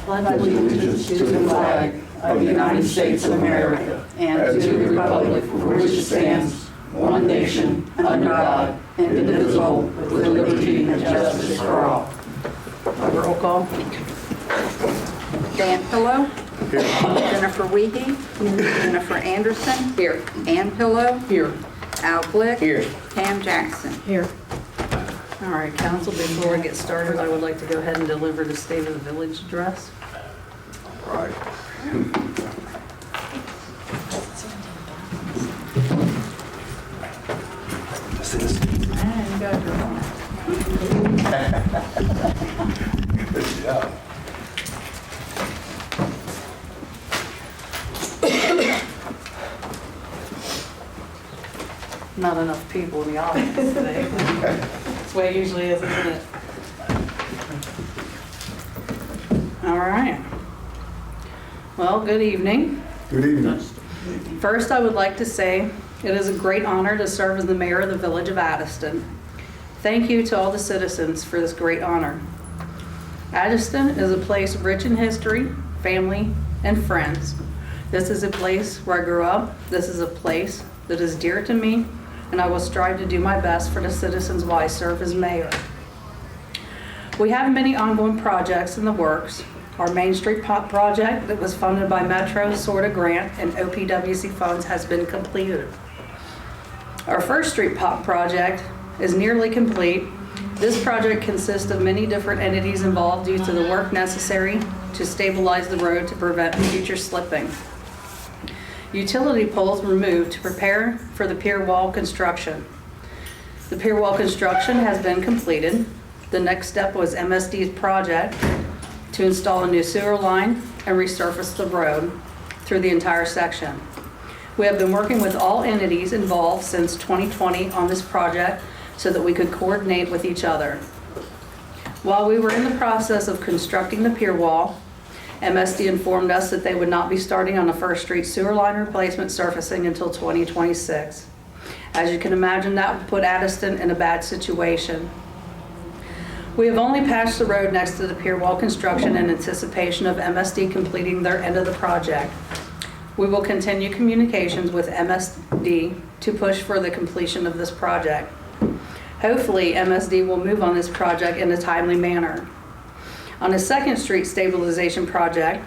pledge allegiance to the flag of the United States of America and to the republic for which it stands, one nation, under God, indivisible, with liberty and justice for all. Roll call. Dan Pillow. Here. Jennifer Wiehe. Jennifer Anderson. Here. Ann Pillow. Here. Al Glick. Here. Pam Jackson. Here. All right, council, before we get started, I would like to go ahead and deliver the State of the Village address. Right. And you got your own. Good job. Not enough people in the audience today. That's the way it usually is, isn't it? All right. Well, good evening. Good evening. First, I would like to say it is a great honor to serve as the mayor of the village of Addyston. Thank you to all the citizens for this great honor. Addyston is a place rich in history, family, and friends. This is a place where I grew up. This is a place that is dear to me, and I will strive to do my best for the citizens while I serve as mayor. We have many ongoing projects in the works. Our Main Street Pop project that was funded by Metro SORTA grant and OPWC funds has been completed. Our First Street Pop project is nearly complete. This project consists of many different entities involved due to the work necessary to stabilize the road to prevent future slipping. Utility poles were moved to prepare for the pier wall construction. The pier wall construction has been completed. The next step was MSD's project to install a new sewer line and resurface the road through the entire section. We have been working with all entities involved since 2020 on this project so that we could coordinate with each other. While we were in the process of constructing the pier wall, MSD informed us that they would not be starting on the First Street sewer line replacement surfacing until 2026. As you can imagine, that would put Addyston in a bad situation. We have only patched the road next to the pier wall construction in anticipation of MSD completing their end of the project. We will continue communications with MSD to push for the completion of this project. Hopefully, MSD will move on this project in a timely manner. On the Second Street stabilization project,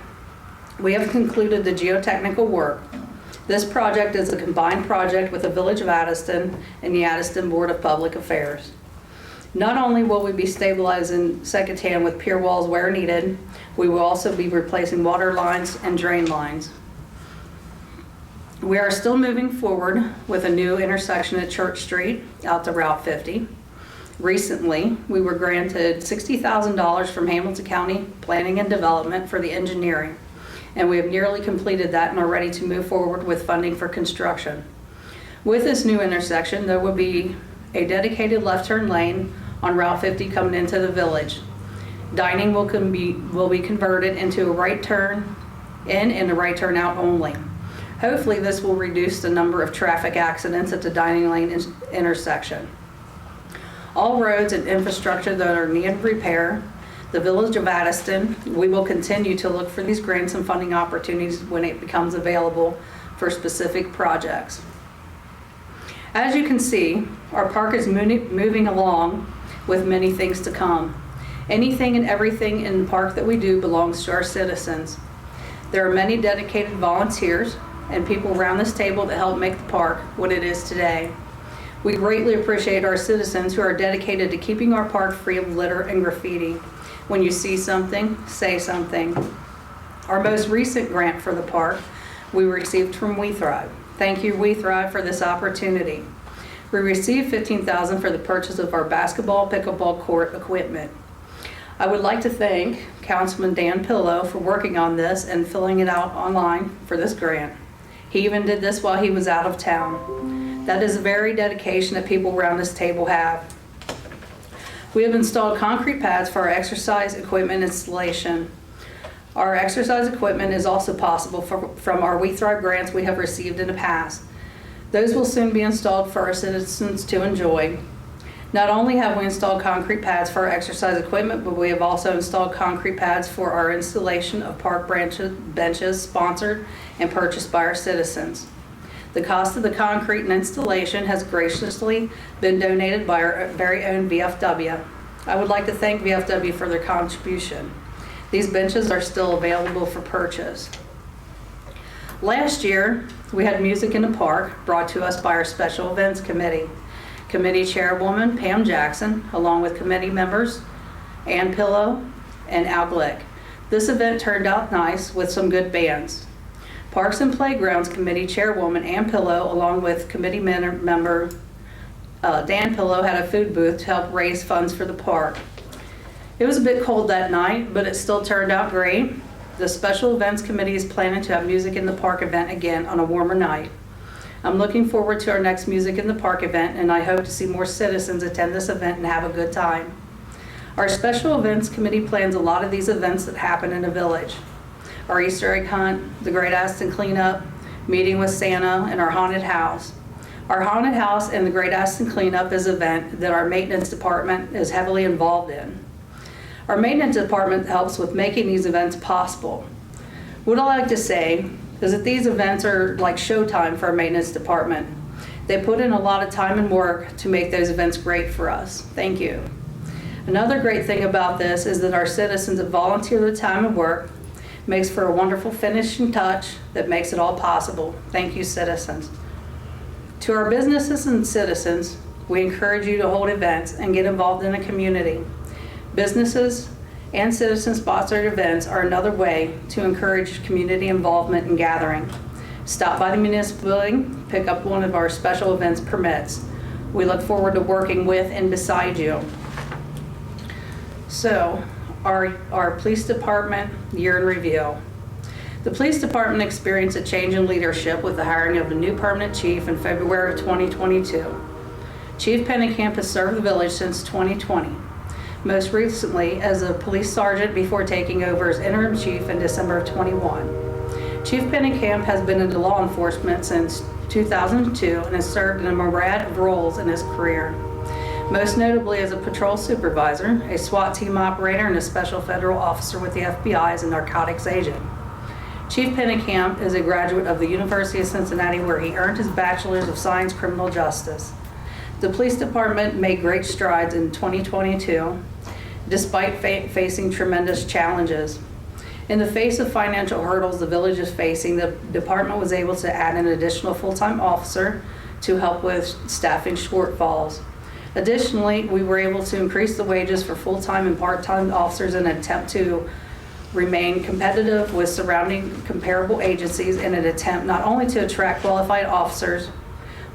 we have concluded the geotechnical work. This project is a combined project with the Village of Addyston and the Addyston Board of Public Affairs. Not only will we be stabilizing secondhand with pier walls where needed, we will also be replacing water lines and drain lines. We are still moving forward with a new intersection at Church Street out to Route 50. Recently, we were granted $60,000 from Hamilton County Planning and Development for the engineering, and we have nearly completed that and are ready to move forward with funding for construction. With this new intersection, there will be a dedicated left turn lane on Route 50 coming into the village. Dining will be converted into a right turn in and a right turn out only. Hopefully this will reduce the number of traffic accidents at the dining lane intersection. All roads and infrastructure that are needing repair, the Village of Addyston, we will continue to look for these grants and funding opportunities when it becomes available for specific projects. As you can see, our park is moving along with many things to come. Anything and everything in the park that we do belongs to our citizens. There are many dedicated volunteers and people around this table that help make the park what it is today. We greatly appreciate our citizens who are dedicated to keeping our park free of litter and graffiti. When you see something, say something. Our most recent grant for the park we received from We Thrive. Thank you, We Thrive, for this opportunity. We received $15,000 for the purchase of our basketball, pickleball court equipment. I would like to thank Councilman Dan Pillow for working on this and filling it out online for this grant. He even did this while he was out of town. That is a very dedication that people around this table have. We have installed concrete pads for our exercise equipment installation. Our exercise equipment is also possible from our We Thrive grants we have received in the past. Those will soon be installed for our citizens to enjoy. Not only have we installed concrete pads for our exercise equipment, but we have also installed concrete pads for our installation of park benches sponsored and purchased by our citizens. The cost of the concrete and installation has graciously been donated by our very own VFW. I would like to thank VFW for their contribution. These benches are still available for purchase. Last year, we had Music in the Park brought to us by our Special Events Committee. Committee Chairwoman Pam Jackson, along with committee members Ann Pillow and Al Glick. This event turned out nice with some good bands. Parks and Playgrounds Committee Chairwoman Ann Pillow, along with committee member Dan Pillow, had a food booth to help raise funds for the park. It was a bit cold that night, but it still turned out great. The Special Events Committee is planning to have Music in the Park event again on a warmer night. I'm looking forward to our next Music in the Park event, and I hope to see more citizens attend this event and have a good time. Our Special Events Committee plans a lot of these events that happen in the village. Our Easter egg hunt, the Great Addyston cleanup, meeting with Santa, and our haunted house. Our haunted house and the Great Addyston cleanup is an event that our maintenance department is heavily involved in. Our maintenance department helps with making these events possible. What I like to say is that these events are like showtime for our maintenance department. They put in a lot of time and work to make those events great for us. Thank you. Another great thing about this is that our citizens that volunteer their time and work makes for a wonderful finishing touch that makes it all possible. Thank you, citizens. To our businesses and citizens, we encourage you to hold events and get involved in the community. Businesses and citizen-sponsored events are another way to encourage community involvement and gathering. Stop by the Municipal building, pick up one of our special events permits. We look forward to working with and beside you. So, our police department year in review. The police department experienced a change in leadership with the hiring of a new permanent chief in February of 2022. Chief Pennekamp has served the village since 2020. Most recently as a police sergeant before taking over as interim chief in December of 21. Chief Pennekamp has been into law enforcement since 2002 and has served in a myriad of roles in his career. Most notably as a patrol supervisor, a SWAT team operator, and a special federal officer with the FBI as a narcotics agent. Chief Pennekamp is a graduate of the University of Cincinnati, where he earned his Bachelor's of Science Criminal Justice. The police department made great strides in 2022, despite facing tremendous challenges. In the face of financial hurdles the village is facing, the department was able to add an additional full-time officer to help with staffing shortfalls. Additionally, we were able to increase the wages for full-time and part-time officers in an attempt to remain competitive with surrounding comparable agencies in an attempt not only to attract qualified officers,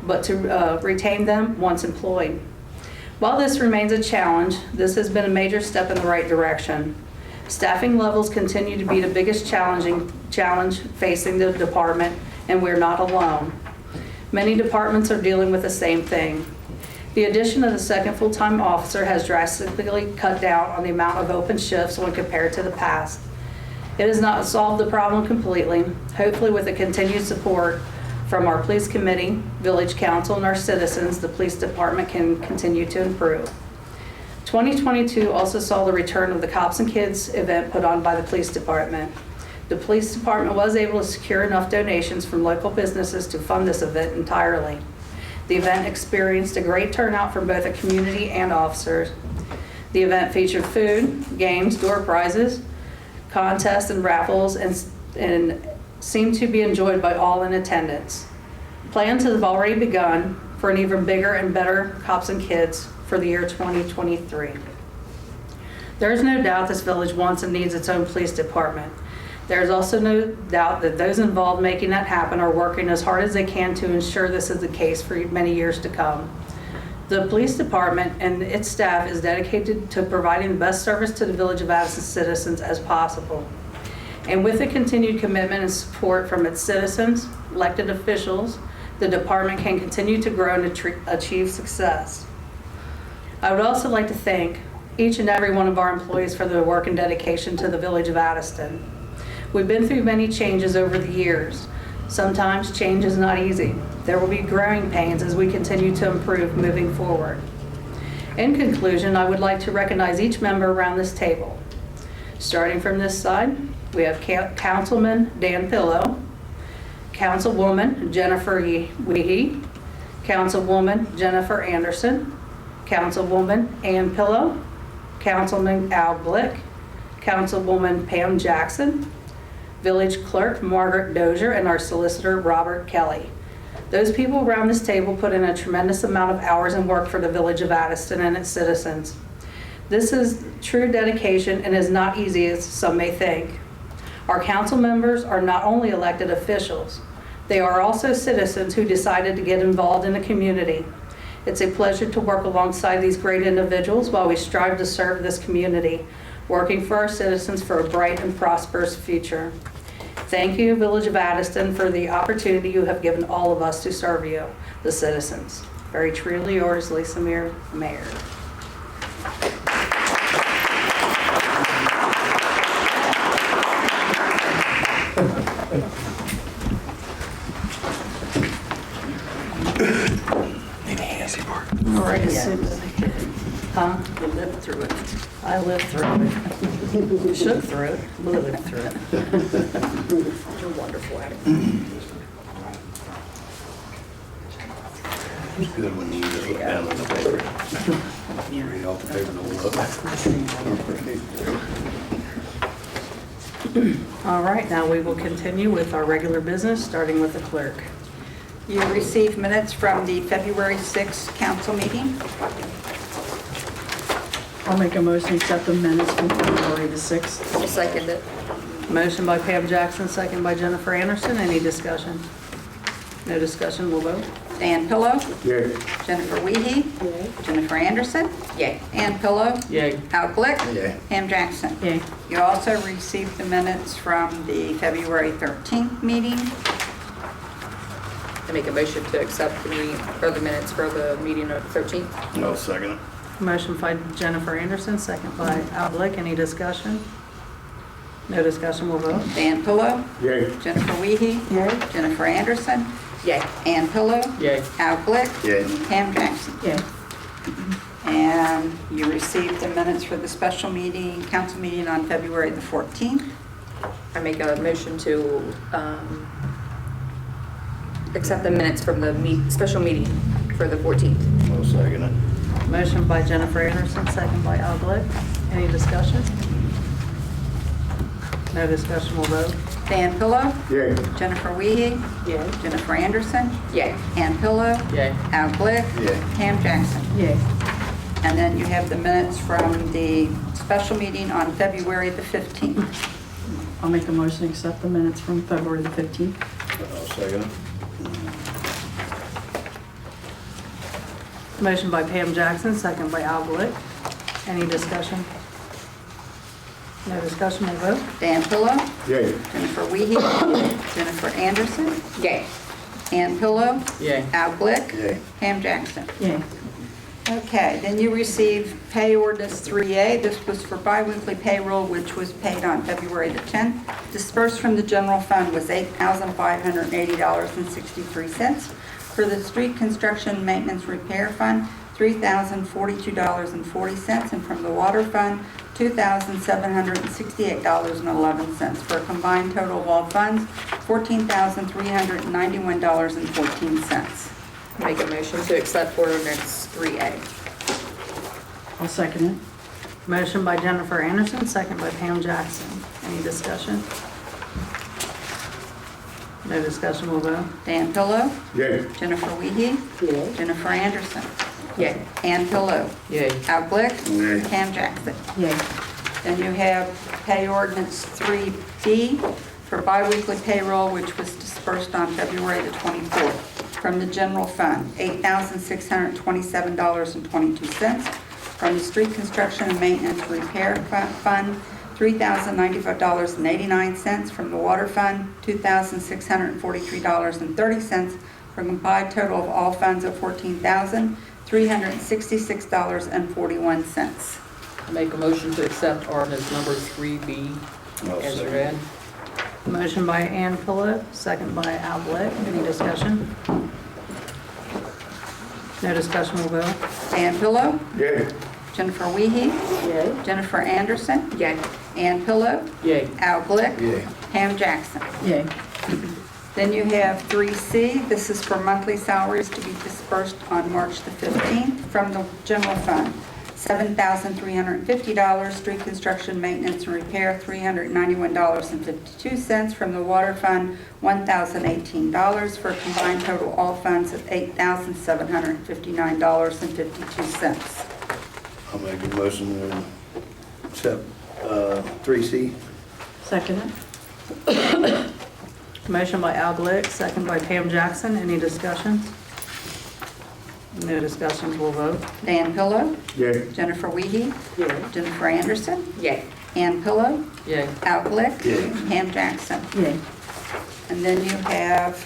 but to retain them once employed. While this remains a challenge, this has been a major step in the right direction. Staffing levels continue to be the biggest challenge facing the department, and we're not alone. Many departments are dealing with the same thing. The addition of the second full-time officer has drastically cut down on the amount of open shifts when compared to the past. It has not solved the problem completely. Hopefully, with the continued support from our police committee, village council, and our citizens, the police department can continue to improve. 2022 also saw the return of the Cops and Kids event put on by the police department. The police department was able to secure enough donations from local businesses to fund this event entirely. The event experienced a great turnout from both the community and officers. The event featured food, games, door prizes, contests, and raffles, and seemed to be enjoyed by all in attendance. Plans have already begun for an even bigger and better Cops and Kids for the year 2023. There is no doubt this village wants and needs its own police department. There is also no doubt that those involved making that happen are working as hard as they can to ensure this is the case for many years to come. The police department and its staff is dedicated to providing the best service to the Village of Addyston citizens as possible. And with the continued commitment and support from its citizens, elected officials, the department can continue to grow and achieve success. I would also like to thank each and every one of our employees for their work and dedication to the Village of Addyston. We've been through many changes over the years. Sometimes change is not easy. There will be growing pains as we continue to improve moving forward. In conclusion, I would like to recognize each member around this table. Starting from this side, we have Councilman Dan Pillow, Councilwoman Jennifer Wiehe, Councilwoman Jennifer Anderson, Councilwoman Ann Pillow, Councilman Al Glick, Councilwoman Pam Jackson, Village Clerk Margret Dozier, and our Solicitor Robert Kelly. Those people around this table put in a tremendous amount of hours and work for the Village of Addyston and its citizens. This is true dedication and is not easy as some may think. Our council members are not only elected officials, they are also citizens who decided to get involved in the community. It's a pleasure to work alongside these great individuals while we strive to serve this community, working for our citizens for a bright and prosperous future. Thank you, Village of Addyston, for the opportunity you have given all of us to serve you, the citizens. Very truly yours, Lisa Mear, Mayor. All right, huh? You lived through it. I lived through it. Shook through it, lived through it. You're wonderful at it. It's good when you just look down on the paper. Read off the paper, don't look. All right, now we will continue with our regular business, starting with the clerk. You received minutes from the February 6th council meeting. I'll make a motion to accept the minutes from February the 6th. I'll second it. Motion by Pam Jackson, second by Jennifer Anderson. Any discussion? No discussion, we'll vote. Dan Pillow. Yay. Jennifer Wiehe. Jennifer Anderson. Yay. Ann Pillow. Yay. Al Glick. Yay. Pam Jackson. Yay. You also received the minutes from the February 13th meeting. I make a motion to accept the meeting, or the minutes for the meeting of the 13th. No, second it. Motion by Jennifer Anderson, second by Al Glick. Any discussion? No discussion, we'll vote. Dan Pillow. Yay. Jennifer Wiehe. Yay. Jennifer Anderson. Yay. Ann Pillow. Yay. Al Glick. Yay. Pam Jackson. Yay. And you received the minutes for the special meeting, council meeting on February the 14th. I make a motion to accept the minutes from the special meeting for the 14th. No, second it. Motion by Jennifer Anderson, second by Al Glick. Any discussion? No discussion, we'll vote. Dan Pillow. Yay. Jennifer Wiehe. Yay. Jennifer Anderson. Yay. Ann Pillow. Yay. Al Glick. Yay. Pam Jackson. Yay. And then you have the minutes from the special meeting on February the 15th. I'll make a motion to accept the minutes from February the 15th. No, second it. Motion by Pam Jackson, second by Al Glick. Any discussion? No discussion, we'll vote. Dan Pillow. Yay. Jennifer Wiehe. Jennifer Anderson. Yay. Ann Pillow. Yay. Al Glick. Yay. Pam Jackson. Yay. Okay, then you received pay ordinance 3A. This was for biweekly payroll, which was paid on February the 10th. Dispersed from the general fund was $8,580.63. For the street construction maintenance repair fund, $3,042.40. And from the water fund, $2,768.11. For a combined total of all funds, $14,391.14. Make a motion to accept ordinance 3A. I'll second it. Motion by Jennifer Anderson, second by Pam Jackson. Any discussion? No discussion, we'll vote. Dan Pillow. Yay. Jennifer Wiehe. Yay. Jennifer Anderson. Yay. Ann Pillow. Yay. Al Glick. Yay. Pam Jackson. Yay. Then you have pay ordinance 3B for biweekly payroll, which was dispersed on February the 24th. From the general fund, $8,627.22. From the street construction and maintenance repair fund, $3,095.89. From the water fund, $2,643.30. For a combined total of all funds of $14,366.41. Make a motion to accept ordinance number 3B No, as second. read. Motion by Ann Pillow, second by Al Glick. Any discussion? No discussion, we'll vote. Dan Pillow, Yay. Jennifer Wiehe, Yay. Jennifer Anderson, Yay. Ann Pillow, Yay. Al Glick, Yay. Pam Jackson. Yay. Then you have 3C. This is for monthly salaries to be dispersed on March the 15th from the general fund. $7,350. Street construction, maintenance, and repair, $391.52. From the water fund, $1,018, for a combined total all funds of $8,759.52. I'll make a motion to accept 3C. Second it. Motion by Al Glick, second by Pam Jackson. Any discussion? No discussions, we'll vote. Dan Pillow, Yay. Jennifer Wiehe, Yay. Jennifer Anderson, Yay. Ann Pillow, Yay. Al Glick, Yay. Pam Jackson. Yay. And then you have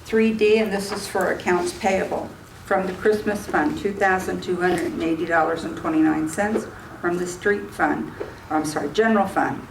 3D, and this is for accounts payable. From the Christmas fund, $2,280.29. From the street fund, general fund,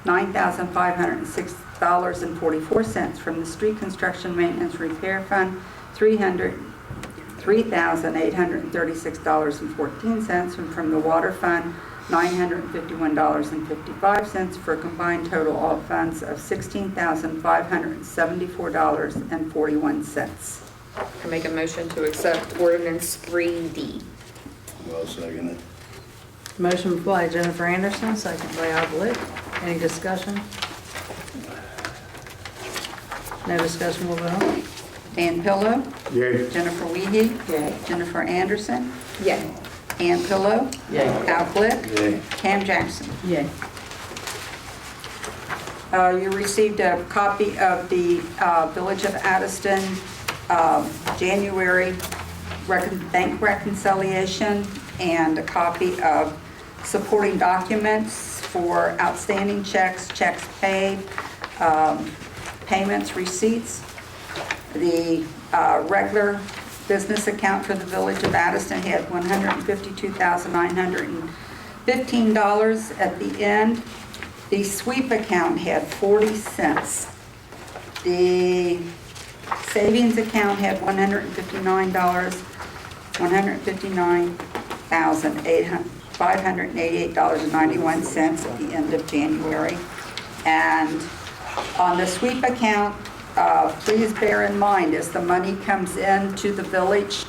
$9,506.44. From the street construction maintenance repair fund, $3,836.14. And from the water fund, $951.55, for a combined total all funds of $16,574.41. I make a motion to accept ordinance 3D. Well, second it. Motion by Jennifer Anderson, second by Al Glick. Any discussion? No discussion, we'll vote. Dan Pillow, Yay. Jennifer Wiehe, Yay. Jennifer Anderson, Yay. Ann Pillow, Yay. Al Glick, Yay. Pam Jackson. Yay. You received a copy of the Village of Addyston January bank reconciliation and a copy of supporting documents for outstanding checks, checks paid, payments, receipts. The regular business account for the Village of Addyston had $152,915 at the end. The sweep account had 40 cents. The savings account had $159,588.91 at the end of January. And on the sweep account, please bear in mind, as the money comes into the village,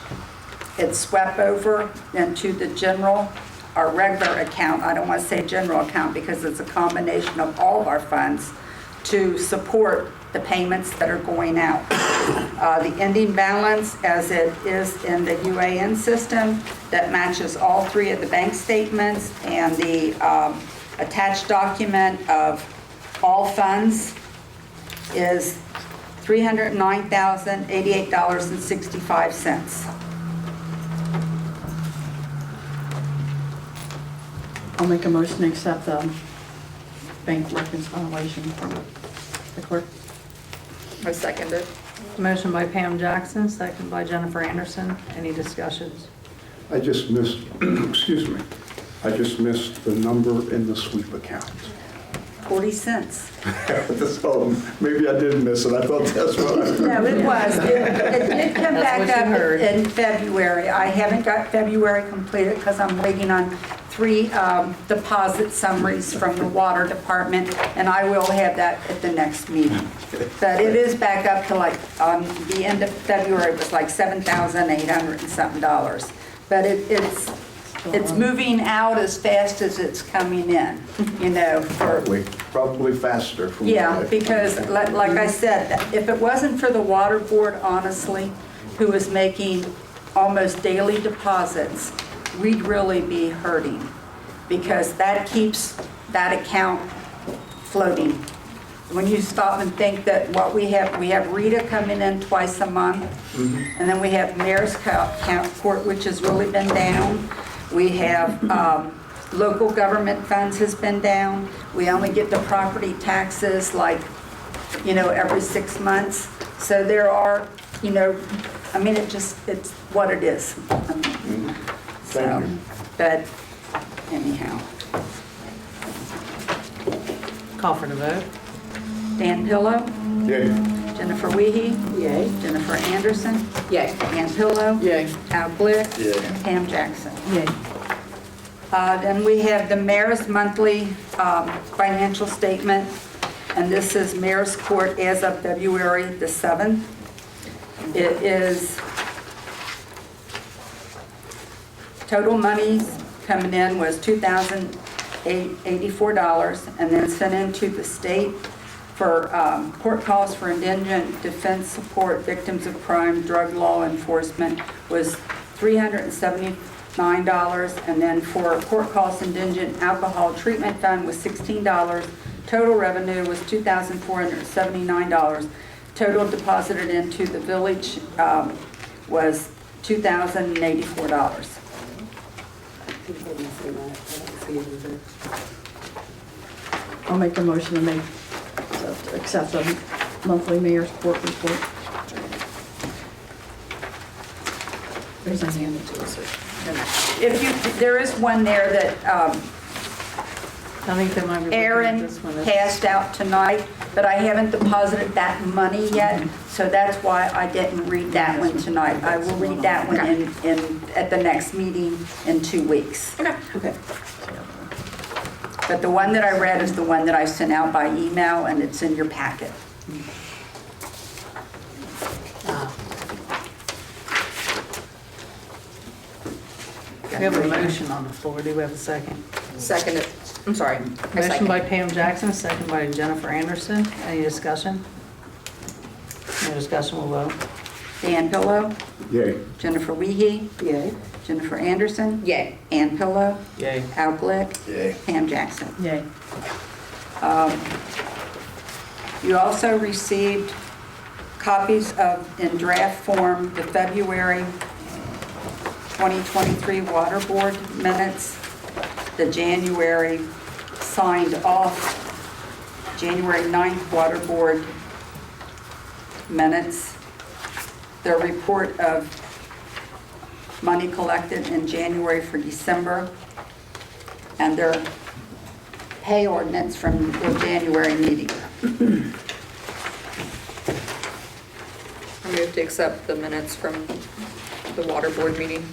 it's swept over into the general, our regular account. I don't want to say general account because it's a combination of all of our funds to support the payments that are going out. The ending balance, as it is in the UAN system, that matches all three of the bank statements, and the attached document of all funds is $309,088.65. I'll make a motion to accept the bank reconciliation from the clerk. I second it. Motion by Pam Jackson, second by Jennifer Anderson. Any discussions? I just missed, excuse me, I just missed the number in the sweep account. 40 cents. So maybe I did miss it. I thought that's what I heard. No, it was. It did come That's back what you up heard. in February. I haven't got February completed because I'm waiting on 3 deposit summaries from the water department, and I will have that at the next meeting. But it is back up to like, the end of February, it was like $7,800 and something. But it's moving out as fast as it's coming in, you know, for. Probably faster. from Yeah, what I- because like I said, if it wasn't for the water board, honestly, who is making almost daily deposits, we'd really be hurting, because that keeps that account floating. When you stop and think that what we have Rita coming in twice a month, and then we have Mear's court, which has really been down. We have local government funds has been down. We only get the property taxes like, you know, every 6 months. So there are, you know, I mean, it's what it is. Thank you. But anyhow, Call for the vote. Dan Pillow, Yay. Jennifer Wiehe. Yay. Jennifer Anderson. Yay. Ann Pillow. Yay. Al Glick. Yeah. Pam Jackson. Yay. Then we have the mayor's monthly financial statement, and this is mayor's court as of February the 7th. It is total monies coming in was $2,084, and then sent into the state for court costs for indigent defense support, victims of crime, drug law enforcement was $379, and then for court costs indigent alcohol treatment fund was $16. Total revenue was $2,479. Total deposited into the village was $2,084. I'll make a motion to accept the monthly mayor's court report. There's a hand. There is one there that I think that might be. Aaron this one is- passed out tonight, but I haven't deposited that money yet, so that's why I didn't read that one tonight. I will read that one at the next meeting in 2 weeks. Okay. But the one that I read is the one that I sent out by email, and it's in your packet. We have a motion on the floor. Do we have a second? Second, I'm sorry. I Motion second. by Pam Jackson, second by Jennifer Anderson. Any discussion? No discussion, we'll vote. Dan Pillow, Yay. Jennifer Wiehe, Yay. Jennifer Anderson, Yay. Ann Pillow, Yay. Al Glick, Yay. Pam Jackson. Yay. You also received copies of, in draft form, the February 2023 Water Board minutes, the January signed off, January 9th Water Board minutes, the report of money collected in January for December, and their pay ordinance from the January meeting. I move to accept the minutes from the water board meeting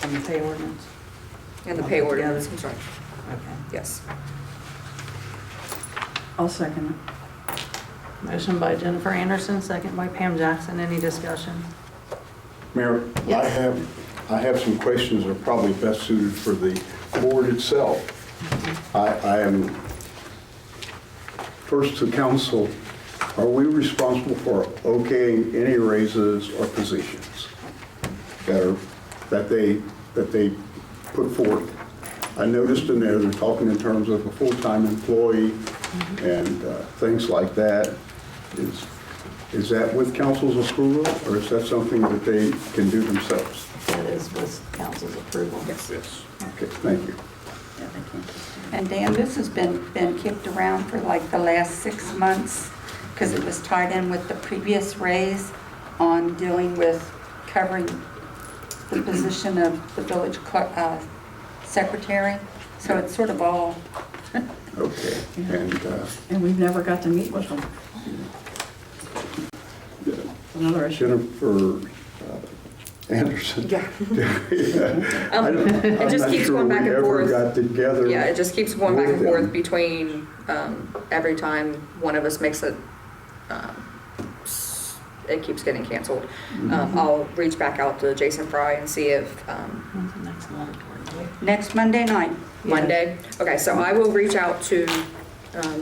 On the pay ordinance? and the pay ordinance, I'm sorry. Okay. Yes. I'll second it. Motion by Jennifer Anderson, second by Pam Jackson. Any discussion? Mayor, I have some questions that are probably best suited for the board itself. I am, first to council, are we responsible for okaying any raises or positions that they put forth? I noticed in there, they're talking in terms of a full-time employee and things like that. Is that with council's approval, or is that something that they can do themselves? That is with council's approval. Yes. Yes. Okay, thank you. And Dan, this has been kicked around for like the last 6 months because it was tied in with the previous raise on dealing with covering the position of the village secretary. So it's sort of all, Okay, And we've never got to meet with them. Another issue. Jennifer Anderson. Yeah. It just keeps going back and forth. We never got together. Yeah, it just keeps going back and with forth them. between, every time one of us makes it keeps getting canceled. I'll reach back out to Jason Fry and see if, When's the next water board meeting? next Monday night. Monday. Okay, so I will reach out to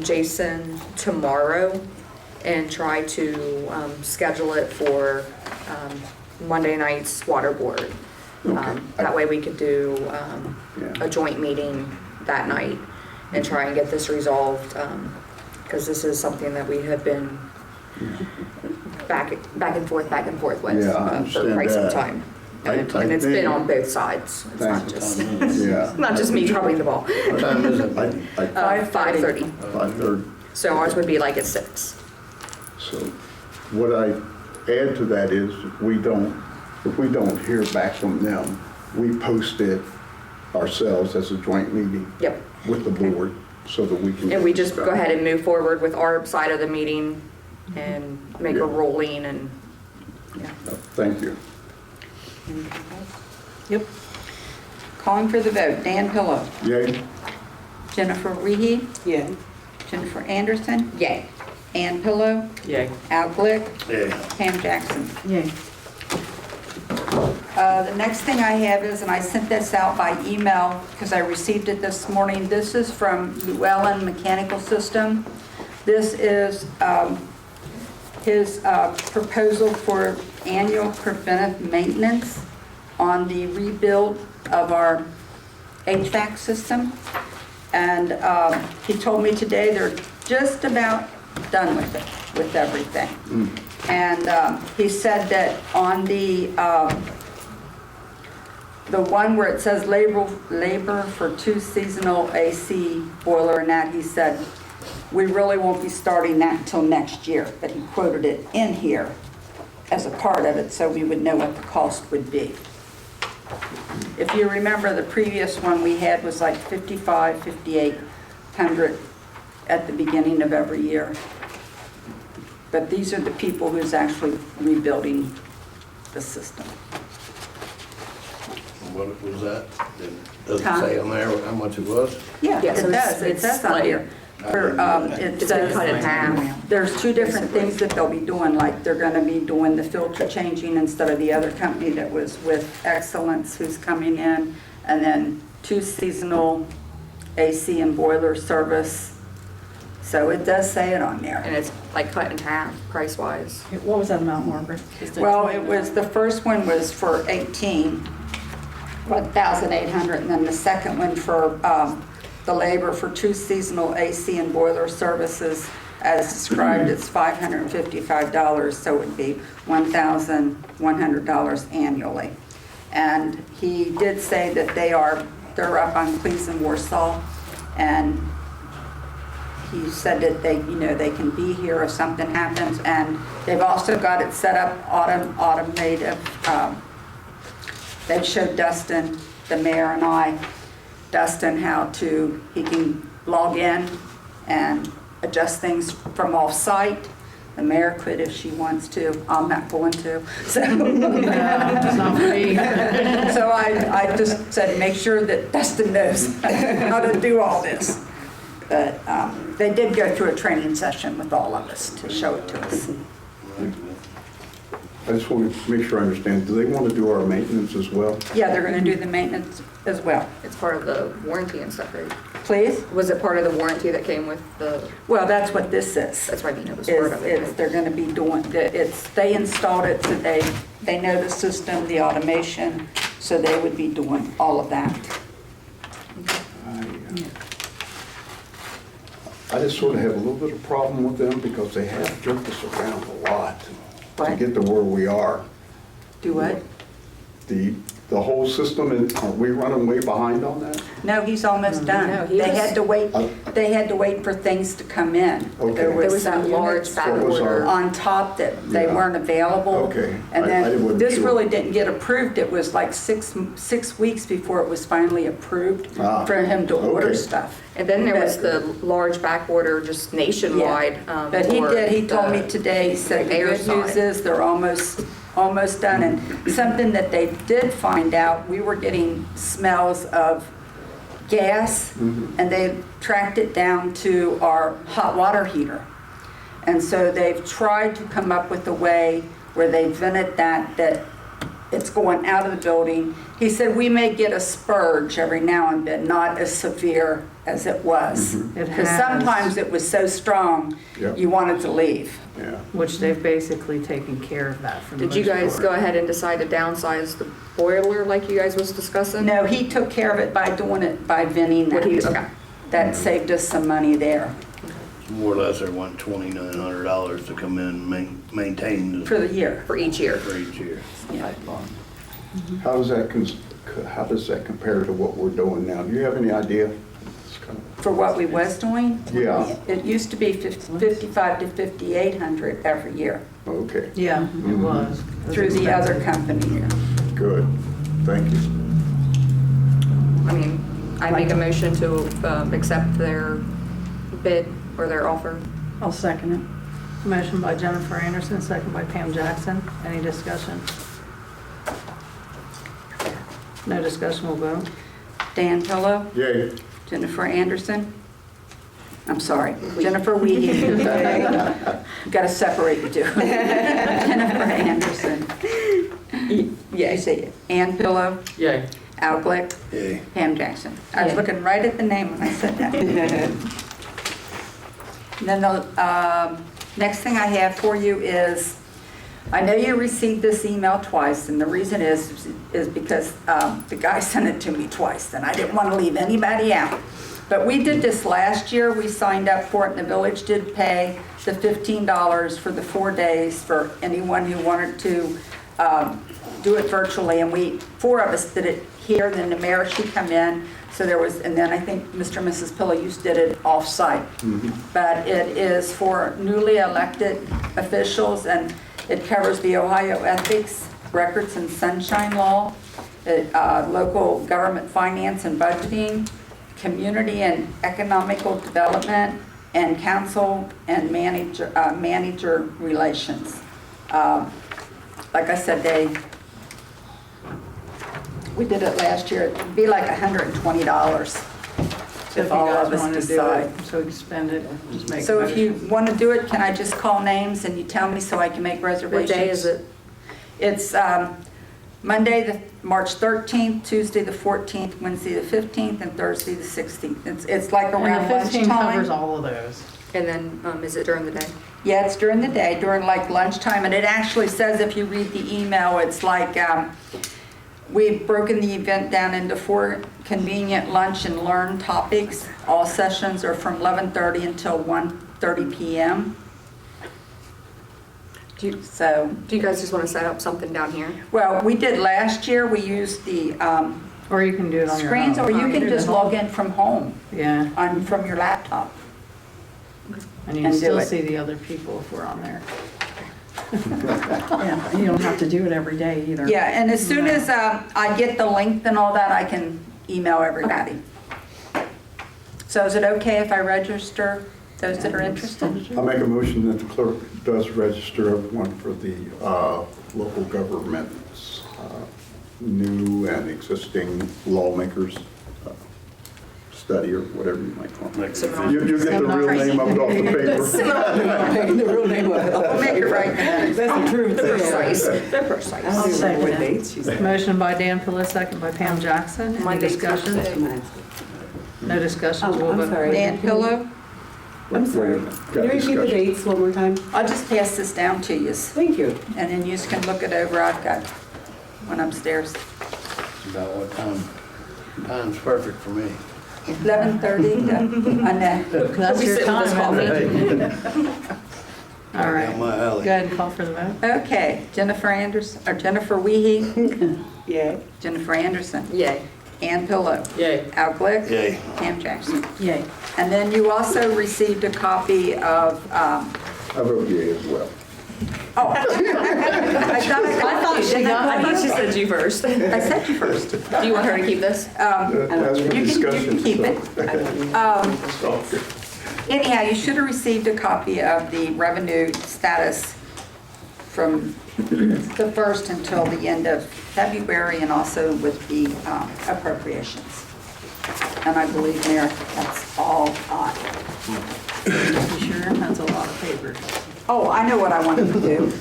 Jason tomorrow and try to schedule it for Monday night's water board. Okay. That way we could do Yeah. a joint meeting that night and try and get this resolved, because this is something that we have been back and forth with Yeah, I for understand quite some that. time. I And it's been think- on both sides. It's not just, Yeah. not just me dropping the ball. What time is it? 5:30. 5:30. So ours would be like at 6. So what I add to that is if we don't hear back from them, we post it ourselves as a joint meeting Yep. with the board. so that we can. And we just go ahead and move forward with our side of the meeting and make a Yeah. ruling and, yeah. Thank you. Yep. Calling for the vote. Dan Pillow. Yay? Jennifer Wiehe. Yeah. Jennifer Anderson. Yay. Ann Pillow. Yay. Al Glick. Yeah. Pam Jackson. Yay. The next thing I have is, and I sent this out by email because I received it this morning. This is from Llewellyn Mechanical System. This is his proposal for annual preventive maintenance on the rebuild of our HVAC system. And he told me today they're just about done with it, with everything. And he said that on the one where it says labor for 2 seasonal AC boiler and that, he said, we really won't be starting that until next year. But he quoted it in here as a part of it so we would know what the cost would be. If you remember, the previous one we had was like $5,800 at the beginning of every year. But these are the people who's actually rebuilding the system. What was that? It doesn't Huh? say on there how much it was? Yeah, Yeah, it so does. It it's says on like- here. For, it It's been cut in says, half. there's 2 different things that they'll be doing, like they're gonna be doing the filter changing instead of the other company that was with Excellence who's coming in, and then 2 seasonal AC and boiler service. So it does say it on there. And it's like cut in half, price-wise. What was that amount, Margaret? Just Well, it was, the first one was for 1,800, and then the second one for the labor for 2 seasonal AC and boiler services, as described, it's $555, so it would be $1,100 annually. And he did say that they're up on Cleves and Warsaw, and he said that they can be here if something happens, and they've also got it set up automated. They showed Dustin, the mayor and I, Dustin how he can log in and adjust things from off-site. The mayor could if she wants to. I'm not going to. So, It's not for me. so I just said, make sure that Dustin knows how to do all this. But they did go through a training session with all of us to show it to us. I just want to make sure I understand. Do they want to do our maintenance as well? Yeah, they're going to do the maintenance as well. It's part of the warranty and stuff, right? Please? Was it part of the warranty that came with the, Well, that's what this is. that's why I mean it was part of it. They're going to be doing, they installed it, so they know the system, the automation, so they would be doing all of that. I just sort of have a little bit of problem with them because they have jerked us around a lot to What? get to where we are. Do what? The whole system, are we running way behind on that? No, he's almost done. No, he They was- had to wait for things to come in. Okay. There was some that large units back What was our- order. on top that they Yeah. weren't available. Okay. And I then wasn't this sure. really didn't get approved. It was like six weeks before it was finally approved Ah, for him to order okay. stuff. And then there was But- the large back order just nationwide. But he for did, he told me the- today, he said the air good news side. is they're almost done. And something that they did find out, we were getting smells of gas, and they tracked it down to our hot water heater. And so they've tried to come up with a way where they vented that it's going out of the building. He said we may get a spurge every now and then, not as severe as it was. It Because has. sometimes it was so strong, Yep. you wanted to leave. Yeah. Which they've basically taken care of that for the Did you most guys part. go ahead and decide to downsize the boiler like you guys was discussing? No, he took care of it by doing it by venting What he, that. okay. That saved us some money there More or less, they want $2,900 to come in and maintain for the year. For each year. for each year. Yeah. How does that compare to what we're doing now? Do you have any idea? It's kind of- For what we was doing? Yeah. It used to be 55 to 5,800 every year Okay, Yeah, it was. It was through the other expensive. company. good. Thank you. I mean, I make a motion to accept their bid or their offer. I'll second it. Motion by Jennifer Anderson, second by Pam Jackson. Any discussion? No discussion, we'll vote. Dan Pillow, Yay. Jennifer Anderson. I'm sorry, Jennifer Wiehe. Got to separate the two. Jennifer Anderson. You say it. Ann Pillow. Yay. Al Glick. Yay. Pam Jackson. I was looking right at the name when I said that. And then the next thing I have for you is, I know you received this email twice, and the reason is because the guy sent it to me twice, and I didn't want to leave anybody out. But we did this last year. We signed up for it, and the village did pay the $15 for the 4 days for anyone who wanted to do it virtually. And 4 of us did it here, then the mayor, she come in. So there was, and then I think Mr. and Mrs. Pillow, you did it off-site. But it is for newly elected officials, and it covers the Ohio Ethics, Records and Sunshine Law, local government finance and budgeting, community and economical development, and council and manager relations. Like I said, we did it last year. It'd be like $120 So if all you guys of us want to do decide. it, so we can spend it, just make a So if you motion. want to do it, can I just call names and you tell me so I can make What reservations? day is it? It's Monday, March 13th, Tuesday, the 14th, Wednesday, the 15th, and Thursday, the 16th. It's like around And the 15 covers lunchtime. all of those. And then is it during the day? Yeah, it's during the day, during like lunchtime, and it actually says, if you read the email, it's like, we've broken the event down into 4 convenient lunch and learn topics. All sessions are from 11:30 until 1:30 p.m. Do you So, guys just want to set up something down here? well, we did last year, we used the Or you can do it on your screens, own. or you do can it just at home. log in from home, Yeah, from your laptop. and you and can do still it. see the other people if we're on there. Yeah, and you don't have to do it every day either. Yeah, and as soon as I get the link and all that, I can email everybody. So is it okay if I register those that are interested? I make a motion that the clerk does register everyone for the local government's new and existing lawmakers study, or whatever you might call it. You get the real name of it off the paper. The real name of it. We'll make it right then. That's the truth. They're precise. They're precise. I'll second What it. dates she said. Motion by Dan Pillis, second by Pam Jackson. Any discussion? No discussion, Oh, we'll I'm vote. sorry. Dan Pillow, I'm sorry. Can you repeat the dates one more time? I'll just pass this down to you, Thank you. and then you can look it over. I've got one upstairs. About what time? Time's perfect for me. 11:30 to, I know. That's your time, isn't it? All Down right, my go alley. ahead and call for the vote. Okay, Jennifer Anderson, or Jennifer Wiehe, Yay. Jennifer Anderson, Yay. Ann Pillow, Yay. Al Glick, Yay. Pam Jackson. Yay. And then you also received a copy of, I vote yea as well. oh. I thought I thought she said you first. I said you first. Do you want her to keep this? That's for You discussion. can keep it. Anyhow, you should have received a copy of the revenue status from the 1st until the end of February, and also with the appropriations. And I believe, Mayor, that's all on. You sure? That's a lot of papers. Oh, I know what I wanted to do.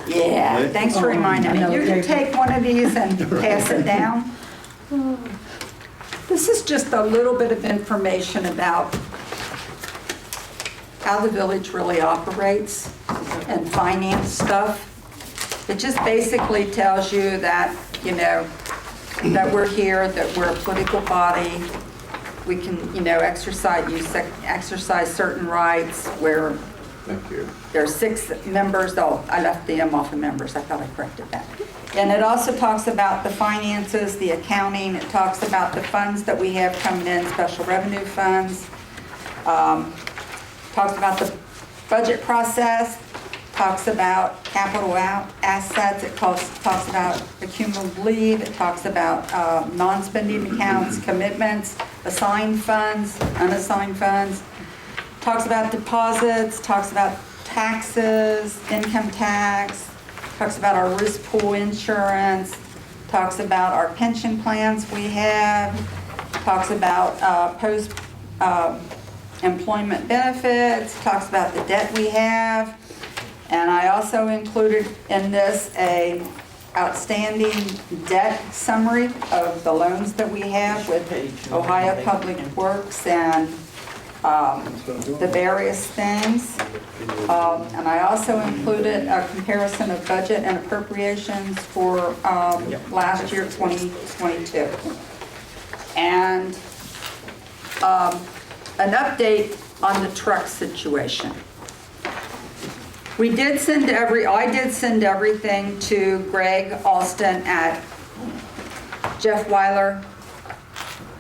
Yeah, thanks for reminding me. You can take one of these and pass it down. This is just a little bit of information about how the village really operates and finance stuff. It just basically tells you that, you know, that we're here, that we're a political body. We can, you know, exercise certain rights where Thank you. there are 6 members. Oh, I left the M off of members. I thought I corrected that. And it also talks about the finances, the accounting. It talks about the funds that we have coming in, special revenue funds. Talks about the budget process, talks about capital assets, it talks about accumulated leave, it talks about non-spending accounts, commitments, assigned funds, unassigned funds, talks about deposits, talks about taxes, income tax, talks about our risk pool insurance, talks about our pension plans we have, talks about post-employment benefits, talks about the debt we have. And I also included in this a outstanding debt summary of the loans that we have with Ohio Public Works and the various things. And I also included a comparison of budget and appropriations for last year, 2022. And an update on the truck situation. I did send everything to Greg Alston at Jeff Weiler,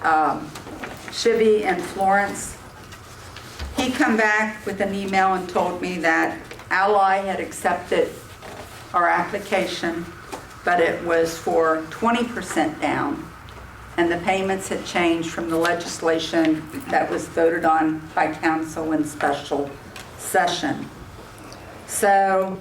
Chivy and Florence. He come back with an email and told me that Ally had accepted our application, but it was for 20% down, and the payments had changed from the legislation that was voted on by council in special session. So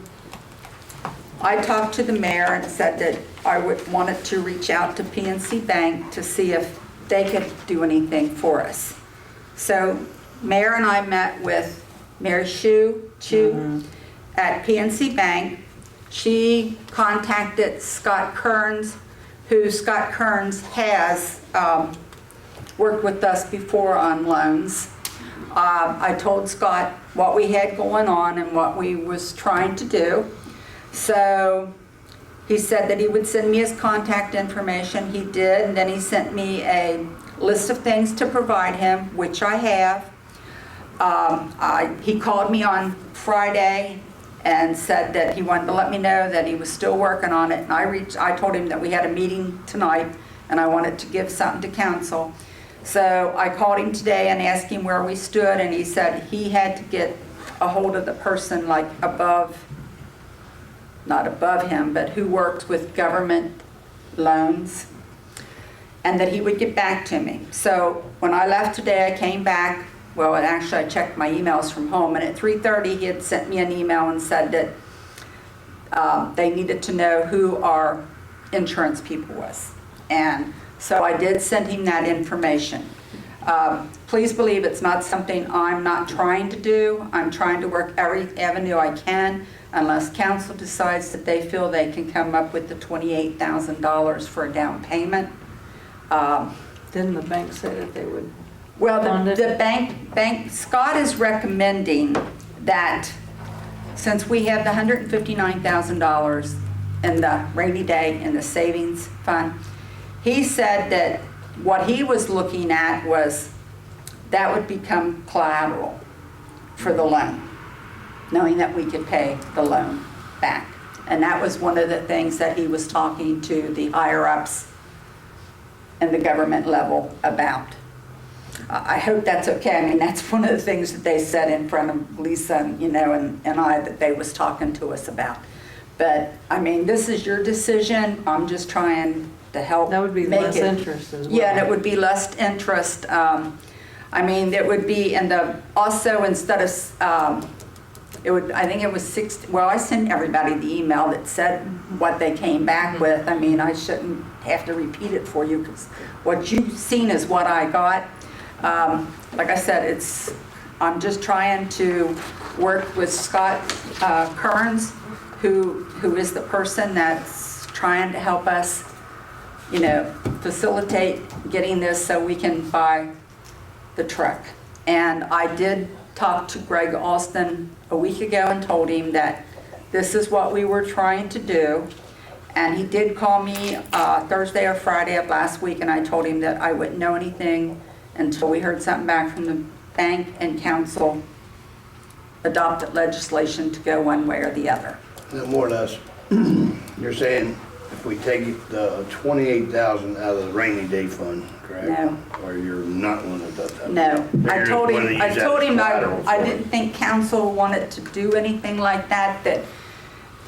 I talked to the mayor and said that I wanted to reach out to PNC Bank to see if they could do anything for us. So Mayor and I met with Mary Chu at PNC Bank. She contacted Scott Kearns, who Scott Kearns has worked with us before on loans. I told Scott what we had going on and what we was trying to do. So he said that he would send me his contact information. He did, and then he sent me a list of things to provide him, which I have. He called me on Friday and said that he wanted to let me know that he was still working on it. And I told him that we had a meeting tonight and I wanted to give something to council. So I called him today and asked him where we stood, and he said he had to get a hold of the person like not above him, but who worked with government loans, and that he would get back to me. So when I left today, I came back. Well, actually, I checked my emails from home, and at 3:30, he had sent me an email and said that they needed to know who our insurance people was. And so I did send him that information. Please believe it's not something I'm not trying to do. I'm trying to work every avenue I can, unless council decides that they feel they can come up with the $28,000 for a down payment. Didn't the bank say that they would? Well, the bank, Scott is recommending that since we have the $159,000 in the rainy day in the savings fund, he said that what he was looking at was that would become collateral for the loan, knowing that we could pay the loan back. And that was one of the things that he was talking to the higher-ups and the government level about. I hope that's okay. I mean, that's one of the things that they said in front of Lisa, and I, that they was talking to us about. But, I mean, this is your decision. I'm just trying to help. That would be make less it, interest as well. Yeah, and it would be less interest. I mean, it would be, and also instead of, it would, I think it was 60, well, I sent everybody the email that said what they came back with. I mean, I shouldn't have to repeat it for you, because what you've seen is what I got. Like I said, I'm just trying to work with Scott Kearns, who is the person that's trying to help us, facilitate getting this so we can buy the truck. And I did talk to Greg Alston a week ago and told him that this is what we were trying to do. And he did call me Thursday or Friday of last week, and I told him that I wouldn't know anything until we heard something back from the bank and council adopted legislation to go one way or the other. More or less, you're saying if we take the 28,000 out of the rainy day fund, correct? No. Or you're not willing to do that? No, Or I you're told willing to him, I use that told as him collateral I for it? didn't think council wanted to do anything like that, that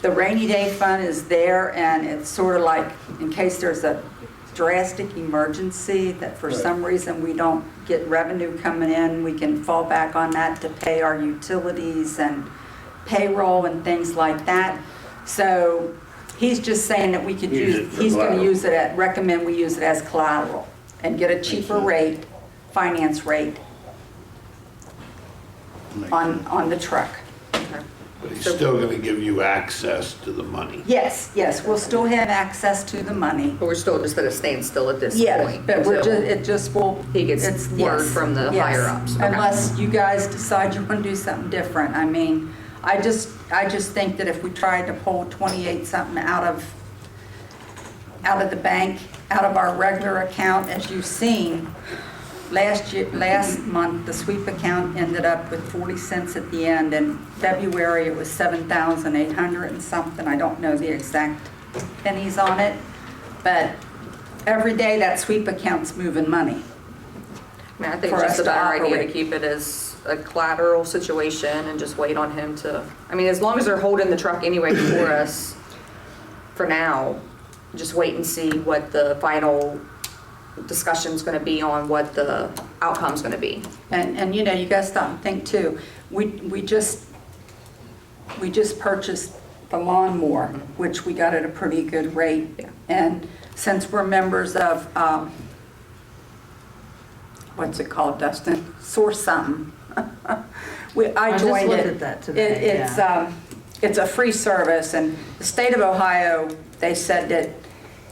the rainy day fund is there, and it's sort of like, in case there's a drastic emergency, that for some reason we don't get revenue coming in, we can fall back on that to pay our utilities and payroll and things like that. So he's just saying that we could Use it use, for he's gonna collateral. use it, recommend we use it as collateral and get a cheaper sense. rate, finance rate Makes on, on the truck. But he's still gonna give you access to the money. Yes, yes, we'll still have access to the money. But we're still just at a standstill at this Yeah, point. but we're until just, it just will. He gets it's- word yes, from the yes. higher ups. Okay. Unless you guys decide you want to do something different. I mean, I just think that if we tried to pull 28 something out of the bank, out of our regular account, as you've seen, last month, the sweep account ended up with 40 cents at the end. In February, it was 7,800 and something. I don't know the exact pennies on it, but every day that sweep account's moving money. I mean, I think for it's us just a to better idea to operate. keep it as a collateral situation and just wait on him to, I mean, as long as they're holding the truck anyway for us, for now, just wait and see what the final discussion's gonna be on what the outcome's gonna be. And you know, you guys stop and think too, we just purchased the lawnmower, which we got at a pretty good rate. Yeah. And since we're members of, what's it called, Dustin? Source something. I just joined looked it. at that today, It's a free service, and the state of Ohio, they said that,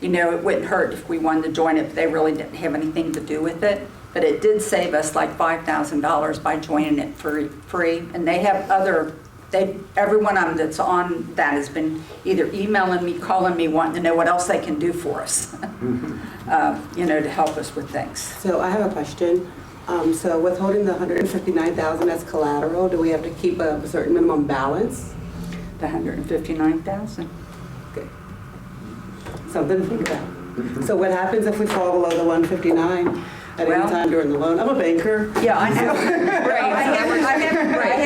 you know, it wouldn't hurt if we wanted to join it, but they really didn't have anything to do with it. But it did save us like $5,000 by joining it for free. And they have every one of them that's on that has been either emailing me, calling me, wanting to know what else they can do for us, you know, to help us with things. So I have a question. So withholding the $159,000 as collateral, do we have to keep a certain minimum balance? The $159,000. Okay. Something to think about. So what happens if we fall below the 159 at Well- any time during the loan? I'm a banker. Yeah, I know. I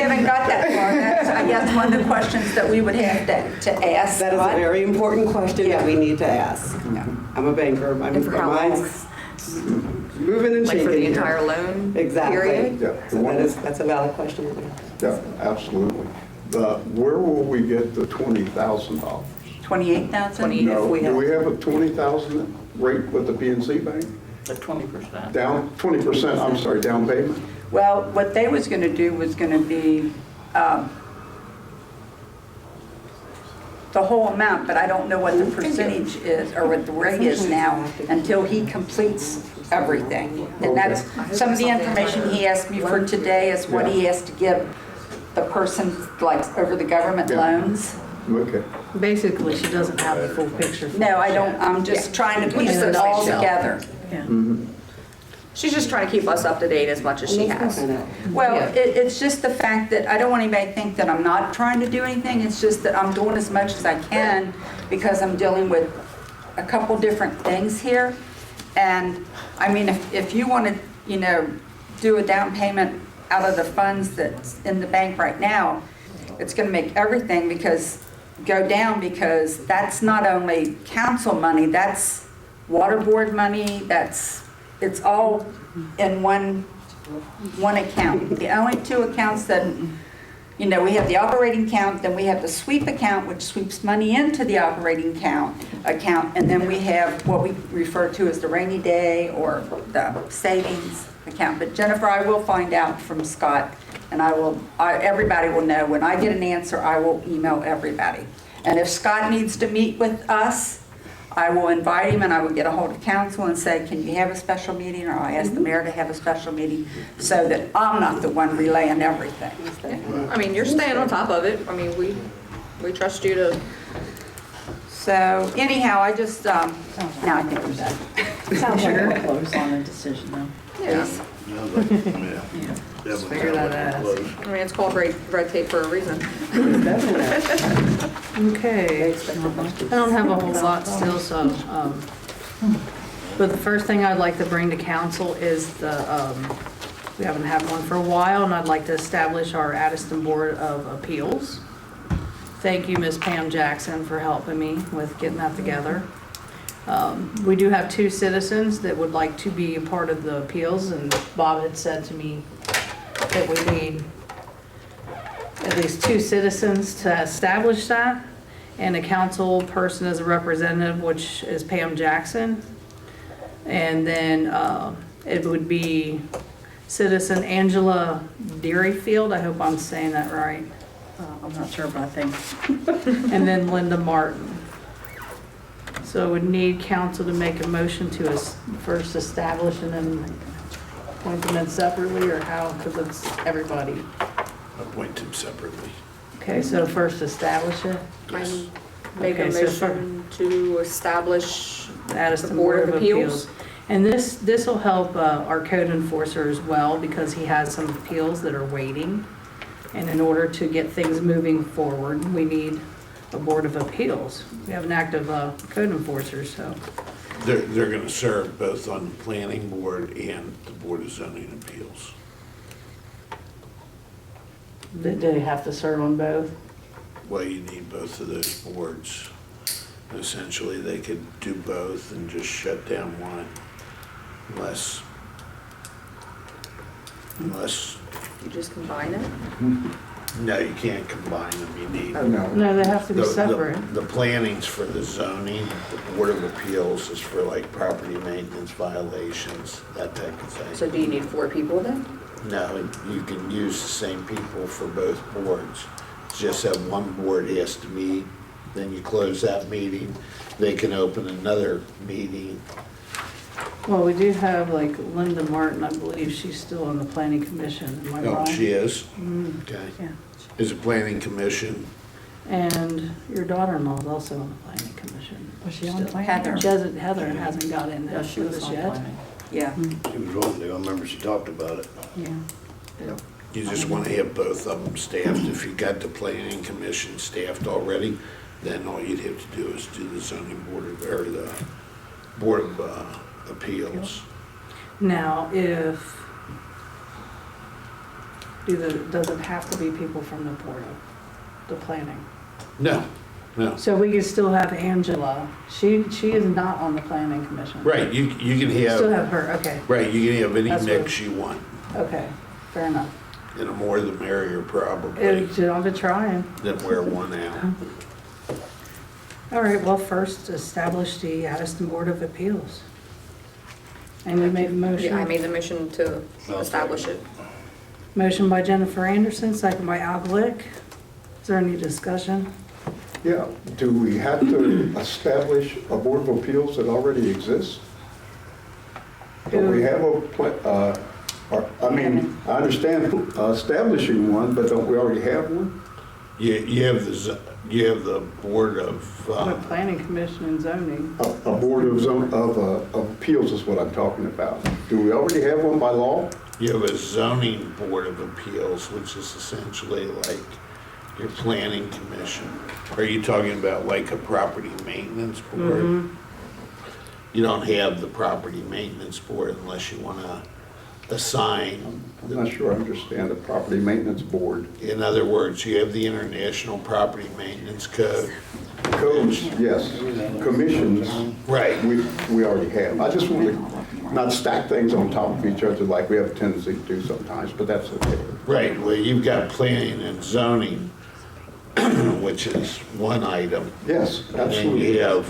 haven't got that far. That's, I guess, one of the questions that we would have to ask. That is a very important question that we need to ask. Yeah. I'm a banker. My And for how long? mind's moving and Like shaking for the here. entire loan Exactly. period? Yeah. So that's a valid question. Yeah, absolutely. Where will we get the $20,000? 28,000? No, we do have- we have a 20,000 rate with the PNC Bank? The 20%. Down, 20%, I'm sorry, down payment? Well, what they was going to do was going to be the whole amount, but I don't know what the percentage is or what the rate is now until he completes everything. And that's, some of the information he asked me for today is what he has to give the person, like, over the government Yeah. loans. Okay. Basically, she doesn't have the full picture. for No, I us don't, yet. I'm just trying to We piece just it all understand. together. Yeah. She's just trying to keep us up to date as much as she has. Well, Yeah. it's just the fact that I don't want anybody to think that I'm not trying to do anything. It's just that I'm doing as much as I can because I'm dealing with a couple different things here. And, I mean, if you want to, you know, do a down payment out of the funds that's in the bank right now, it's going to make everything go down because that's not only council money, that's water board money, it's all in one account. The only two accounts that, you know, we have the operating account, then we have the sweep account, which sweeps money into the operating account, and then we have what we refer to as the rainy day or the savings account. But Jennifer, I will find out from Scott, and everybody will know. When I get an answer, I will email everybody. And if Scott needs to meet with us, I will invite him and I will get a hold of council and say, can you have a special meeting? Or I ask the mayor to have a special meeting so that I'm not the one relaying everything. I mean, you're staying on top of it. I mean, we trust you to. So anyhow, I just, now I think I'm done. Sounds like we're close on a decision though. Yeah, Yeah, but, yeah. Yeah. Definitely figure that sounds like out. we're close. I mean, it's called red tape for a reason. Okay. I don't have a whole lot still, so, but the first thing I'd like to bring to council is we haven't had one for a while, and I'd like to establish our Addyston Board of Appeals. Thank you, Ms. Pam Jackson, for helping me with getting that together. We do have 2 citizens that would like to be a part of the appeals, and Bob had said to me that we need at least 2 citizens to establish that, and a council person as a representative, which is Pam Jackson. And then it would be citizen Angela Dearyfield, I hope I'm saying that right, I'm not sure, but I think, and then Linda Martin. So it would need council to make a motion to first establish and then appoint them in separately, or how, because it's everybody. Appoint them separately. Okay, so first establish it. I make a Okay, so motion to establish Addyston the Board of Appeals. And this will help our code enforcer as well, because he has some appeals that are waiting. And in order to get things moving forward, we need a Board of Appeals. We have an active code enforcer, so. They're gonna serve both on the planning board and the Board of Zoning Appeals. Do they have to serve on both? Well, you need both of those boards. Essentially, they could do both and just shut down one, unless You just combine it? no, you can't combine them, you need. No. No, they have to be The- separate. The planning's for the zoning, the Board of Appeals is for like property maintenance violations, that type of So thing. do you need 4 people then? No, you can use the same people for both boards. It's just that one board has to meet, then you close that meeting, they can open another meeting. Well, we do have like Linda Martin, I believe she's still on the planning commission, am I Oh, wrong? she is? Mm, Okay. yeah. Is a planning commission, And your daughter-in-law is also on the planning commission. was she on Still. planning? Heather. Heather hasn't got in there Yeah, she with was us on yet. planning. Yeah. She was on there, I remember she talked about it. Yeah. you just want to have both of them staffed. If you got the planning commission staffed already, then all you'd have to do is do the zoning board or the Board of Appeals. Now, does it have to be people from the board of the planning? No, no. So we could still have Angela. She is not on the planning commission. Right, you can Still have, have her, okay, right, you can have any That's mix what- you want. okay, fair enough. And the more the merrier probably, I'll be trying. then wear one out. All right, well, first establish the Addyston Board of Appeals. And we made a Yeah, I motion. made the motion to establish it. Motion by Jennifer Anderson, second by Al Glick. Is there any discussion? Yeah, do we have to establish a Board of Appeals that already exists? Don't we have I understand establishing one, but don't we already have one? You have the Board of, The Planning Commission and Zoning. A Board of Appeals is what I'm talking about. Do we already have one by law? you have a zoning Board of Appeals, which is essentially like your planning commission. Are you talking about like a property maintenance board? You don't have the property maintenance board unless you want to assign. I'm not sure I understand the Property Maintenance Board. In other words, you have the International Property Maintenance Code. Codes, yes. Commissions, Right. we already have. I just want to not stack things on top of each other like we have a tendency to do sometimes, but that's okay. Right, well, you've got planning and zoning, which is one item. Yes, And then absolutely. you have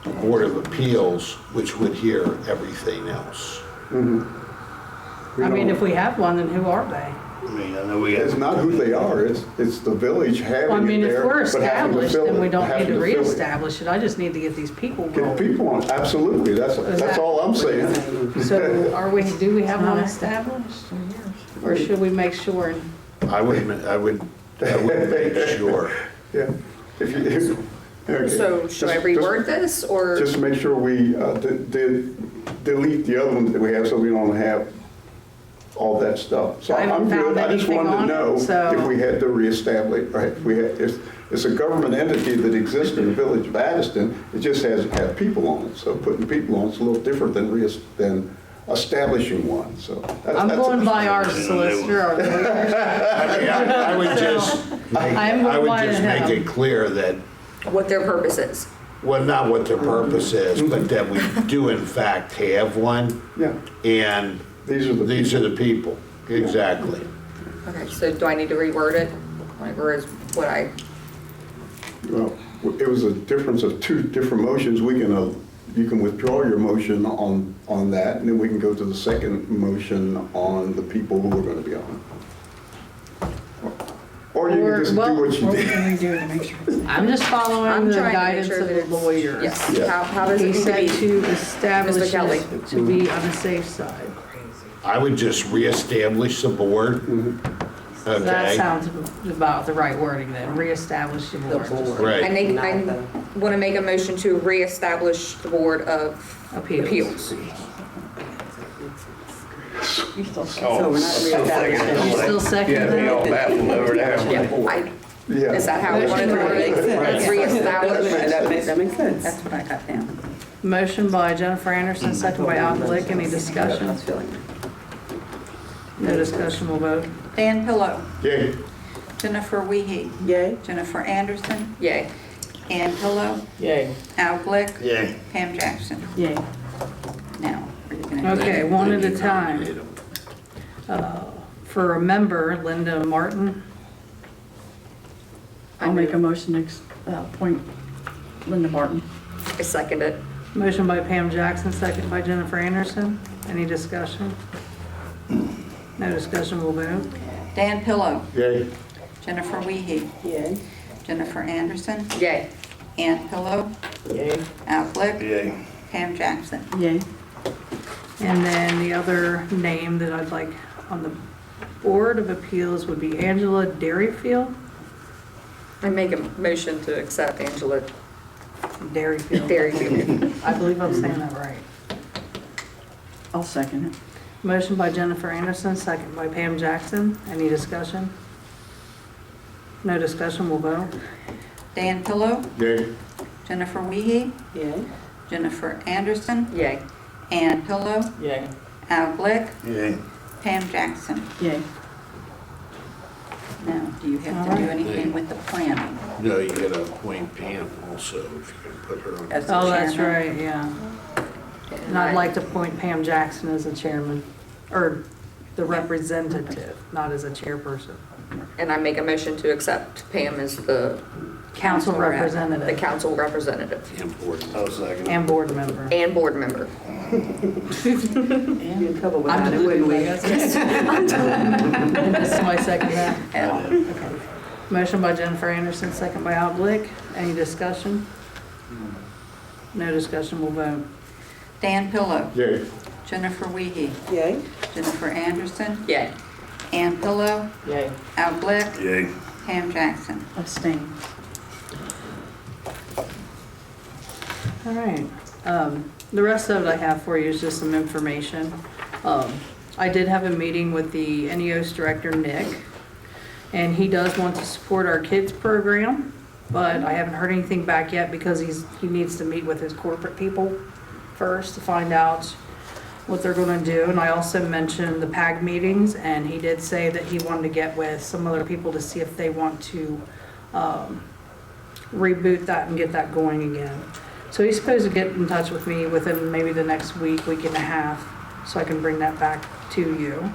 the Board of Appeals, which would hear everything else. We I mean, don't- if we have one, then who are they? I mean, I know we It's got, not who they are, it's the village having Well, I it mean, if there, we're but having to established, fill then we it, don't need having to fill it. reestablish it. I just need to get these people Get going. people on, absolutely, that's all I'm saying. So do we have one established? Or should we make sure? I would make sure. Yeah. If you- okay. So should I Just- reword this, or? Just make sure we, delete the other ones that we have so we don't have all that stuff. So I haven't I'm good. found I just anything wanted to on it, know so- if we had to reestablish, right? If we had, it's a government entity that exists in the village of Addyston. It just hasn't had people on it. So putting people on it's a little different than establishing one. So I'm going by our solicitor, our lawyer. I would just, I'm I going would by just make him. it clear that, What their purpose is. well, not what their purpose is, but that we do in fact have one, Yeah, and these are the these are the people. Exactly. Okay, so do I need to reword it? Like, or is what I, Well, it was a difference of two different motions. We can, you can withdraw your motion on that, and then we can go to the second motion on the people who are going to be on. Or you can just do what you What did. can we do to make sure? I'm just following I'm the trying to make guidance sure of that the it's. lawyer. Yes, Yeah. how does it He need to said be? to establish Kelly. it to be on the safe side. I would just reestablish the board. That Okay, sounds about the right wording then, reestablish the board. I right. make, I want to make a motion to reestablish the Board of Appeals. You still So we're not reestablishing. You still second Yeah, be all that? baffled over there. Yeah, Yeah. is that how we want to word it? Makes sense. Let's reestablish. That makes sense. That's what I got down. Motion by Jennifer Anderson, second by Al Glick. Any discussion? No discussion, we'll vote. Dan Pillow, Yay. Jennifer Wiehe, Yay. Jennifer Anderson, Yay. Ann Pillow, Yay. Al Glick, Yeah. Pam Jackson. Yay. Now, are you gonna do Okay, one at a time. For a member, Linda Martin. I'll make a motion to appoint Linda Martin. I second it. Motion by Pam Jackson, second by Jennifer Anderson. Any discussion? No discussion, we'll vote. Dan Pillow, Yay. Jennifer Wiehe, Yay. Jennifer Anderson, Yay. Ann Pillow, Yay. Al Glick, Yeah. Pam Jackson. Yay. And then the other name that I'd like on the Board of Appeals would be Angela Derryfield. I make a motion to accept Angela Derryfield. Derryfield. I believe I'm saying that right. I'll second it. Motion by Jennifer Anderson, second by Pam Jackson. Any discussion? No discussion, we'll vote. Dan Pillow, Yay. Jennifer Wiehe, Yay. Jennifer Anderson, Yay. Ann Pillow, Yay. Al Glick, Yeah. Pam Jackson. Yay. Now, do you have to do anything with the planning? No, you gotta appoint Pam also, if you're gonna put her on. as the Oh, that's chairman? right, yeah. And I'd like to appoint Pam Jackson as a chairman, or the representative, not as a chairperson. And I make a motion to accept Pam as the Council rep. representative council representative Important. I'll second. and board member. and board member. You're in trouble with I'm that, wouldn't we? This is my second that. Okay. Motion by Jennifer Anderson, second by Al Glick. Any discussion? No discussion, we'll vote. Dan Pillow, Yay. Jennifer Wiehe, Yay. Jennifer Anderson, Yay. Ann Pillow, Yay. Al Glick, Yeah. Pam Jackson. Abstain. All right. The rest of it I have for you is just some information. I did have a meeting with the NEOS director, Nick, and he does want to support our kids program, but I haven't heard anything back yet because he needs to meet with his corporate people first to find out what they're gonna do. And I also mentioned the PAG meetings, and he did say that he wanted to get with some other people to see if they want to reboot that and get that going again. So he's supposed to get in touch with me within maybe the next week and a half, so I can bring that back to you.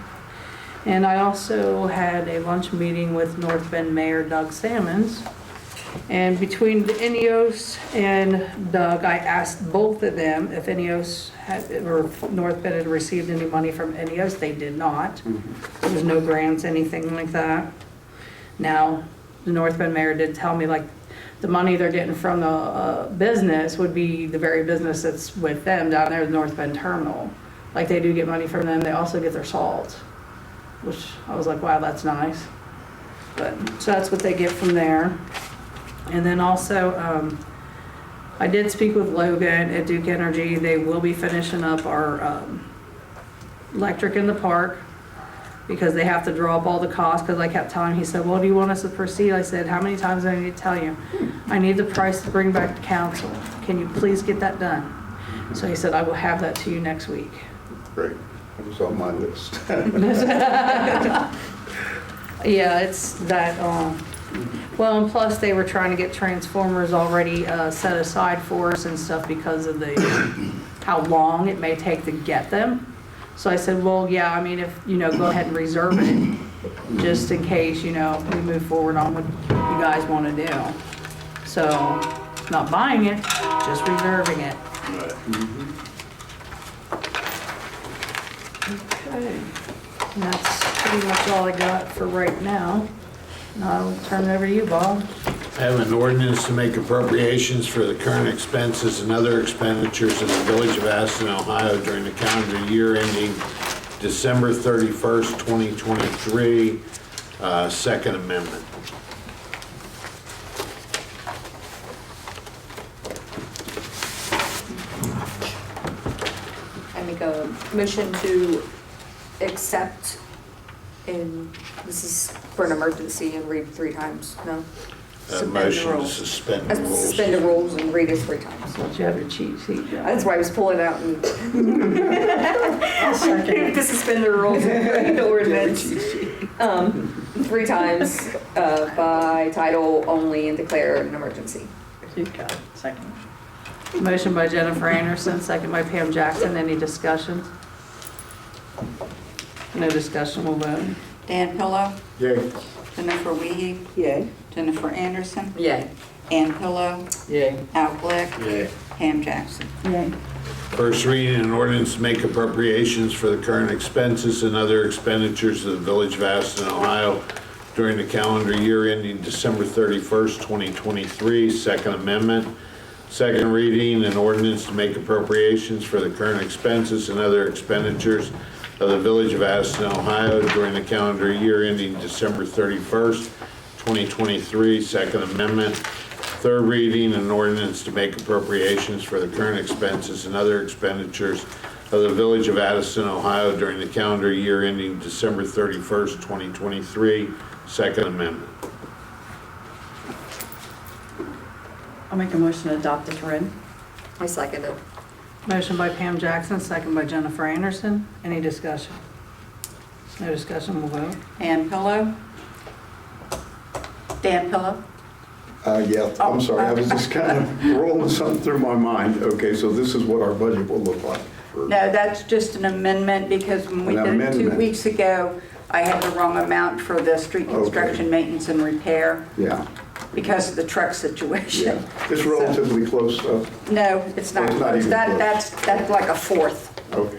And I also had a lunch meeting with North Bend Mayor Doug Salmons. And between the NEOS and Doug, I asked both of them if NEOS had, or North Bend had received any money from NEOS. They did not. There was no grants, anything like that. Now, the North Bend Mayor did tell me, like, the money they're getting from the business would be the very business that's with them down there, the North Bend Terminal. Like, they do get money from them. They also get their salt, which I was like, wow, that's nice. But, so that's what they get from there. And then also, I did speak with Logan at Duke Energy. They will be finishing up our electric in the park because they have to draw up all the costs, because I kept telling him, he said, well, do you want us to proceed? I said, how many times do I need to tell you? I need the price to bring back to council. Can you please get that done? So he said, I will have that to you next week. Great. That was on my list. Yeah, it's that, well, and plus they were trying to get transformers already set aside for us and stuff because of the, how long it may take to get them. So I said, well, yeah, I mean, if, go ahead and reserve it, just in case, we move forward on what you guys want to do. So, not buying it, just reserving it. Okay, and that's pretty much all I got for right now. And I'll turn it over to you, Bob. I have an ordinance to make appropriations for the current expenses and other expenditures in the Village of Addyston, Ohio during the calendar year ending December 31st, 2023, Second Amendment. I make a motion to accept, and this is for an emergency, and read 3 times, no? Motion to suspend the rules. Suspend the rules and read it 3 times. Don't you have your cheat sheet, Joe? That's why I was pulling it out and I'll second it. to suspend the rules and read the ordinance 3 times by title only and declare an emergency. You got it. Second. Motion by Jennifer Anderson, second by Pam Jackson. Any discussion? No discussion, we'll vote. Dan Pillow, Yay. Jennifer Wiehe, Yay. Jennifer Anderson, Yay. Ann Pillow, Yay. Al Glick, Yay. Pam Jackson. Yay. First reading, an ordinance to make appropriations for the current expenses and other expenditures of the Village of Addyston, Ohio during the calendar year ending December 31st, 2023, Second Amendment. Second reading, an ordinance to make appropriations for the current expenses and other expenditures of the Village of Addyston, Ohio during the calendar year ending December 31st, 2023, Second Amendment. Third reading, an ordinance to make appropriations for the current expenses and other expenditures of the Village of Addyston, Ohio during the calendar year ending December 31st, 2023, Second Amendment. I'll make a motion to adopt as read. I second it. Motion by Pam Jackson, second by Jennifer Anderson. Any discussion? No discussion, we'll vote. Ann Pillow, Dan Pillow, Yeah, I'm sorry, I was just kind of rolling something through my mind. Okay, so this is what our budget will look like. No, that's just an amendment because when we An did it 2 amendment. weeks ago, I had the wrong amount for the street construction, Okay. maintenance and repair Yeah, because of the truck yeah. situation. It's relatively close, No, it's not Well, it's not close. even close. That's like a fourth. okay.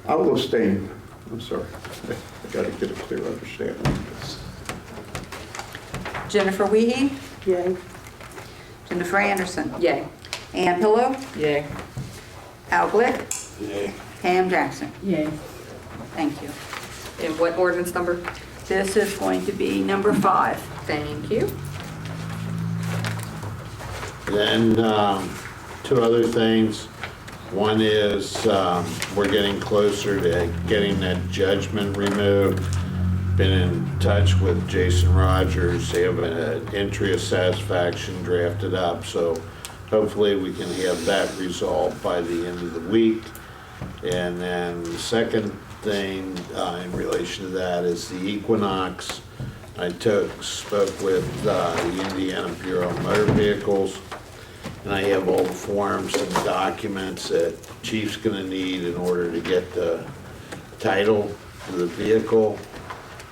I will abstain. I'm sorry. I got to get a clear understanding of this. Jennifer Wiehe, Yay. Jennifer Anderson, Yay. Ann Pillow, Yay. Al Glick, Yay. Pam Jackson. Yay. Thank you. And what ordinance number? This is going to be number 5. Thank you. Then, 2 other things. One is, we're getting closer to getting that judgment removed. Been in touch with Jason Rogers. They have an entry of satisfaction drafted up, so hopefully we can have that resolved by the end of the week. And then the second thing in relation to that is the Equinox. I spoke with the Indiana Bureau of Motor Vehicles, and I have all the forms and documents that Chief's gonna need in order to get the title of the vehicle.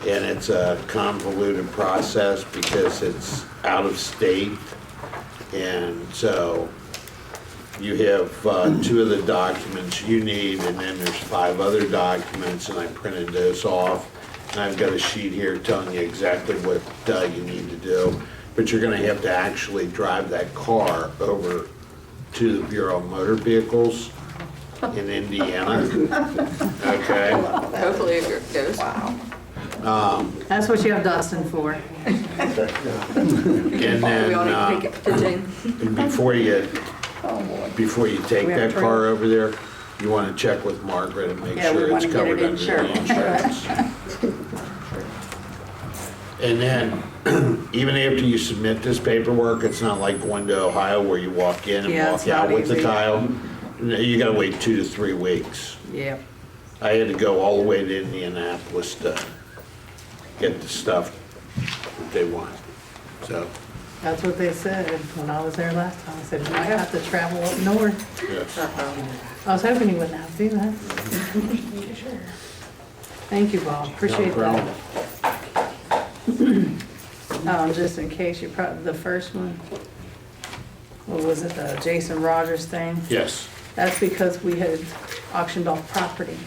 And it's a convoluted process because it's out of state. And so you have 2 of the documents you need, and then there's 5 other documents, and I printed those off. And I've got a sheet here telling you exactly what you need to do. But you're gonna have to actually drive that car over to the Bureau of Motor Vehicles in Indiana. Okay? Hopefully it goes. Wow. That's what you have Dustin for. And We all then, need to take it to Jane. and before you take We have that car over there, you want to check with Margret and make Yeah, we sure it's wanna get covered it under the insurance. And then, even after you submit this paperwork, it's not like going to Ohio where you walk in and Yeah, walk it's not out with the easy. tile. You gotta wait 2 to 3 weeks. Yeah. I had to go all the way to Indianapolis to get the stuff that they want, so, That's what they said when I was there last time. I said, you might have to travel up north. yes. I was hoping you wouldn't have to do that. Thank you, Bob. Appreciate No that. Just in case you probably, the first one, what was it, the Jason Rogers thing? Yes, That's because we had auctioned off property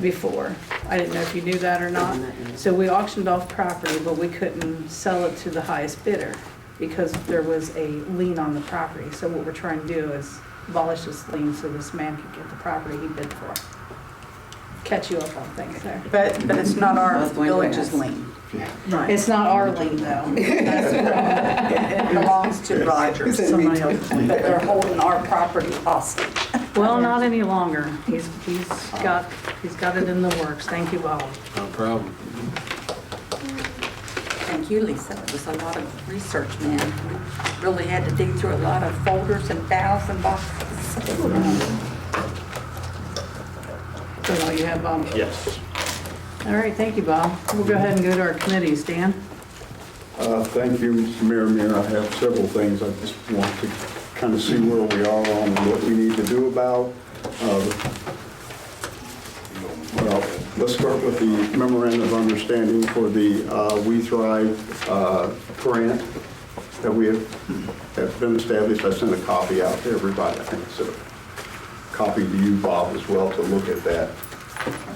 before. I didn't know if you knew that or not. So we auctioned off property, but we couldn't sell it to the highest bidder because there was a lien on the property. So what we're trying to do is abolish this lien so this man could get the property he bid for. Catch you up on things there. But it's not our That's going to village's ask. lien. It's not our lien though. It belongs to Rogers. Somebody else's lien. But they're holding our property hostage. Well, not any longer. He's got it in the works. Thank you, Bob. no problem. Thank you, Lisa. It was a lot of research, man. We really had to dig through a lot of folders and files and boxes. So now you have, Yes. all right, thank you, Bob. We'll go ahead and go to our committees. Dan? Thank you, Mr. Mear. I have several things. I just want to kind of see where we are on what we need to do about. Well, let's start with the memorandum of understanding for the We Thrive grant that we have been established. I sent a copy out to everybody. I think I sent a copy to you, Bob, as well, to look at that,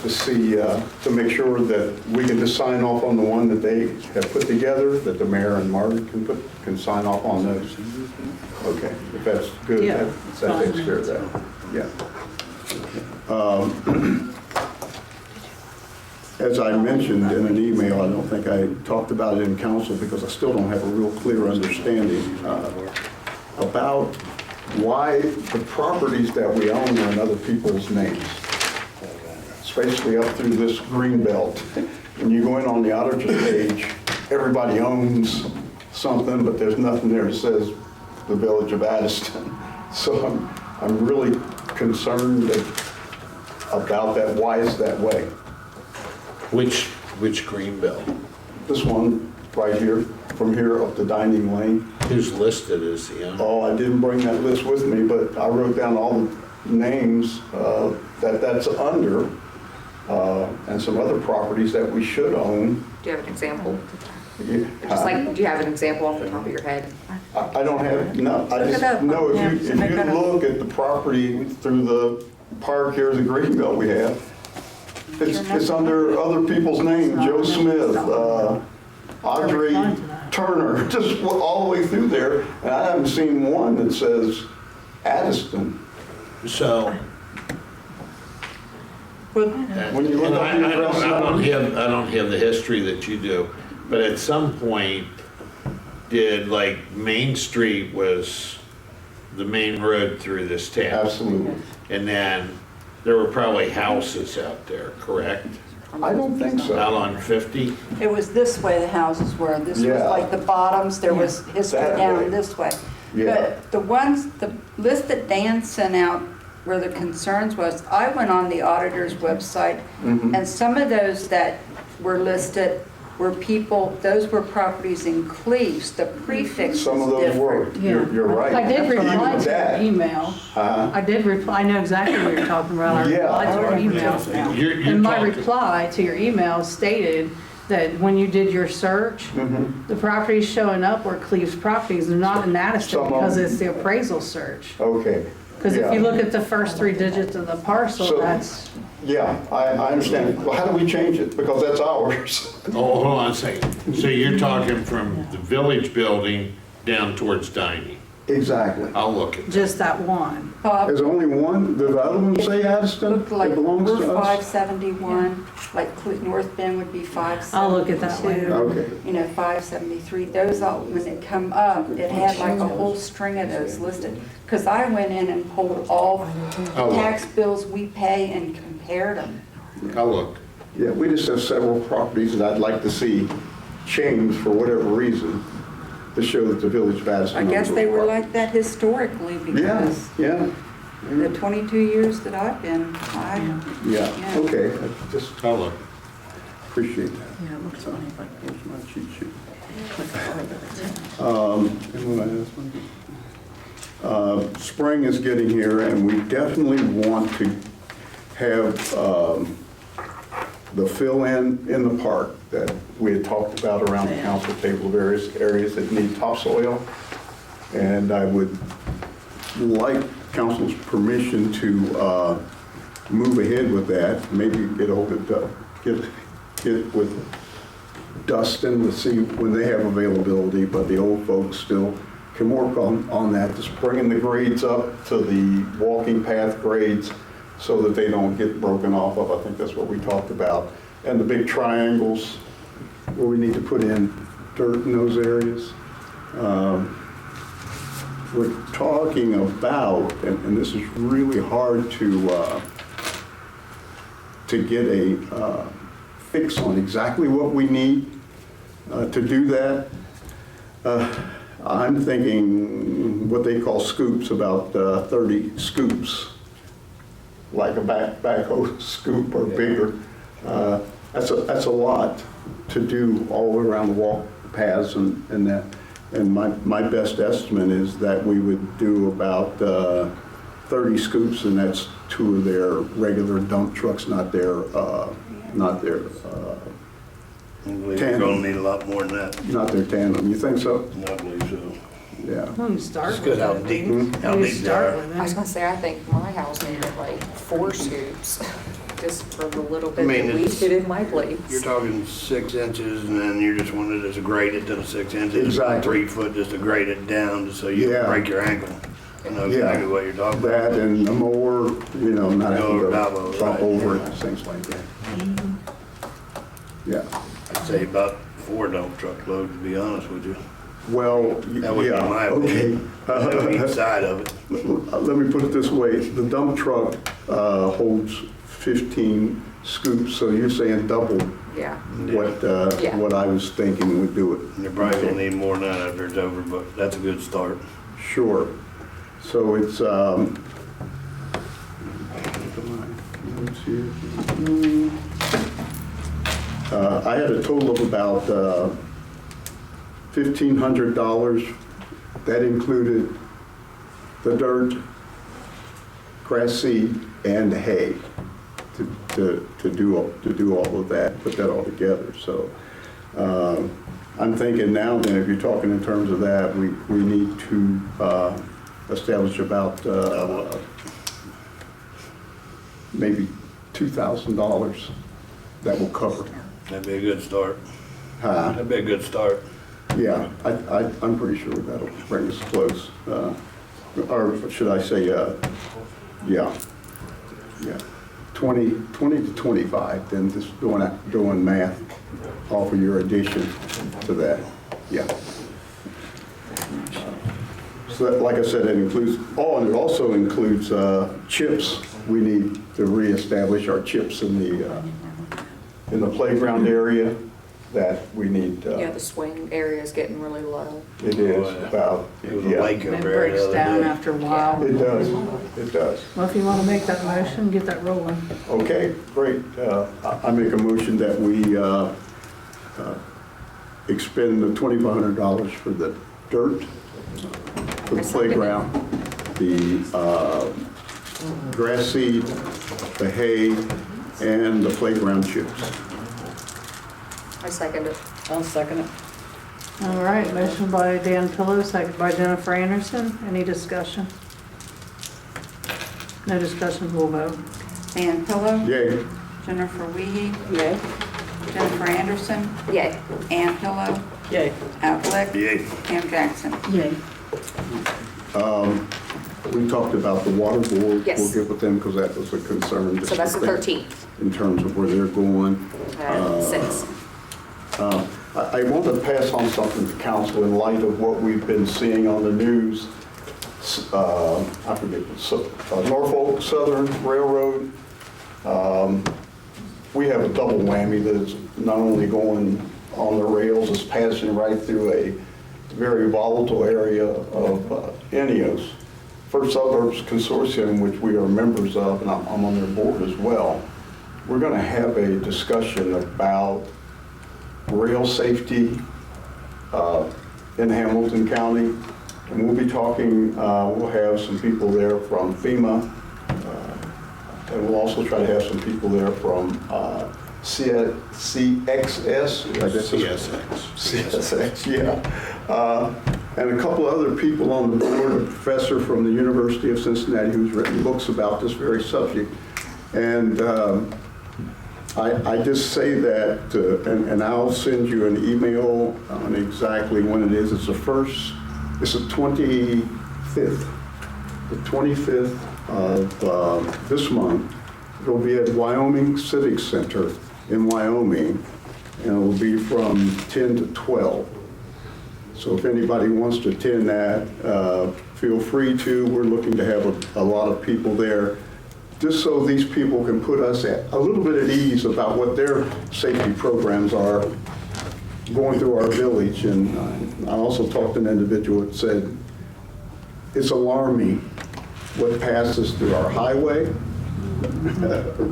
to see, to make sure that we can just sign off on the one that they have put together, that the mayor and Margaret can sign off on those. Okay, if that's good, Yeah, that takes care of that. Yeah. As I mentioned in an email, I don't think I talked about it in council because I still don't have a real clear understanding about why the properties that we own are in other people's names. Especially up through this green belt. When you go in on the auditor's page, everybody owns something, but there's nothing there that says the village of Addyston. So I'm really concerned about that. Why is that way? Which green belt? This one right here, from here up to Dining Lane. Who's listed as the owner? Oh, I didn't bring that list with me, but I wrote down all the names that's under, and some other properties that we should own. Do you have an example? Yeah. Just like, do you have an example off the top of your head? I don't have, no, I Look just it up. know Yeah, if so you make it up. look at the property through the park here, the green belt we have, it's under other people's names, Joe Smith, Audrey Turner, just all the way through there, and I haven't seen one that says Addyston. So, When you look and up I the address I don't have the history that you do, but at some point, did like Main Street was the main road through this town? Absolutely. And then there were probably houses out there, correct? I don't think Out so. on 50? It was this way the houses were. This was Yeah. like the bottoms, there was history That way. down this way. Yeah. But the ones, the list that Dan sent out where the concerns was, I went on the auditor's website, Mm-hmm. and some of those that were listed were people, those were properties in Cleves, the prefix Some of is those were, different. you're right. I did reply Even to your that, email. I did reply, I know exactly what you're talking about. I Yeah. replied to your email. You're And my talking- reply to your email stated that when you did your search, Mm-hmm. the properties showing up were Cleves properties, they're not in Addyston Some of because them. it's the appraisal search. Okay. Because if Yeah. you look at the first 3 digits of the parcel, So- that's, Yeah, I understand. Well, how do we change it? Because that's ours. Oh, hold on a second. So you're talking from the village building down towards dining? Exactly. I'll look at Just that one. Bob, There's only one, the other one say Addyston? look like It belongs we're to us? 571, like North Bend would be 572. I'll look at that later. Okay. You know, 573, those all, when they come up, it had like a whole string of those listed. Because I went in and pulled all the Oh. tax bills we pay and compared them. I'll look. Yeah, we just have several properties that I'd like to see changed for whatever reason to show that the village of Addison. I guess they were like that historically Yeah, because yeah, the 22 years that I've been, yeah, Yeah. okay, I just I'll look. appreciate that. Yeah, it looks funny, but Here's my cheat sheet. click on it. And what I asked one? Spring is getting here, and we definitely want to have the fill-in the park that we had talked about around the council table, various areas that need topsoil. And I would like council's permission to move ahead with that, maybe get hold of, get with Dustin to see when they have availability, but the old folks still can work on that, just bringing the grades up to the walking path grades so that they don't get broken off of. I think that's what we talked about. And the big triangles where we need to put in dirt in those areas. We're talking about, and this is really hard to get a fix on exactly what we need to do that. I'm thinking what they call scoops, about 30 scoops, like a backhoe scoop or bigger. That's a lot to do all around the walk paths and that. And my best estimate is that we would do about 30 scoops, and that's 2 of their regular dump trucks, not their We're gonna need a lot more than that. not their tandem. You think so? I believe so. Yeah. Well, you start It's with good how it, deep, please. how You deep they start are. with I was it. gonna say, I think my house needed like 4 scoops, just for the little I bit mean, that we it's- did in my place. You're talking 6 inches, and then you just wanted it to grade it to the 6 inches. Exactly. 3 foot just to grade it down, just so you Yeah. don't break your ankle. I know Yeah. exactly what you're talking about. That and the mower, not having Go to about those, bump right. over it, things like that. Yeah. I'd say about 4 dump truck loads, to be honest with you. Well, That would be yeah, my okay. opinion. On each side of it. Let me put it this way, the dump truck holds 15 scoops, so you're saying double Yeah, Yeah. what I was thinking would do it. You're probably gonna need more than that after it's over, but that's a good start. Sure. So it's, I had a total of about $1,500. That included the dirt, grass seed, and hay to do all of that, put that all together. So I'm thinking now then, if you're talking in terms of that, we need to establish about maybe $2,000 that will cover. That'd be a good start. Huh? That'd be a good start. Yeah, I'm pretty sure that'll bring us close. Or should I say, yeah, 20 to 25, then just doing math off of your addition to that, yeah. So that, like I said, it includes, and it also includes chips. We need to reestablish our chips in the playground area that we need. yeah, the swing area is getting really low. It is about, It was a yeah. lake It over there the breaks other down day. after a while. It does, it does. Well, if you want to make that motion, get that rolling. Okay, great. I make a motion that we expend the $2,500 for the dirt, for the playground, the grass seed, the hay, and the playground chips. I second it. I'll second it. All right, motion by Dan Pillow, second by Jennifer Anderson. Any discussion? No discussion, we'll vote. Dan Pillow, Yay. Jennifer Wiehe, Yay. Jennifer Anderson, Yay. Ann Pillow, Yay. Al Glick, Yeah. Pam Jackson. Yay. We talked about the water board. Yes. We'll get with them because that was a concern. So that's the 13th In terms of where they're going. at 6. I want to pass on something to council in light of what we've been seeing on the news. I forget, Norfolk Southern Railroad. We have a double whammy that is not only going on the rails, it's passing right through a very volatile area of Eneos. First Suburbs Consortium, which we are members of, and I'm on their board as well. We're going to have a discussion about rail safety in Hamilton County. And we'll be talking, we'll have some people there from FEMA, and we'll also try to have some people there from CXS. CSX, yeah. And a couple other people on the board, a professor from the University of Cincinnati who's written books about this very subject. And I just say that, and I'll send you an email on exactly when it is. It's the 25th. The 25th of this month. It'll be at Wyoming Civic Center in Wyoming, and it will be from 10 to 12. So if anybody wants to attend that, feel free to. We're looking to have a lot of people there, just so these people can put us at a little bit at ease about what their safety programs are going through our village. And I also talked to an individual that said, it's alarming what passes through our highway,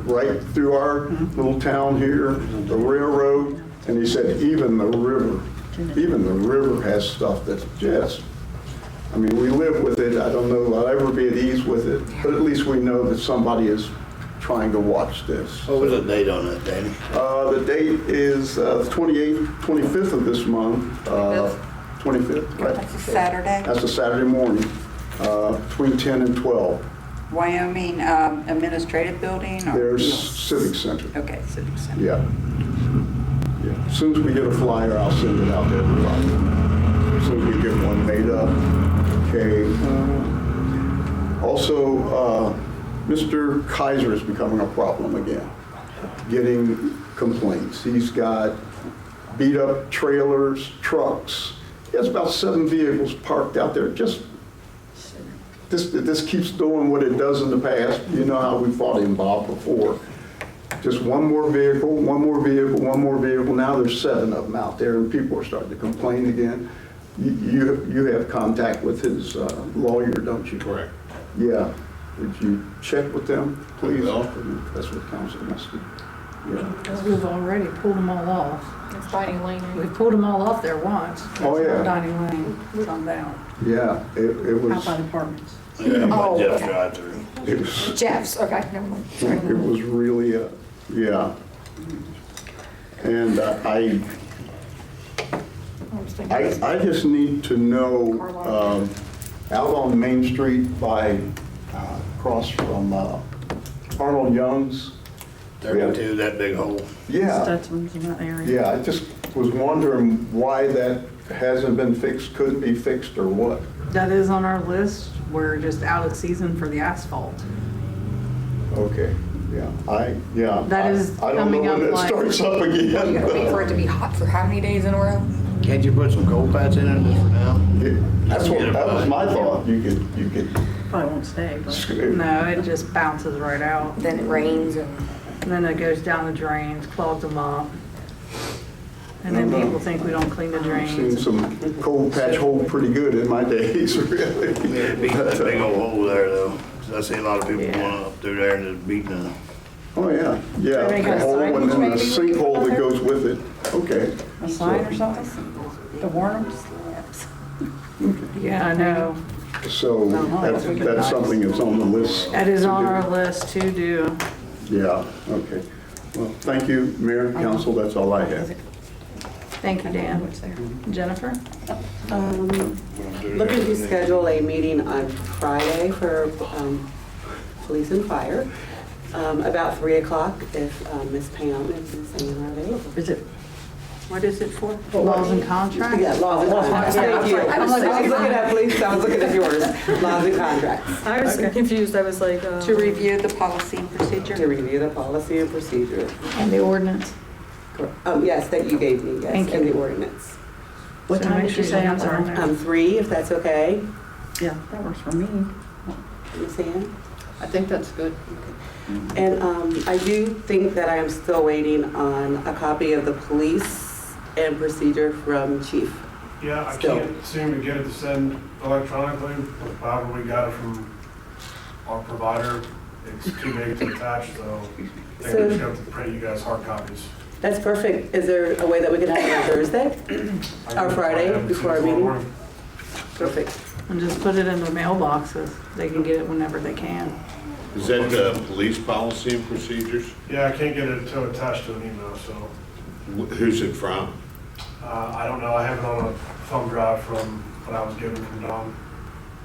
right through our little town here, the railroad, and he said even the river has stuff that's just, I mean, we live with it. I don't know I'll ever be at ease with it, but at least we know that somebody is trying to watch this. What was the date on that, Danny? The date is the 25th of this month. 25th, right? That's a Saturday. That's a Saturday morning, between 10 and 12. Wyoming Administrative Building? Or? There's Civic Center. Okay, Civic Center. Yeah. Yeah. As soon as we get a flyer, I'll send it out to everybody. As soon as we get one made up. Okay. Also, Mr. Kaiser is becoming a problem again, getting complaints. He's got beat up trailers, trucks. He has about 7 vehicles parked out there. This keeps doing what it does in the past. You know how we fought him, Bob, before. Just one more vehicle, one more vehicle, one more vehicle. Now there's 7 of them out there, and people are starting to complain again. You have contact with his lawyer, don't you? Correct. Yeah. Would you check with them, please? will. That's what council must do. Yeah. Because we've already pulled them all off. It's Dining Lane. We pulled them all off there once. Oh, yeah. Dining Lane, come down. Yeah, it Out was, by the apartments. Yeah, by Oh, Jeff's okay. drive-through. it was, Jeff's, okay, never mind. it was really, yeah. And I just need to know, out on Main Street by, across from Arnold Young's. 32, that big hole. Yeah, Stutzman's in that area. yeah, I just was wondering why that hasn't been fixed, couldn't be fixed, or what. That is on our list. We're just out of season for the asphalt. Okay, yeah, That is I don't know coming up when it like- starts up You again. gotta wait for it to be hot for how many days in a row? Can't you put some cold patch in it just for now? That was my thought, you could Probably won't stay, but. No, it just bounces right out. Then it rains and. And then it goes down the drains, clogs them up. And then people think we don't clean the I've seen drains. some cold patch hold pretty good in my days, really. Yeah, beat that big old hole there though. 'Cause I see a lot of people Yeah. going up through there and just beating it. Oh, yeah, yeah. They got The hole and signage then the maybe we could sinkhole put that there? goes with it. Okay. A sign or something to warn them? Yeah, I know. So that's something that's on the list. That is to on do. our list to do. Yeah, okay. Well, thank you, Mayor, Council, that's all I have. Thank you, Dan. Jennifer? Looking to schedule a meeting on Friday for police and fire, about 3 o'clock if Ms. Pam is available. Is it What is it for? Laws and contracts? Yeah, laws and contracts. Thank you. I was looking at, please, I was looking at yours. Laws and contracts. I was confused, I was like, To review the policy and procedure? To review the policy and procedure. And the ordinance? Yes, that you gave me, yes, Thank and you. the ordinance. What time did you say? I'm sorry. 3, if that's okay. Yeah, that works for me. Ms. Ann? I think that's good. And I do think that I am still waiting on a copy of the police and procedure from Chief. Yeah, I Still. can't seem to get it to send electronically. However, we got it from our provider. It's too big to attach, so I think we just have to print you guys hard copies. That's perfect. Is there a way that we can have it on Thursday? Or Friday, before our meeting? Perfect. And just put it in their mailboxes. They can get it whenever they can. Is that the police policy and procedures? Yeah, I can't get it to attach to an email, so Who's it from? I don't know. I have it on a thumb drive from what I was given from Don.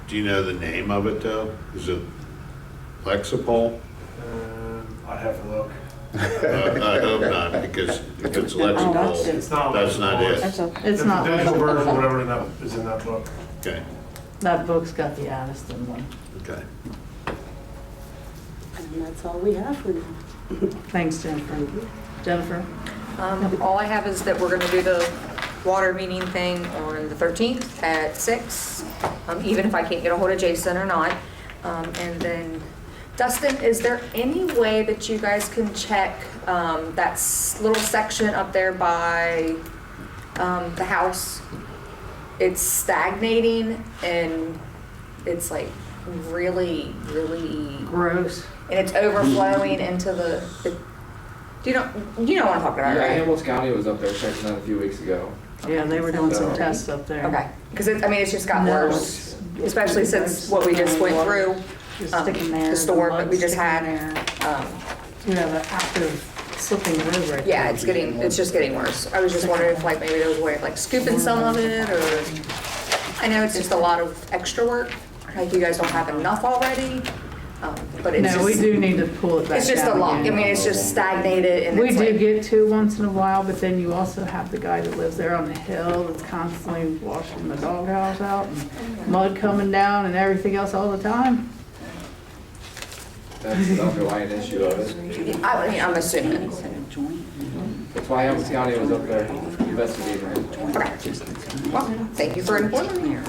Do you know the name of it though? Is it Lexipol? I'd have to look. I hope not, because if it's Lexipol, It's not. that's not it. It's It's not. the digital version, whatever is in that book. Okay, That book's got the Addyston one. okay. And that's all we have for now. Thanks, Jennifer. Jennifer? all I have is that we're gonna do the water meeting thing on the 13th at 6, even if I can't get a hold of Jason or not. And then, Dustin, is there any way that you guys can check that little section up there by the house? It's stagnating and it's like really, really, Gross. and it's overflowing into the you know what I'm talking about, Yeah, right? Hamilton County was up there checking that a few weeks ago. Yeah, they were doing some So- tests up there. Okay, because it's just got No, worse, especially since what we just went through, Just sticking there. the storm that we mud's just had. sticking there. You have an active slipping road right Yeah, there. it's just getting worse. I was just wondering if like maybe there was a way of like scooping some of it, or, I know it's just a lot of extra work, like you guys don't have enough already, but it's No, we just, do need to pull it back it's just a down lot. I again. mean, it's just stagnated and We it's do like, get to once in a while, but then you also have the guy that lives there on the hill that's constantly washing the doghouse out and mud coming down and everything else all the time. That's the underlying issue of it. I'm assuming. That's why Hamilton County was up there investigating it. Okay. Well, thank you for informing me.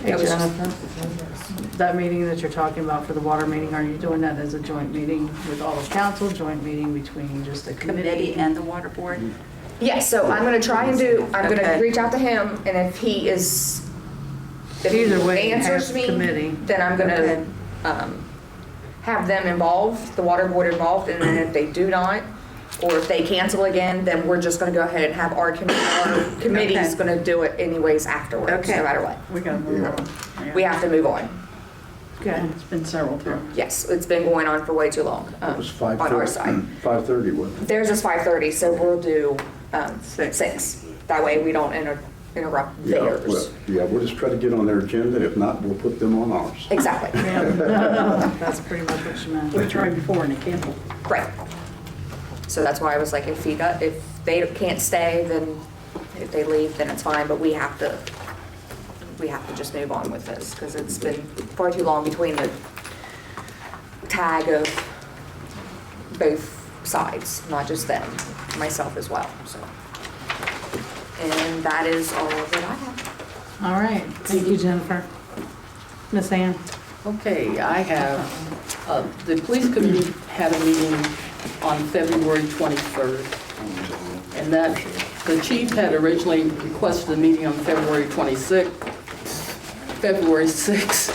Hey, That was- Jennifer, that meeting that you're talking about for the water meeting, are you doing that as a joint meeting with all of council, joint meeting between just the Committee committee? and the water board? Yes, so I'm gonna try and I'm gonna Okay. reach out to him, and if he is, if Either way, he answers have me, committee. then I'm Okay. gonna, have them involved, the water board involved, and then if they do not, or if they cancel again, then we're just gonna go ahead and have our committee's Okay. gonna do it anyways afterwards, Okay. no matter what. We gotta move on. We have to move on. Okay, it's been several times. Yes, it's been going on for way too long, It was on our side. 5:30, wasn't it? Theirs is 5:30, so we'll do, 6. That way we don't interrupt Yeah, well, theirs. yeah, we'll just try to get on their agenda. If not, we'll put them on ours. Exactly, Yeah, that's pretty much what you meant. We tried before and it canceled. right. So that's why I was like, if they can't stay, then if they leave, then it's fine, but we have to just move on with this, because it's been far too long between the tag of both sides, not just them, myself as well, so. And that is all that I have. All right, thank you, Jennifer. Miss Ann? Okay, I have, the police committee had a meeting on February 23rd. And that, the chief had originally requested a meeting on February 26th, February 6th.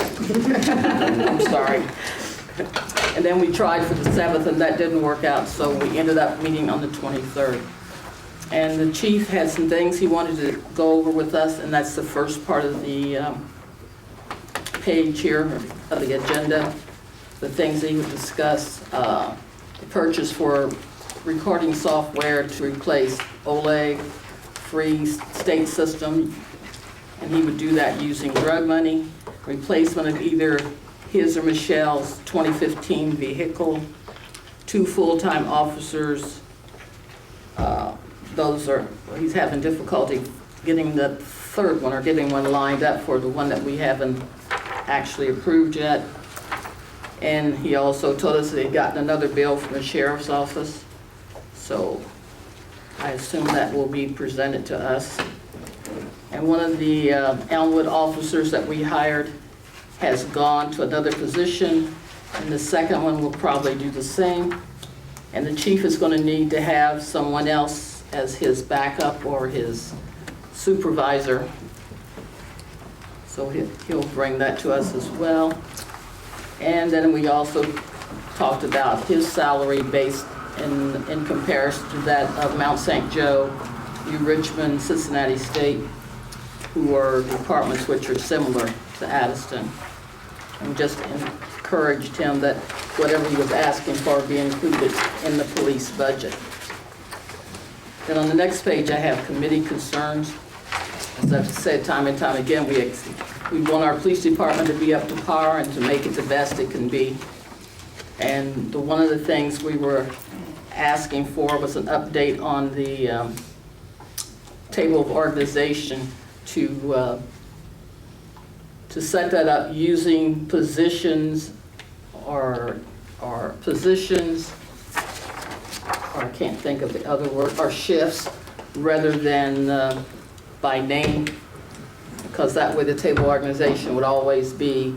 I'm sorry. And then we tried for the 7th and that didn't work out, so we ended up meeting on the 23rd. And the chief had some things he wanted to go over with us, and that's the first part of the page here of the agenda, the things that he would discuss, the purchase for recording software to replace OLEG free state system, and he would do that using drug money, replacement of either his or Michelle's 2015 vehicle, 2 full-time officers, he's having difficulty getting the third one or getting one lined up for the one that we haven't actually approved yet. And he also told us that he'd gotten another bill from the sheriff's office. So I assume that will be presented to us. And one of the Elmwood officers that we hired has gone to another position, and the second one will probably do the same. And the chief is going to need to have someone else as his backup or his supervisor. So he'll bring that to us as well. And then we also talked about his salary based in comparison to that of Mount St. Joe, New Richmond, Cincinnati State, who are departments which are similar to Addyston. And just encouraged him that whatever he was asking for be included in the police budget. Then on the next page, I have committee concerns. As I've said time and time again, we want our police department to be up to par and to make it the best it can be. And one of the things we were asking for was an update on the table of organization to set that up using positions or positions, or I can't think of the other word, or shifts rather than by name, because that way the table organization would always be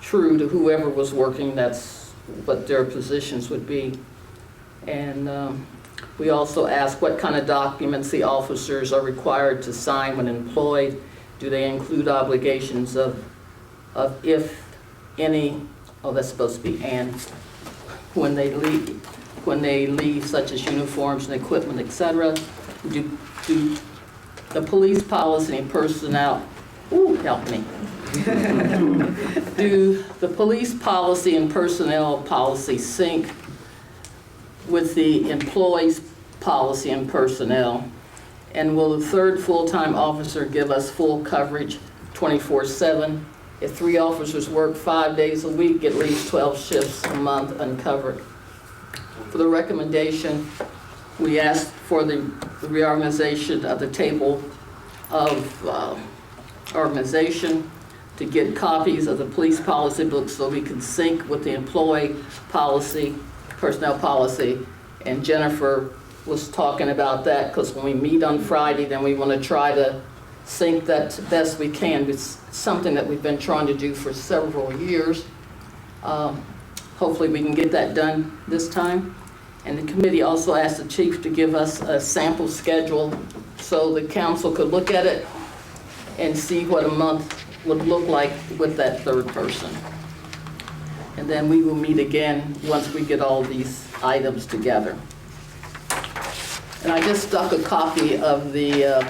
true to whoever was working. That's what their positions would be. And we also ask what kind of documents the officers are required to sign when employed. Do they include obligations of if any, oh, that's supposed to be and, when they leave, such as uniforms and equipment, etc. Do the police policy and personnel, ooh, help me. Do the police policy and personnel policy sync with the employees' policy and personnel? And will the third full-time officer give us full coverage 24/7? If 3 officers work 5 days a week, at least 12 shifts a month uncovered. For the recommendation, we asked for the reorganization of the table of organization, to get copies of the police policy books so we can sync with the employee policy, personnel policy. And Jennifer was talking about that because when we meet on Friday, then we want to try to sync that to best we can. It's something that we've been trying to do for several years. Hopefully we can get that done this time. And the committee also asked the chief to give us a sample schedule so the council could look at it and see what a month would look like with that third person. And then we will meet again once we get all these items together. And I just stuck a copy of the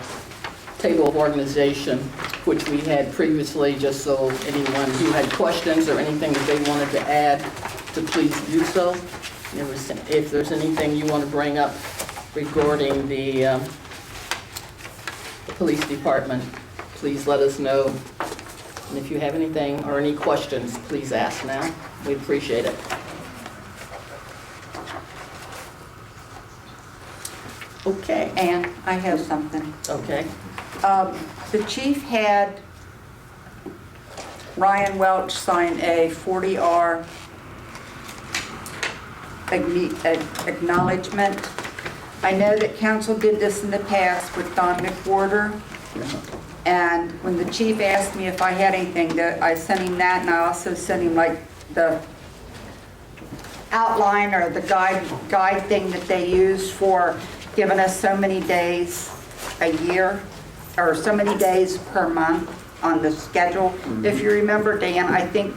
table of organization, which we had previously, just so anyone who had questions or anything that they wanted to add, to please do so. If there's anything you want to bring up regarding the police department, please let us know. And if you have anything or any questions, please ask now. We appreciate it. Okay. And I have something. Okay. The chief had Ryan Welch sign a 40R acknowledgement. I know that council did this in the past with Don McWhorter. And when the chief asked me if I had anything, I sent him that, and I also sent him like the outline or the guide thing that they use for giving us so many days a year or so many days per month on the schedule. If you remember, Dan, I think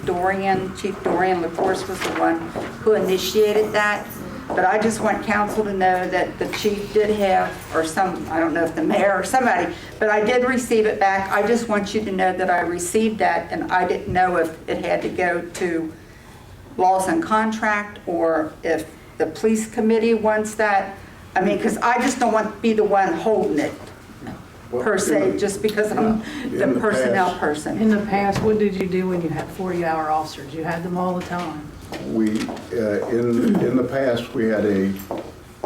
Chief Dorian LaCourse was the one who initiated that. But I just want council to know that the chief did have, or I don't know if the mayor or somebody, but I did receive it back. I just want you to know that I received that, and I didn't know if it had to go to laws and contract or if the police committee wants that. I mean, because I just don't want to be the one holding it per se, just because I'm the personnel person. In the past, what did you do when you had 40-hour officers? You had them all the time. We, in the past, we had a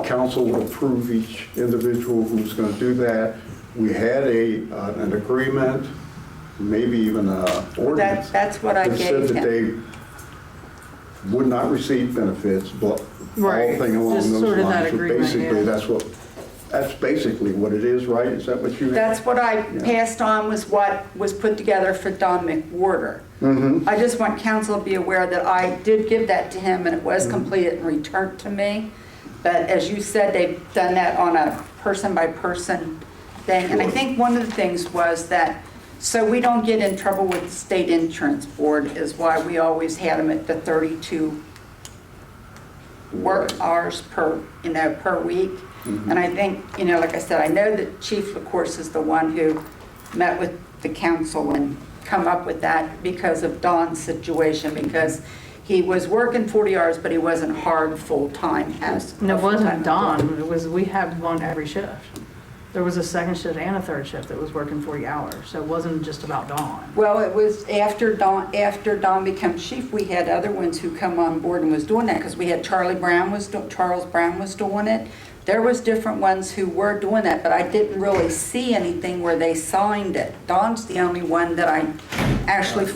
council will approve each individual who's going to do that. We had an agreement, maybe even an ordinance. That's what I that gave said that him. they would not receive benefits, but Right, all thing along just those sort of that lines. So agreement, basically, yeah. that's basically what it is, right? Is that what you? That's what I Yeah. passed on, was what was put together for Don McWhorter. Mm-hmm. I just want council to be aware that I did give that to him, and it was completed and returned to me. But as you said, they've done that on a person-by-person thing. And I think one of the things was that, so we don't get in trouble with the state insurance board, is why we always had them at the 32 work hours per week. And I think, like I said, I know that Chief, of course, is the one who met with the council and come up with that because of Don's situation, because he was working 40 hours, but he wasn't hard full-time as a And it wasn't full-time Dawn, it was, we had one every shift. There was a second shift and a third shift that was working 40 hours, so it wasn't just about Dawn. Well, it was after Don became chief, we had other ones who come on board and was doing that, because we had Charles Brown was doing it. There was different ones who were doing that, but I didn't really see anything where they signed it. Don's the only one that I actually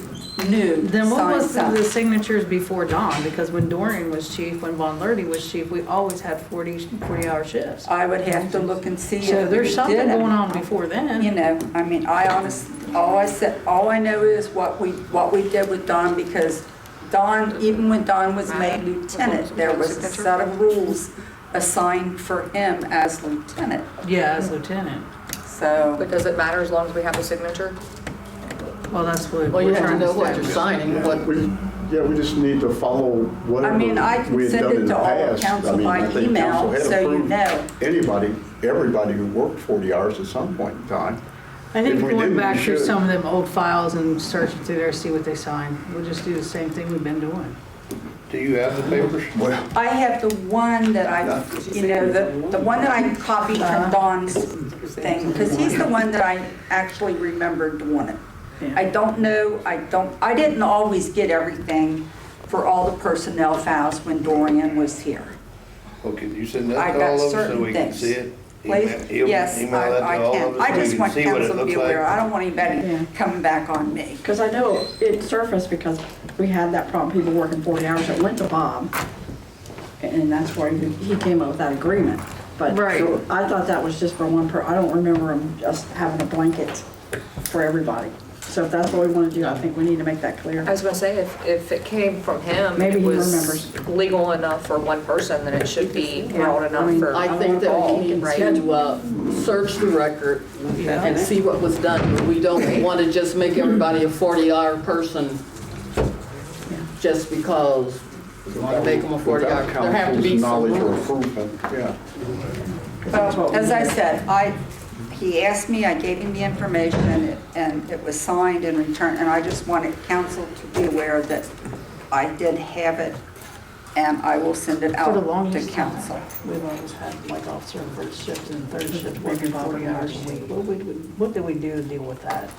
knew Then what signed was the something. signatures before Dawn? Because when Dorian was chief, when Von Lerdy was chief, we always had 40-hour shifts. I would have to look and see. So if we there's something did it. going on before then. All I know is what we did with Don, because Don, even when Don was made lieutenant, there was a set of rules assigned for him as lieutenant. Yeah, as lieutenant. So, But does it matter as long as we have a signature? Well, that's what Well, you we're have to trying know to what you're establish. signing, what, We just need to follow whatever I mean, I can we had send done it in the to all past. council I mean, by I think email, council had so you approved know. everybody who worked 40 hours at some point in time. I think If we going didn't, back we through should. some of them old files and searching through there, see what they signed. We'll just do the same thing we've been doing. Do you have the papers? Well, I have the one that the one that I copied from Don's thing, because he's the one that I actually remember doing it. I don't know, I didn't always get everything for all the personnel files when Dorian was here. Well, can you send I that to got all of us so certain we can things. see it? Please? Yes, Email that to I all can. of us I so we just can want see what it council to be looks aware. like? I don't want anybody coming back on me. because I know it surfaced because we had that problem, people working 40 hours that went to Bob. And that's where he came up with that agreement. But Right. so I thought that was just for one I don't remember him just having a blanket for everybody. So if that's what we want to do, I think we need to make that clear. I was gonna say, if it came from him, Maybe it he was remembers. legal enough for one person, then it should be broad I enough mean, for I all, think right? that we can Schedule search the record and see what was done. We don't want to just make everybody a 40-hour person just because make them a 40-hour. Without There have to be council's some knowledge or rules. approval, yeah. Well, as I said, he asked me, I gave him the information, and it was signed and returned, and I just wanted council to be aware that I did have it, and I will send it For out the to longest time, council. we've always had like officer and first shift and third shift working 40 hours a week. What did we do to deal with that?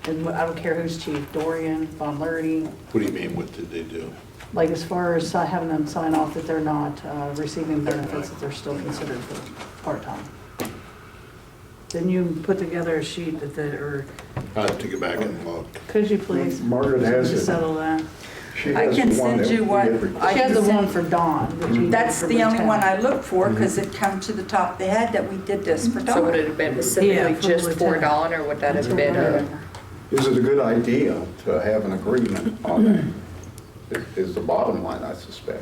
And I don't care who's chief, Dorian, Von Lerdy, What do you mean, what did they do? like as far as having them sign off that they're not receiving benefits, that they're still considered for part-time. Then you put together a sheet or I'll have to go back and look. could you please? Margaret has to it. settle that. She I has can one send that you we what- had re- I She has the can one send- for Dawn. that you That's did for the only one I lieutenant. looked for, because it come to the top of the head that we did this for So would Dawn. it have been specifically Yeah, for just for lieutenant. Dawn, or would that have been Is it a good idea to have an agreement on that? Is the bottom line, I suspect.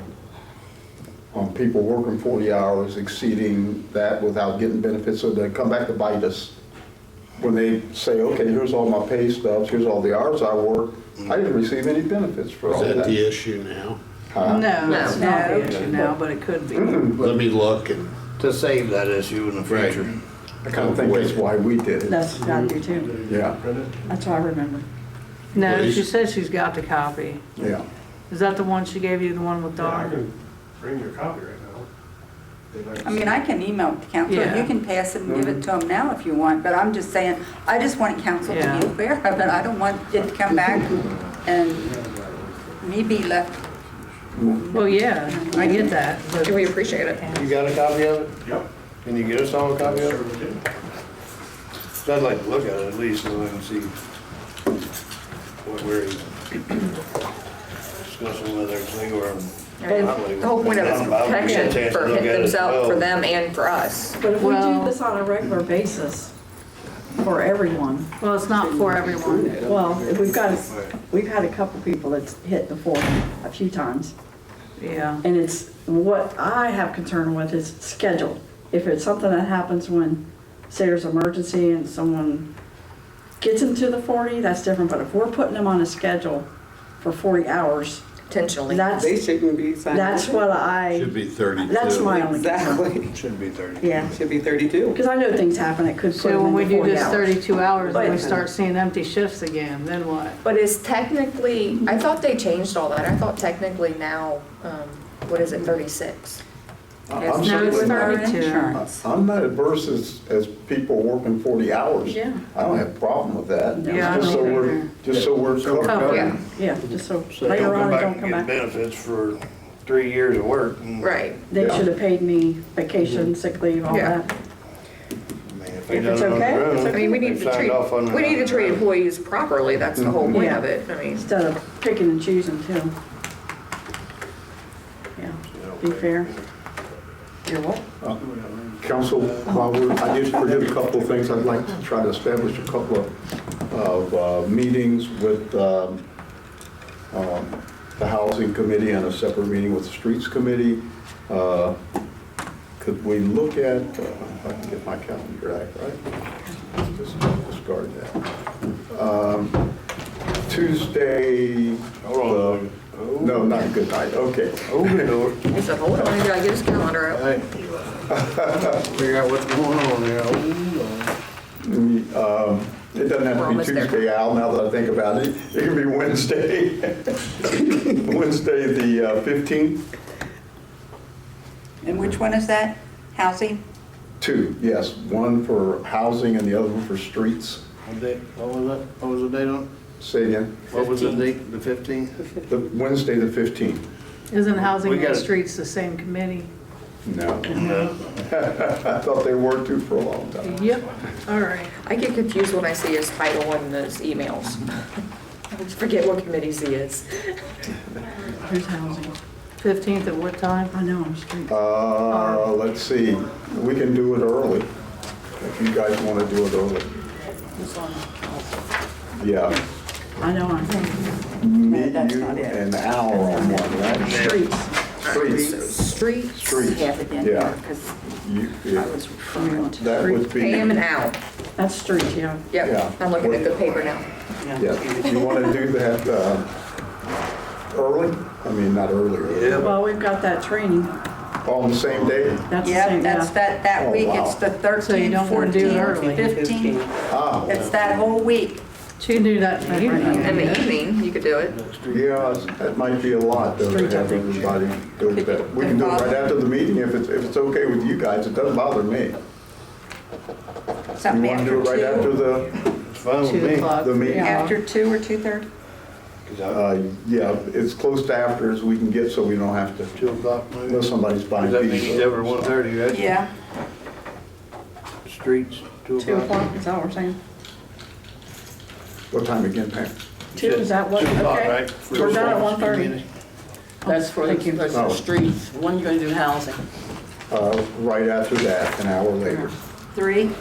On people working 40 hours, exceeding that without getting benefits, so they come back to bite us. When they say, okay, here's all my pay stubs, here's all the hours I worked, I didn't receive any benefits for all Is that that. the issue now? Huh? No, it's not No. the issue now, but it could be. Let me look and, To save that issue in the Right. future. I kind of think that's why we did it. That's what I do too. Yeah, That's what I remember. No, Please. she said she's got the copy. yeah. Is that the one she gave you, the one with Yeah, I Dawn? can bring you a copy right now. I mean, I can email it to council, Yeah. you can pass it and give it to them now if you want, but I'm just saying, I just want council to Yeah. be aware of it. I don't want it to come back and me be left Well, yeah, I get that, but We appreciate it. You got a copy of it? Yep. Can you get us all a copy of it? So I'd like to look at it at least so I can see what we're discussing with everything or. The whole point of it is protection for themselves, for them and for us. But if we Well- do this on a regular basis for everyone, well, it's not for everyone. well, if we've had a couple people that's hit the 40 a few times. Yeah. And it's, what I have concern with is schedule. If it's something that happens when, say there's an emergency and someone gets into the 40, that's different. But if we're putting them on a schedule for 40 hours, Intentionally. They shouldn't be signed. that's what Should be 32. that's my only concern. Exactly. Should be 30. Yeah, Should be 32. because I know things happen, it could put So them when we into do 40 this hours. 32 hours and we But- start seeing empty shifts again, then what? But is technically, I thought they changed all that. I thought technically now, what is it, 36? I'm No, it's certainly not- 32. I'm not adverse as people working 40 hours. Yeah. I don't have a problem with that. Yeah, I Just so don't we're, either. just so we're Oh, covered. Yeah, Yeah, just so So later don't on, come they back don't and come get back. benefits for 3 years of work. And, right. They Yeah. should have paid me vacation, sick leave, all Yeah. that. I mean, If they it's done it on okay, their it's own, I mean, we need they to signed off on treat, it we need to on treat their own. employees properly. That's the whole point Yeah. of it. I mean, Instead of picking and choosing too. Yeah, be fair. You're what? Council, while I just forget a couple of things, I'd like to try to establish a couple of meetings with the Housing Committee and a separate meeting with the Streets Committee. Could we look at, if I can get my calendar right, just discard that. Tuesday, Hold on. no, not good night, okay. Open the door. he said, hold on, you gotta get his calendar out. Hey. Figure out what's going on there. Hold on. It doesn't have We're to be almost there. Tuesday, Al, now that I think about it. It can be Wednesday. Wednesday, the 15th. And which one is that? Housing? 2, yes. One for housing and the other one for streets. What date, what was that? What was the date on? Say again. What was the date, the 15th? The Wednesday, the 15th. Isn't Housing We and gotta- Streets the same committee? No. I thought they were too for a long time. Yep, all right. I get confused when I see his title in those emails. I always forget what committees he is. Here's housing. 15th at what time? I know, I'm street. Let's see. We can do it early. If you guys want to do it early. Yeah. I know, I'm Me, that's you, not it. and Al are on one, right? streets. Streets. Street, Streets. Have it in Yeah. here, because You- I was referring to. That would be. Pam and Al. That's streets, yeah. Yeah. Yep, I'm looking at the paper now. Yeah, you want to do that early? I mean, not earlier. Yeah. Well, we've got that training. On the same day? That's the Yep, same, that's yeah. that Oh, week, wow. it's the So you 13th, don't wanna do it 14th, early. 15th. Ah, It's that whole week. She can do that in the evening. In the evening, you could do it. yeah, that might be a lot though, to have everybody go to bed. We can do it right after the meeting if it's okay with you guys. It doesn't bother me. You Something want to do it right after after 2. the, It's fine with 2 me. o'clock. the meeting? After 2 or 2:30? 'Cause I- Yeah, it's close to after as we can get so we don't have to, 2 o'clock maybe? unless somebody's buying Does that mean pizza. he's over 1:30, right? Yeah. Streets, 2 2 o'clock? o'clock, is that what we're saying? What time again, Pam? 2, is that what, 2 o'clock, okay? right? We're done at 1:30. That's for Thank you. the Oh. streets. When you gonna do housing? Right after that, an hour later. 3?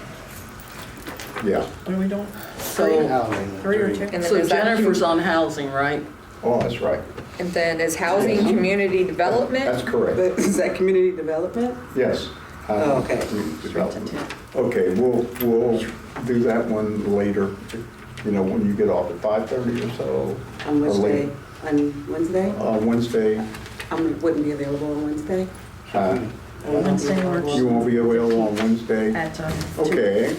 Yeah. What are we doing? So, Housing, 3 or 2? And then so is that- Jennifer's on housing, right? Oh, that's right. And then is housing, community development? That's correct. But is that community development? Yes. Oh, okay. Community development. Okay, we'll do that one later, you know, when you get off at 5:30 or so. On which Or late. day? On Wednesday? Wednesday, I wouldn't be available on Wednesday. Wednesday works. you won't be available on Wednesday? At 2. Okay,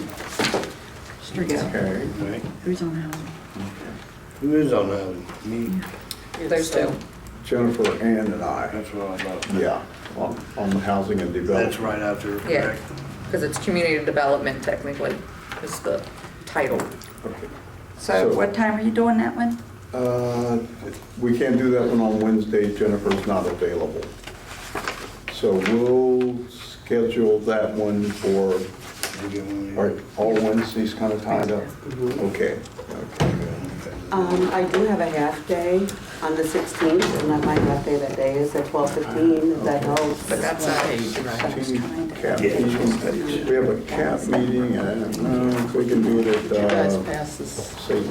Streets. okay. Right. Who's on housing? Who is on housing? Me? Those two. Jennifer, Ann, and I, That's what I thought. yeah, on the housing and That's development. right after, Yeah, correct? because it's community development technically, is the title. Okay. So what time are you doing that one? We can't do that one on Wednesday, Jennifer's not available. So we'll schedule that one for, are all Wednesdays kind of tied up? Okay. I do have a half day on the 16th, and that my half day that day is at 12:15, if that helps. But that's CAP meeting. We have a CAP meeting, and if we can do it at, say,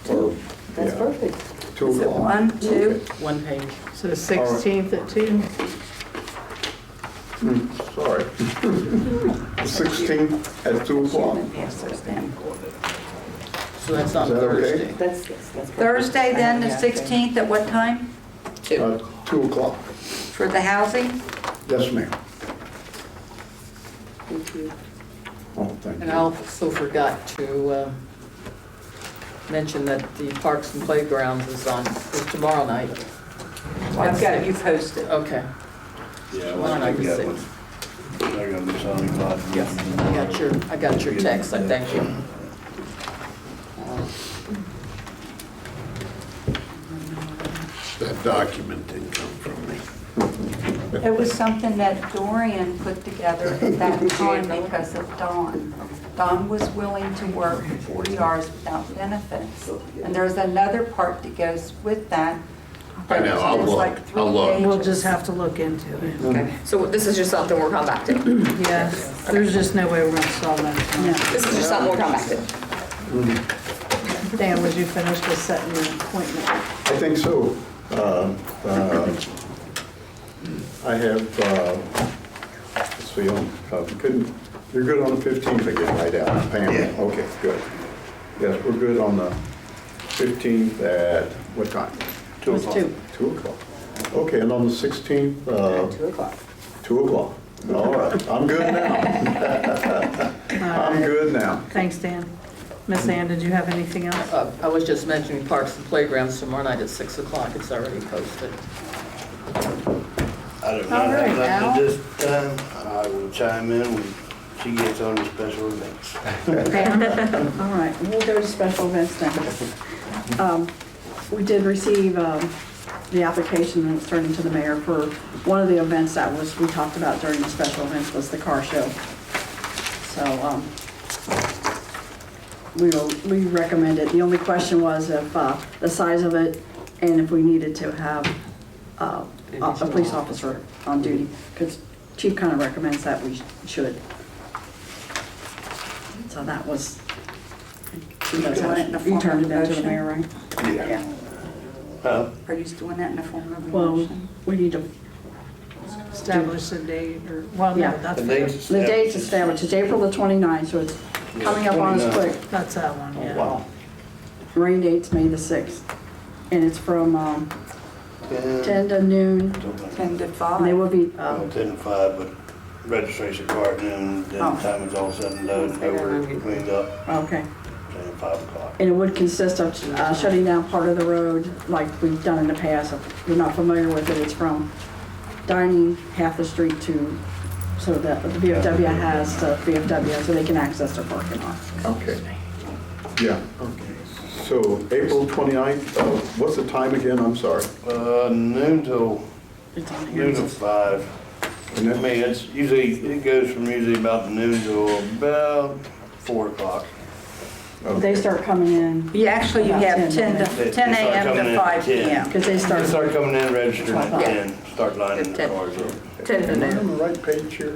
2, or, That's yeah, perfect. 2 Is it o'clock. 1, 2? One page. So the 16th at 2? Sorry. The 16th at 2 o'clock. Yes, there's them. So that's Is that okay? That's perfect. Thursday then, the 16th, at what time? 2. 2 o'clock. For the housing? Yes, ma'am. Thank you. Oh, thank And I you. also forgot to mention that the Parks and Playgrounds is tomorrow night. I've got you posted. Okay. Yeah, Why don't I just say- I got this on the clock. Yes, I got your text, I thank you. That document didn't come from me. It was something that Dorian put together at that time because of Dawn. Dawn was willing to work 40 hours without benefits. And there's another part that goes with that. I know, I'll It's look, like 3 I'll look. pages. We'll just have to look into it. Okay, so this is just something we'll come back to. Yeah, there's just no way we're gonna solve that. This is just something we'll come back to. Dan, was you finished with setting the appointment? I think so. I have, let's see, you're good on the 15th again, right out, Pam? Yeah. Okay, good. Yes, we're good on the 15th at what time? 2 o'clock. 2 o'clock. Okay, and on the 16th, 2 o'clock. 2 o'clock. All right, I'm good now. I'm good now. Thanks, Dan. Miss Ann, did you have anything else? I was just mentioning Parks and Playgrounds tomorrow night at 6 o'clock. It's already posted. I do All not right, have Al. nothing this time. I will chime in when she gets on the special events. Pam? All right, we'll go to special events then. We did receive the application and it's turned into the mayor for one of the events that we talked about during the special events was the car show. So we recommend it. The only question was if the size of it and if we needed to have a police officer on duty, because chief kind of recommends that we should. So that was, Doing it in the you form turned of it a into the motion? mayor, right? Yeah. Huh? Are you doing that in the form of a Well, motion? we need to establish a date or, well, Yeah. no, that's, The date's The date's established, it's April the 29th, so it's coming up on us 29th. quick. that's that one, Oh, yeah. wow. Rain date's May the 6th. And it's from 10 to noon. 10 to And they 5. will be, 10 to 5, but registration card and then Oh. time is all said and done, over, cleaned up, okay. saying 5 o'clock. And it would consist of shutting down part of the road like we've done in the past. If you're not familiar with it, it's from Dining half the street to, so that the VFW has to VFW so they can access their parking lot. Okay. Yeah. So April 29th, what's the time again? I'm sorry. Noon till, It's on here. noon till 5. And I then- mean, it goes from usually about noon till about 4 o'clock. They start coming in, You actually, you About have 10, 10 They to, start 10 a.m. coming to in 5 at 10. p.m. because they They start, start coming in registering at Yeah. 10, start lining the 10. cars up. 10 to Am I noon. on the right page here?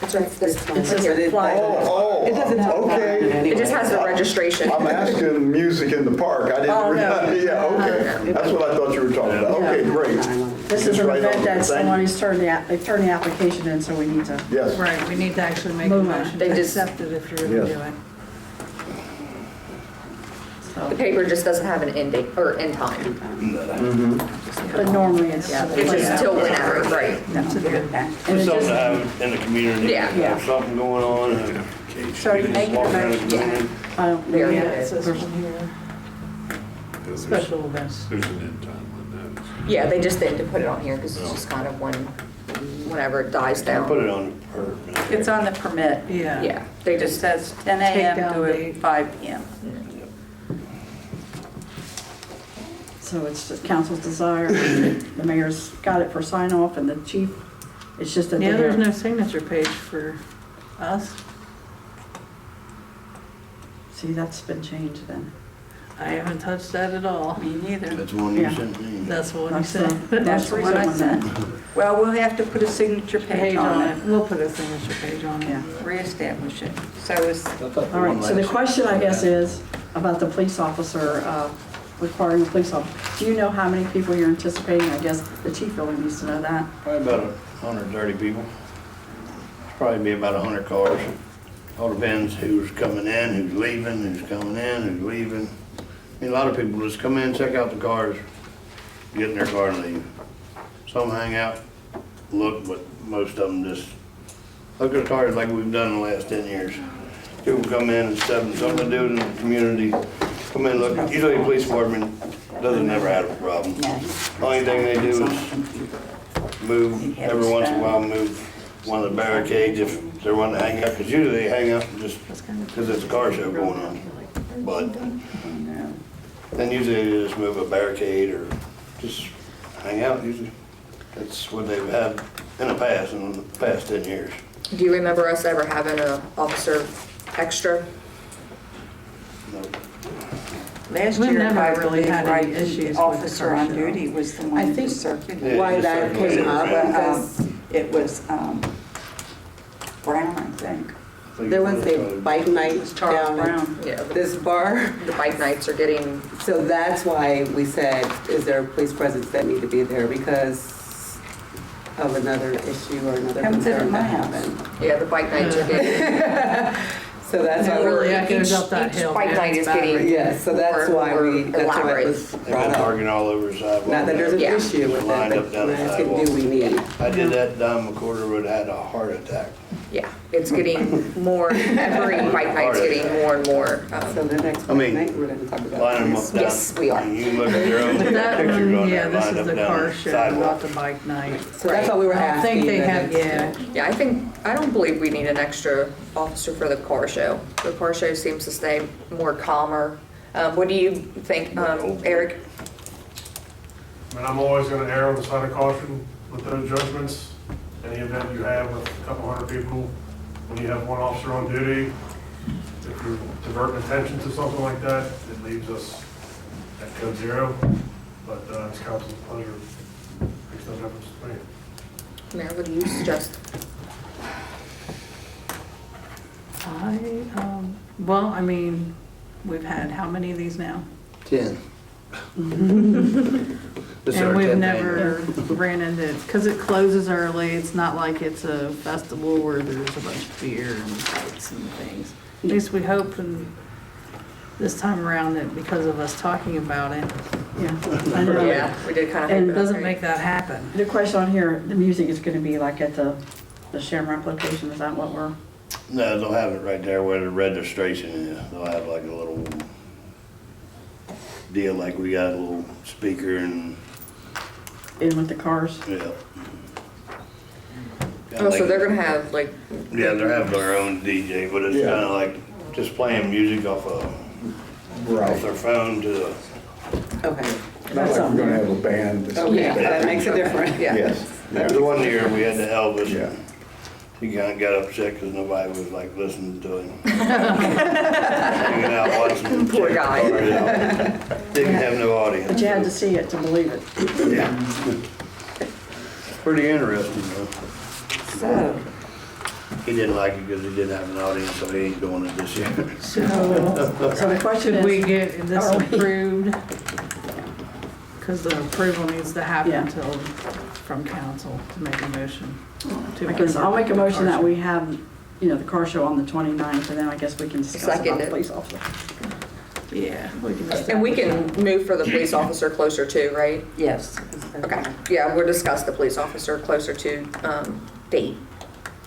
It's right, this it's right just here. a flyer. Oh, okay. It just has the registration. I'm asking music in the park. I didn't Oh, no. realize. Yeah, okay. That's what I thought you were talking about. Okay, great. This is Just an right event on. that Thank you. somebody's turned they've turned the application in, so we need to. Yes. Right, we need to actually make a Move on. motion They to just- accept it if you're gonna Yes. do it. The paper just doesn't have an end date, or end time. But normally it's. It's just till whenever, right? That's a good. And Just it something to just, have in the community. Yeah. Have something going on and So you make walk a around the motion. community. I don't, Very Yeah, good. it says on here, special events. There's an end time on that. Yeah, they just need to put it on here because it's just kind of whenever it dies I'll put down. it on the permit. It's on the permit. Yeah. Yeah, they It just just, says 10 Take a.m. down to date. 5 p.m. So it's just council's desire. The mayor's got it for sign off and the chief, it's just that they Yeah, there's have. no signature page for us. See, that's been changed then. I haven't touched that at all. Me neither. That's one you Yeah. sent me. That's what you That's said. That's what I said. Well, we'll have to put a signature Page page on it, We'll put a signature page on it. Yeah. reestablish it. So it's, All right, so the question, I guess, is about the police officer, requiring a police officer. Do you know how many people you're anticipating? I guess the chief really needs to know that. Probably about 130 people. Probably be about 100 cars. All depends who's coming in, who's leaving, who's coming in, who's leaving. I mean, a lot of people just come in, check out the cars, get in their car and leave. Some hang out, look, but most of them just look at the cars like we've done in the last 10 years. People come in and stuff, something to do in the community, come in, look. Usually the police department doesn't never have a problem. Only thing they do is move, every once in a while, move one of the barricades if they're wanting to hang out, because usually they hang out just because it's a car show going on. But then usually they just move a barricade or just hang out usually. That's what they've had in the past 10 years. Do you remember us ever having an officer extra? No. last We've year, never I really believe, had any right, issues with the the officer car on show. duty was the I one think who circulated. Yeah, Why just that circulate came it up, around. because It was Brown, I think. there was a bike night Charles down Brown. Yeah, at this bar. the bike nights are getting, So that's why we said, is there a police presence that need to be there because of another issue or another Come sit at concern my that house. happened? yeah, the bike nights are getting, So that's It why really we're, echoes up that hill. each bike man. night It's is bad. getting yes, so that's why more that's why it elaborate. was They've brought been up. parking all over the sidewalk. Not that there's an Yeah. issue with Lined that, up but down we're the asking, sidewalk. do we need? I did that Don McCorder would have had a heart attack. yeah, it's getting more, every bike night's getting more and more. So the next I mean, night, we're gonna talk about. Lining them up down. Yes, we are. You look at their own But that pictures one, on yeah, there, this lined is up the down car the show, sidewalk. not the bike night. So that's all we were I don't asking. think they that have, it's- yeah. Yeah, I don't believe we need an extra officer for the car show. The car show seems to stay more calmer. What do you think, Eric? I mean, I'm always gonna err on the side of caution with those judgments. Any event you have with a couple hundred people, when you have one officer on duty, if you're diverting attention to something like that, it leaves us at code zero. But it's council's pleasure. Makes no difference to me. Mayor, what do you suggest? Well, I mean, we've had how many of these now? 10. And we've never ran into, because it closes early, it's not like it's a festival where there's a bunch of beer and fights and things. At least we hope and this time around that because of us talking about it, Yeah. I know. Yeah, we did kind of. And it doesn't make that happen. The question on here, the music is gonna be like at the Shamrock location, is that what we're? No, they'll have it right there where the registration is. They'll have like a little deal, like we got a little speaker and, In with the cars? yeah. Oh, so they're gonna have like, Yeah, they have their own DJ, but it's Yeah. kinda like just playing music off their phone to the, Okay. Not like we're gonna have a band. Okay, that makes it different. yeah. Yes. the one year we had the Elvis. Yeah. He kinda got upset because nobody was like listening to him. Hanging out watching him. Poor check the guy. cars out. Didn't have no audience. But you had to see it to believe it. Yeah. Pretty interesting though. So, He didn't like it because he didn't have an audience, so he ain't doing it this year. So the question Should we is, get this Are we- approved? Because the approval needs to happen Yeah. until, from council to make a motion. I guess I'll make a motion that we have, the car show on the 29th, and then I guess we can discuss Second about it. the police officer. Yeah, we can just. And we can move for the police officer closer to, right? Yes. Okay, yeah, we'll discuss the police officer closer to, date,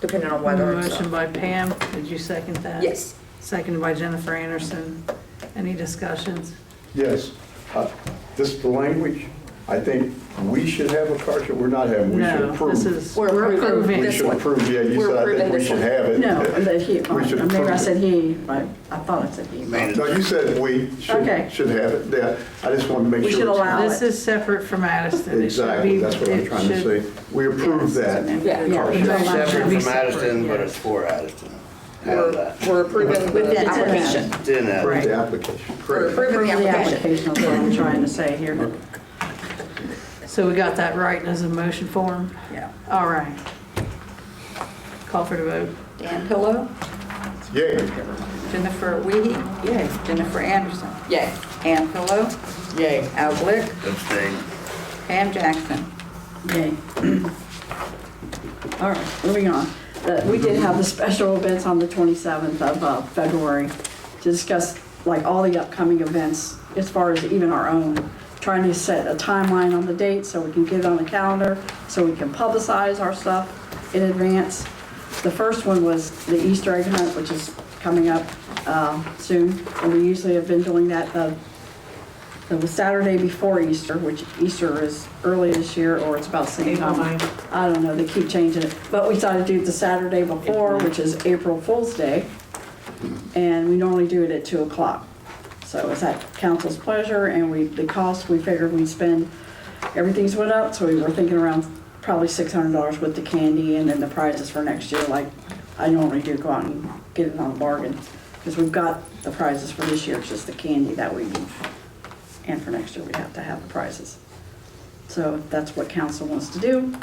depending on weather and Motion stuff. by Pam, did you second that? Yes. Seconded by Jennifer Anderson. Any discussions? Yes. This is the language. I think we should have a car show. We're not having, we should No, approve. this is, We're we're approving approving. We this should one. approve, yeah, you We're said I approving think we this should one. have it. No, that he, We should maybe I approve said it. he, but I thought I said he. No, you said we Okay. should have it, yeah. I just wanted to make We sure. should it's- allow This it. is separate from Addyston. It should Exactly, be- that's what I'm it trying to should- say. We approve that. Yeah. Yeah, car we show. don't allow it. Separate be from Addiston, separate, but yes. it's for Addiston. Have that. We're approving With the the application. It's in that. Right. The application, We're correct. approving the The application. application is what I'm trying to say here. So we got that right as a motion form? Yeah. All right. Call for the vote. Dan Pillow, Yay. Jennifer Wiehe. Yay. Jennifer Anderson. Yay. Ann Pillow, Yay. Al Glick, Abstain. Pam Jackson. Yay. All right, moving on. We did have the special events on the 27th of February to discuss like all the upcoming events as far as even our own. Trying to set a timeline on the date so we can get it on the calendar, so we can publicize our stuff in advance. The first one was the Easter egg hunt, which is coming up soon. And we usually have been doing that the Saturday before Easter, which Easter is early this year, or it's about the same April time. 9th. I don't know, they keep changing it. But we decided to do it the Saturday before, which is April Fool's Day. And we normally do it at 2 o'clock. So it's at council's pleasure, and the cost, we figured we'd spend, everything's went up, so we were thinking around probably $600 with the candy and then the prizes for next year, like I normally do, go out and get it on a bargain. Because we've got the prizes for this year, it's just the candy that we need. And for next year, we have to have the prizes. So if that's what council wants to do.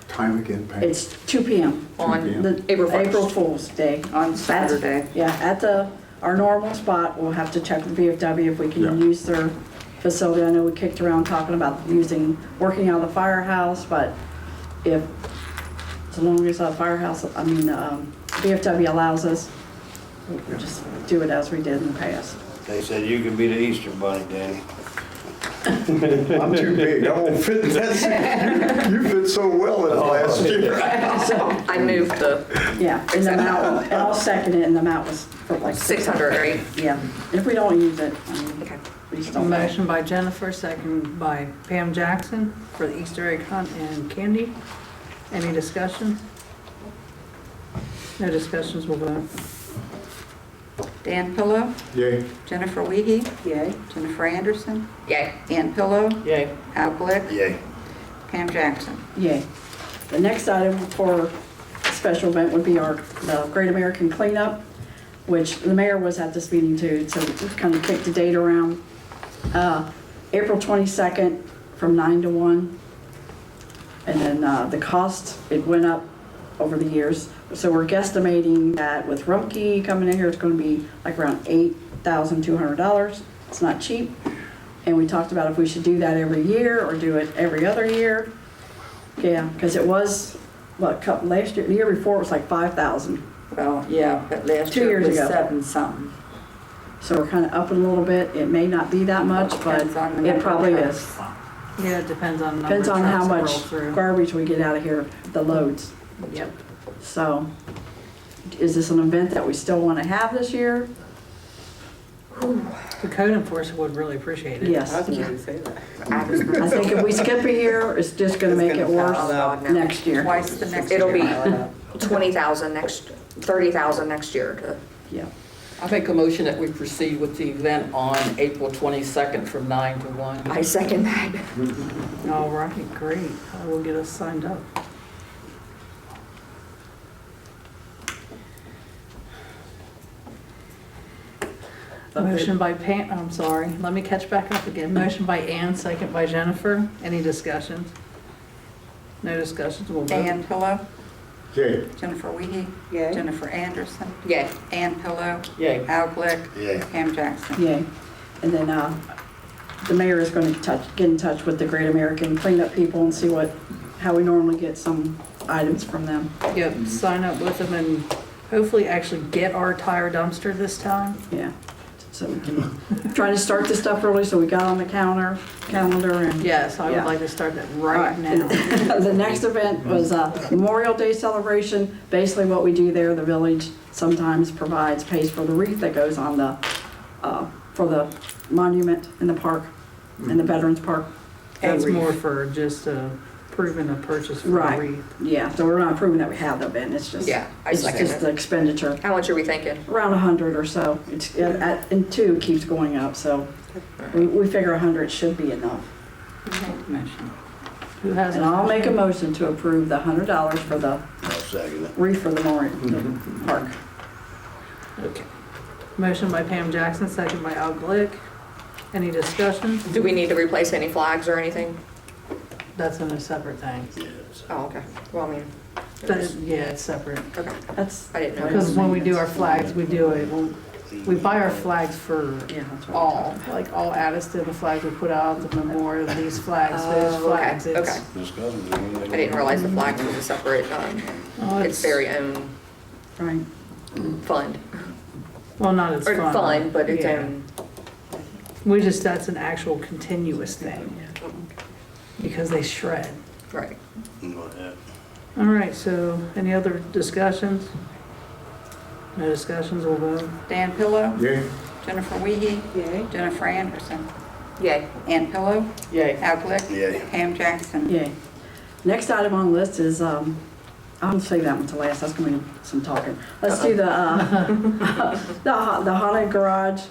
Time again, Pam. It's 2 p.m. On The April 1st. April Fool's Day. On Saturday. Yeah, at our normal spot. We'll have to check with VFW if we can Yeah. use their facility. I know we kicked around talking about working out of the firehouse, but as long as VFW allows us, we'll just do it as we did in the past. They said you can be the Easter bunny, Danny. I'm too big, I won't fit in that. You fit so well in the last year. I moved the Yeah, and the amount, and I'll second it, and the amount was for like 600, right? Yeah, and if we don't use it, Okay. we just don't. Motion by Jennifer, second by Pam Jackson for the Easter egg hunt and candy. Any discussion? No discussions, we'll vote. Dan Pillow, Yay. Jennifer Wiehe, Yay. Jennifer Anderson, Yay. Ann Pillow, Yay. Al Glick, Yay. Pam Jackson. Yay. The next item for a special event would be the Great American Cleanup, which the mayor was at this meeting too, so we've kind of kicked the date around. April 22nd from 9 to 1. And then the cost, it went up over the years. So we're guesstimating that with Rumpke coming in here, it's going to be like around $8,200. It's not cheap. And we talked about if we should do that every year or do it every other year. Yeah, because it was, last year, the year before it was like 5,000. Well, yeah, but last 2 year years it was ago. 7 something. So we're kind of up a little bit. It may not be that much, but Depends on the it number probably of is. trucks. Yeah, it depends on the number Depends of on how trucks that roll much through. garbage we get out of here, the loads. Yep. So, is this an event that we still want to have this year? The code enforcement would really appreciate it. Yes. I was going to say that. I think if we skip a year, it's just going to make it worse next year. Twice the next It'll year. be 20,000 30,000 next year to. Yeah. I make a motion that we proceed with the event on April 22nd from 9 to 1. I second that. All right, great. I will get us signed up. Motion by Pam, I'm sorry, let me catch back up again. Motion by Ann, second by Jennifer. Any discussions? No discussions, we'll vote. Dan Pillow, Yay. Jennifer Wiehe, Yay. Jennifer Anderson, Yay. Ann Pillow, Yay. Al Glick, Yay. Pam Jackson. Yay. And then the mayor is going to get in touch with the Great American Cleanup people and see how we normally get some items from them. Yep, sign up with them and hopefully actually get our tire dumpster this time. Yeah. So we can try to start this stuff early so we got on the calendar and. Yes, I would Yeah. like to start that All right now. The next event was Memorial Day celebration. Basically what we do there, the village sometimes pays for the wreath that goes on for the monument in the park, in the Veterans Park. That's wreath. more for just proving a purchase for a Right. wreath. Yeah, so we're not proving that we have the event, it's just, Yeah, I it's second just it. the expenditure. How much are we thinking? Around 100 or so. It's, and two keeps going up, so we figure 100 should be enough. Who has And I'll make a motion to approve the $100 for the I'll second it. wreath for the the park. Okay. Motion by Pam Jackson, second by Al Glick. Any discussion? Do we need to replace any flags or anything? That's in a separate thing. Oh, okay. Well, I mean, Yeah, it's separate. okay. That's, I didn't know. Because when we do our flags, we do it, we buy our flags for yeah, that's right. all, like all Addyston, the flags we put out, the memorial, these flags, those Oh, okay, flags. It's- okay. I didn't realize the flags was a separate, Oh, its very own Right. fund. Well, not as Or fun. fund, but its Yeah. own. That's an actual continuous thing. Because they shred. Right. All right, so any other discussions? No discussions, we'll vote. Dan Pillow, Yay. Jennifer Wiehe, Yay. Jennifer Anderson, Yay. Ann Pillow, Yay. Al Glick, Yay. Pam Jackson. Yeah. Next item on the list is, I'll save that one to last, that's gonna be some talking. Let's do the haunted garage,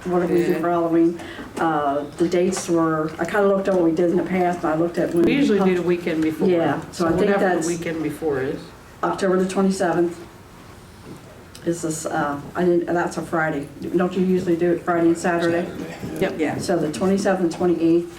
what did we do for Halloween? The dates were, I kinda looked at what we did in the past, and I looked at when. We usually do the weekend before. Yeah, so I think whatever that's- the weekend before is. October the 27th is this, that's a Friday. Don't you usually do it Friday and Saturday? Yep. Yeah, so the 27th and 28th.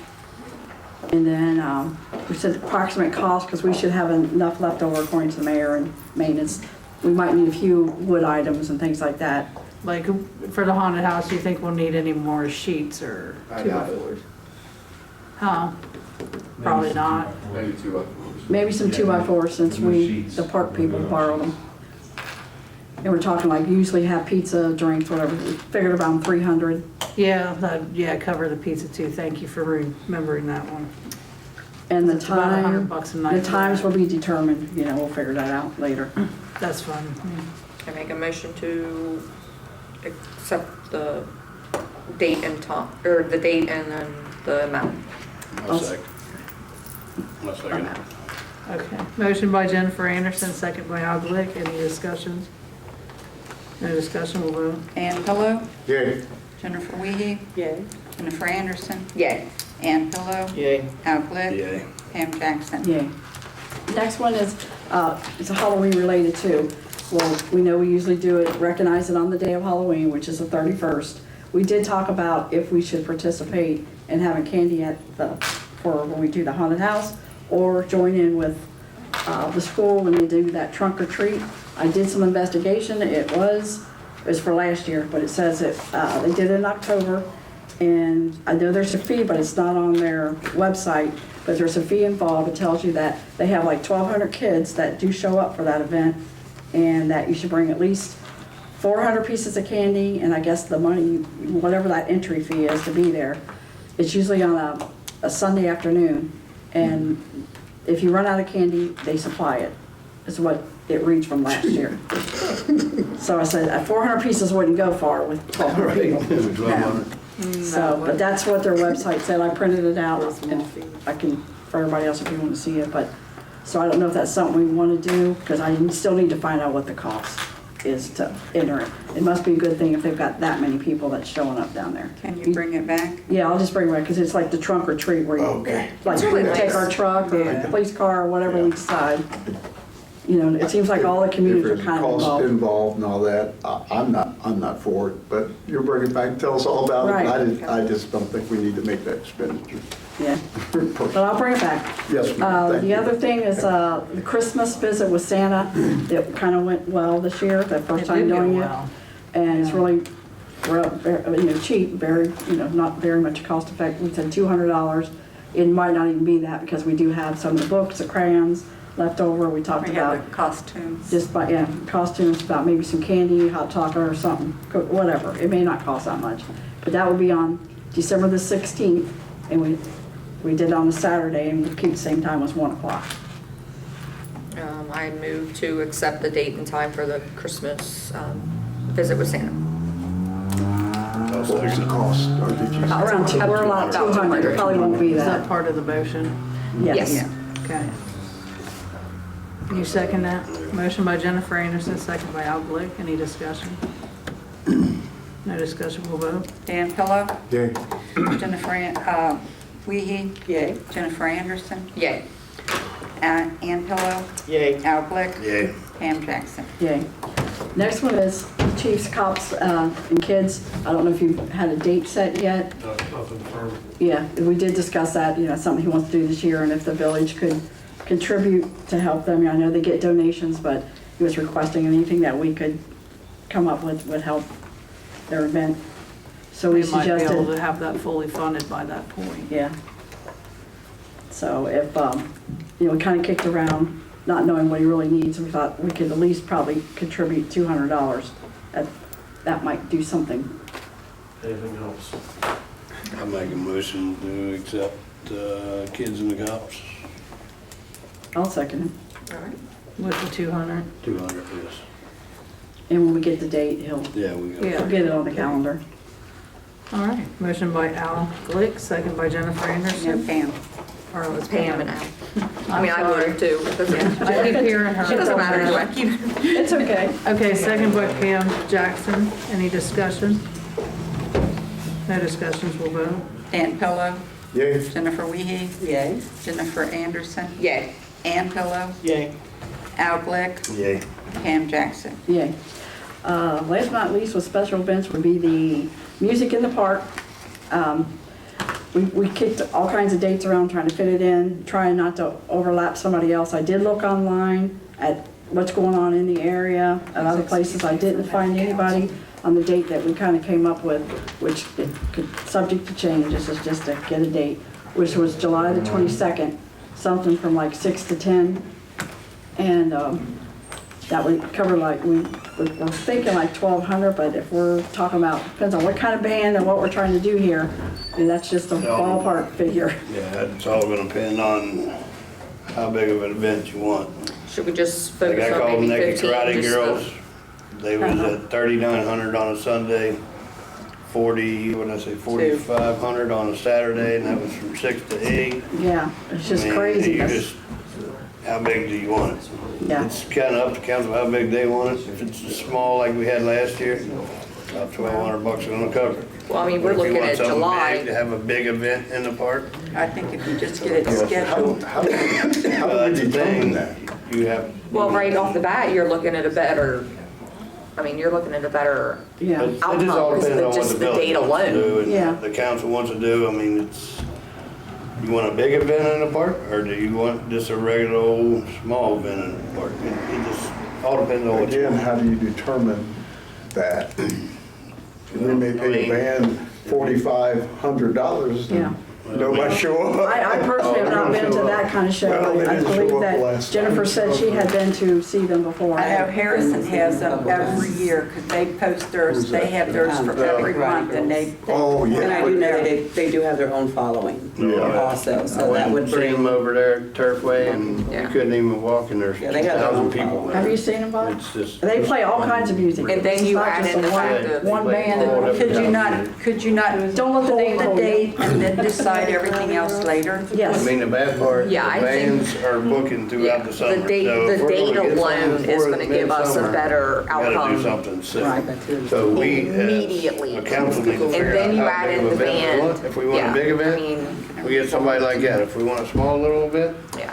And then we said approximate cost, because we should have enough left over according to the mayor and maintenance. We might need a few wood items and things like that. Like, for the haunted house, do you think we'll need any more sheets or I 2x4s? Huh? Probably not. Maybe 2 Maybe some 2x4s since the park people borrowed them. And we're talking like usually have pizza, drinks, whatever. We figured around 300. Yeah, cover the pizza too. Thank you for remembering that one. And the It's about time, $100 a night. the for times that. will be determined, we'll figure that out later. That's fun. I make a motion to accept the date and time, or the date and then the amount. I'll second. I'll second it. Okay. Motion by Jennifer Anderson, second by Al Glick. Any discussions? No discussion, we'll vote. Ann Pillow, Yay. Jennifer Wiehe, Yay. Jennifer Anderson, Yay. Ann Pillow, Yay. Al Glick, Yay. Pam Jackson. Yeah. Next one is, it's a Halloween related too. Well, we know we usually do it, recognize it on the day of Halloween, which is the 31st. We did talk about if we should participate in having candy for when we do the haunted house, or join in with the school when they do that trunk or treat. I did some investigation, it was for last year, but it says that they did it in October. And I know there's a fee, but it's not on their website, but there's a fee involved. It tells you that they have like 1,200 kids that do show up for that event, and that you should bring at least 400 pieces of candy, and I guess the money, whatever that entry fee is to be there. It's usually on a Sunday afternoon, and if you run out of candy, they supply it, is what it reads from last year. So I said, 400 pieces wouldn't go far with 1,200 people. No. So, but that's what their website said. I printed it out, and I can, for everybody else if you want to see it, but, so I don't know if that's something we want to do, because I still need to find out what the cost is to enter it. It must be a good thing if they've got that many people that's showing up down there. Can you bring it back? Yeah, I'll just bring it back, because it's like the trunk or treat where you, Okay. like, It's really we take nice. our truck or Yeah. police car or whatever we decide. It seems like all the If communities there's are a kind of cost involved. involved and all that, I'm not for it, but you'll bring it back and tell us all about it. Right. I just don't think we need to make that expenditure. Yeah, but I'll bring it back. Yes, ma'am. Thank The you. other thing is the Christmas visit with Santa. It kind of went well this year, the first It time did go doing it. well. And it's really, cheap, very, not very much cost effective. We said $200. It might not even be that, because we do have some of the books, the crayons left over. We talked We about have the costumes. just costumes, about maybe some candy, hot chocolate or something, whatever. It may not cost that much. But that will be on December the 16th, and we did it on a Saturday, and we keep the same time as 1 o'clock. I move to accept the date and time for the Christmas visit with Santa. I'll What was the cost? Or did you? Around two, we're allowed 200, it probably won't be Is that that. part of the motion? Yes. Okay. You second that? Motion by Jennifer Anderson, second by Al Glick. Any discussion? No discussion, we'll vote. Dan Pillow, Yay. Jennifer, Wiehe, Yay. Jennifer Anderson, Yay. Ann Pillow, Yay. Al Glick, Yeah, Pam Jackson. Yay. Next one is chiefs, cops, and kids. I don't know if you've had a date set yet. Nothing firm. Yeah, we did discuss that, something he wants to do this year, and if the village could contribute to help them. I know they get donations, but he was requesting anything that we could come up with would help their event. So we We might be able to suggested, have that fully funded by that point. yeah. So if, we kind of kicked around, not knowing what he really needs, we thought we could at least probably contribute $200. That might do something. Anything else? I make a motion to accept kids and the cops. I'll second it. All right. With the 200. 200, yes. And when we get the date, he'll Yeah, we got. Yeah. get it on the calendar. All right. Motion by Al Glick, second by Jennifer No, Anderson. Pam. Or it was Pam and Al. I mean, I I'm sorry. would too. It doesn't- I keep hearing her. It doesn't matter anyway. It's okay. Okay, second by Pam Jackson. Any discussion? No discussions, we'll vote. Dan Pillow, Yay. Jennifer Wiehe, Yay. Jennifer Anderson, Yay. Ann Pillow, Yay. Al Glick, Yeah. Pam Jackson. Yay. Last but not least with special events would be the music in the park. We kicked all kinds of dates around trying to fit it in, trying not to overlap somebody else. I did look online at what's going on in the area and other places. I didn't find anybody on the date that we kind of came up with, which it could, subject to change. This is just to get a date, which was July the 22nd, something from like 6 to 10. And that would cover like, we're thinking like 1,200, but if we're talking about, depends on what kind of band and what we're trying to do here, and that's just a ballpark figure. Yeah, it's all gonna depend on how big of an event you want. Should we just Like focus I on called maybe Naked 15? Karate just Girls, they was at 3,900 on a Sunday, 4,500 on a Saturday, and that was from 6 to 8. Yeah, it's just I mean, crazy. you just, how big do you want it? Yeah. It's kind of up to council how big they want it. If it's small like we had last year, about $1,200 is gonna cover it. Well, I mean, we're If you looking want at something July. big, to have a big event in the park, I think if you just get it scheduled. How do we that's the determine thing, that? you have. Well, right off the bat, you're looking at a better, you're looking at a better Yeah. It just all outcomes depends than on what just the the village date wants to alone. do Yeah. and the council wants to do. I mean, it's, you want a big event in the park, or do you want just a regular old small event in the park? It just all depends on what you Again, want. how do you determine that? We may pay a band $4,500 Yeah. and nobody show up. I personally have not been to that kind of show. Well, they I didn't show believe up that last Jennifer time. said she had been to see them before. I know Harrison has them every year, because they post theirs, they have theirs for every month, and they. Oh, yeah. And I do know they do have their own following Yeah. also, I so that went would and seen them bring, over there at Turfway, and you Yeah. couldn't even walk, and there's Yeah, they got their 1,000 own people following. Have there. you seen them, Bob? It's just. They play all kinds of music. And then It's you not add just in a the fact of. one band. Could you not Don't let the name hold hold the you. date and then decide everything else later? I Yes. mean, the bad part, the Yeah, I think- bands are booking throughout the summer. The date, So if the we're date gonna get alone something is for gonna give us a midsummer, better we gotta do outcome. something soon. right, that too. So we, Immediately. a council need to And figure then out you how add big in of the an event we band. want. If we want a Yeah, big I event, mean, we get somebody like that. If we want a small little event, yeah.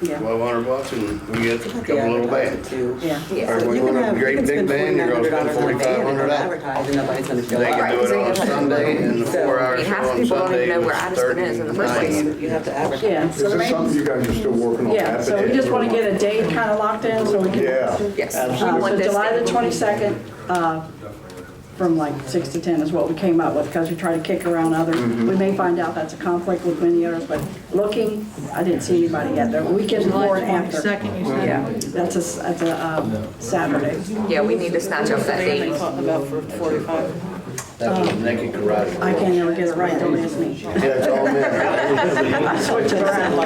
Yeah. $1,200 and we get a couple little bands. Too. Yeah. Yeah. Or if we You can want a have- you great can big spend band, you're gonna spend $4,900 on a band and $4,500. advertise and nobody's gonna show They up. can do it on a Sunday and the So, 4-hour I mean, show half on people don't Sunday even know was where Addyston is in the first place. $39. You have to advertise. Yeah. Is this something you guys are still working on? Yeah, so we just want to get a date kind of locked in so we can. Yeah. Yes. So We want this July the thing. 22nd, from like 6 to 10 is what we came up with, because we try to kick around others. We may find out that's a conflict with many others, but looking, I didn't see anybody yet. The weekend before and after. Second, you said? Yeah, that's a Saturday. Yeah, we need to snatch up that date. About for 45. That was Naked Karate. I can't never get it right, don't ask me. Yeah, it's all men, right? I switch it around.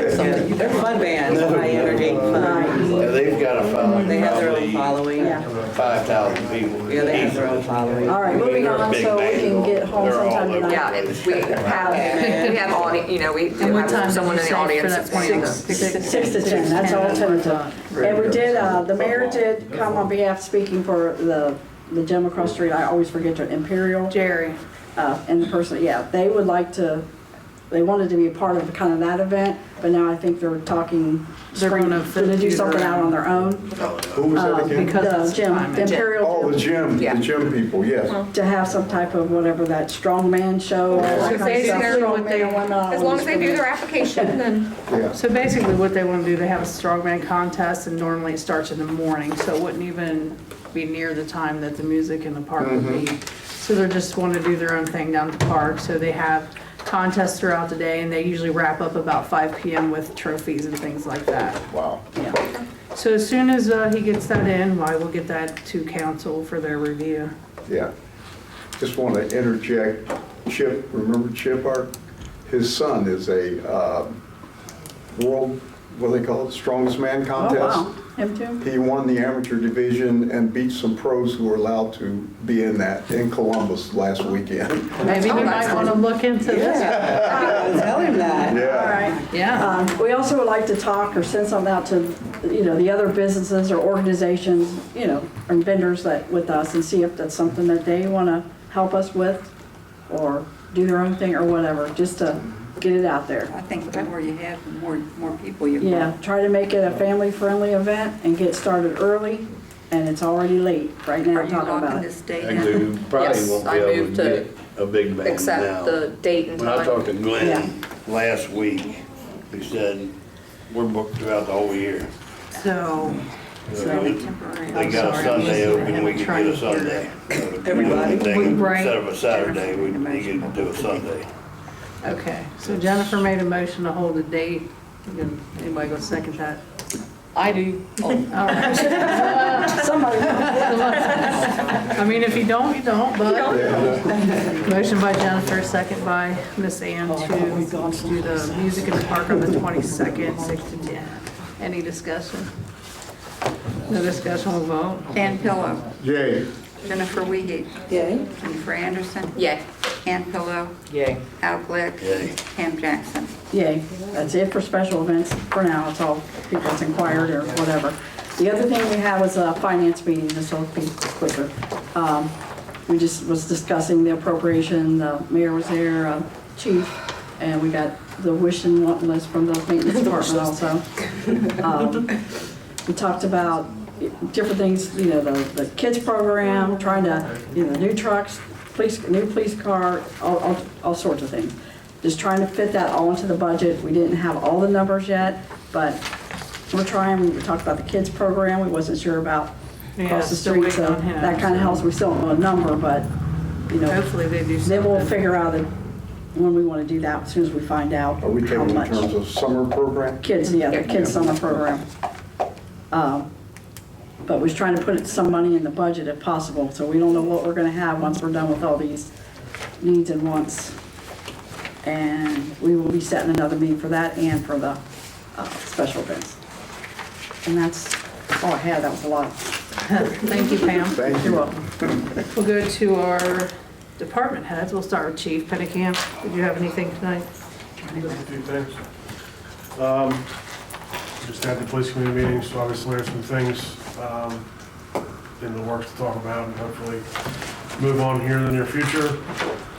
They're fun bands, high energy, fun. Yeah, they've got a following. They have their own probably following. following. Yeah. 5,000 people. Yeah, they have their own following. All right, moving They're a on, big so we band. can get home They're all sometime over. tonight. Yeah, and we have audience, you know, we do And what time have did someone you in the say for audience that that's planning point? to. 6 to 10, that's all tentative. And we did, the mayor did come on behalf speaking for the gentleman across the street, I always forget their Imperial. Jerry. And the person, yeah, they would like to, they wanted to be a part of kind of that event, but now I think they're talking, They're gonna to do something out on their own. Who was that again? Because The it's gym, time. the Imperial Oh, the gym, gym people, yes. to have some type of whatever, that strongman show. all that So kind of they- stuff. they're- Strongman and whatnot. As long as they do their application, then. Yeah. So basically what they want to do, they have a strongman contest and normally it starts in the morning, so it wouldn't even be near the time that the music in the park would be. So they just want to do their own thing down at the park, so they have contests throughout the day and they usually wrap up about 5 p.m. with trophies and things like that. Wow. Yeah. So as soon as he gets that in, I will get that to council for their review. Yeah. Just want to interject, Chip, remember Chip, his son is a world, what do they call it, strongest man Oh, contest? wow, him too? He won the amateur division and beat some pros who were allowed to be in that in Columbus last weekend. Maybe you might want to look into this. Tell him that. All Yeah. right. Yeah. We also would like to talk or send something out to, the other businesses or organizations, or vendors that, with us, and see if that's something that they want to help us with or do their own thing or whatever, just to get it out there. I think the more you have, the more people you Yeah, try to make it a family-friendly event and get started early, and it's already late right now Are you talking locking about it. this date Actually, in? we probably Yes, won't I be able moved to to get a big band Accept now. the date and When I time. talked to Yeah. Glenn last week, he said, we're booked throughout the whole year. So, They got a Sunday open, we could get a Sunday. Everybody? Instead of a Saturday, we could do a Sunday. okay, so Jennifer made a motion to hold a date. Anybody go second that? I do. All right. Somebody, I mean, if you don't, you don't, but. Yeah. Motion by Jennifer, second by Miss Ann to do the music in the park on the 22nd, 6 to 10. Any discussion? No discussion, we'll vote. Dan Pillow, Jay, Jennifer Wiehe, Yay. Jennifer Anderson, Yay. Ann Pillow, Yay. Al Glick, Yay. Pam Jackson. yay, that's it for special events for now, it's all people that's inquired or whatever. The other thing we have was a finance meeting, this will be quicker. We just was discussing the appropriation, the mayor was there, chief, and we got the wish and want list from the maintenance department also. We talked about different things, the kids program, trying to, new trucks, new police car, all sorts of things. Just trying to fit that all into the budget. We didn't have all the numbers yet, but we're trying. We talked about the kids program. We wasn't sure about Yeah, across the still street, waiting so on him, that kind of helps. We still don't know a number, but, Hopefully they do something. then we'll figure out when we want to do that, as soon as we find out are we how taking in much. terms of summer program? Kids, yeah, the kids summer program. But we're trying to put some money in the budget if possible, so we don't know what we're gonna have once we're done with all these needs and wants. And we will be setting another meeting for that and for the special events. And that's all I had, that was a lot. Thank you, Pam. Thank You're you. welcome. We'll go to our department heads. We'll start with Chief Pennekamp. Did you have anything tonight? Just a few things. Just had the police committee meeting, so obviously there's some things in the works to talk about and hopefully move on here in the near future.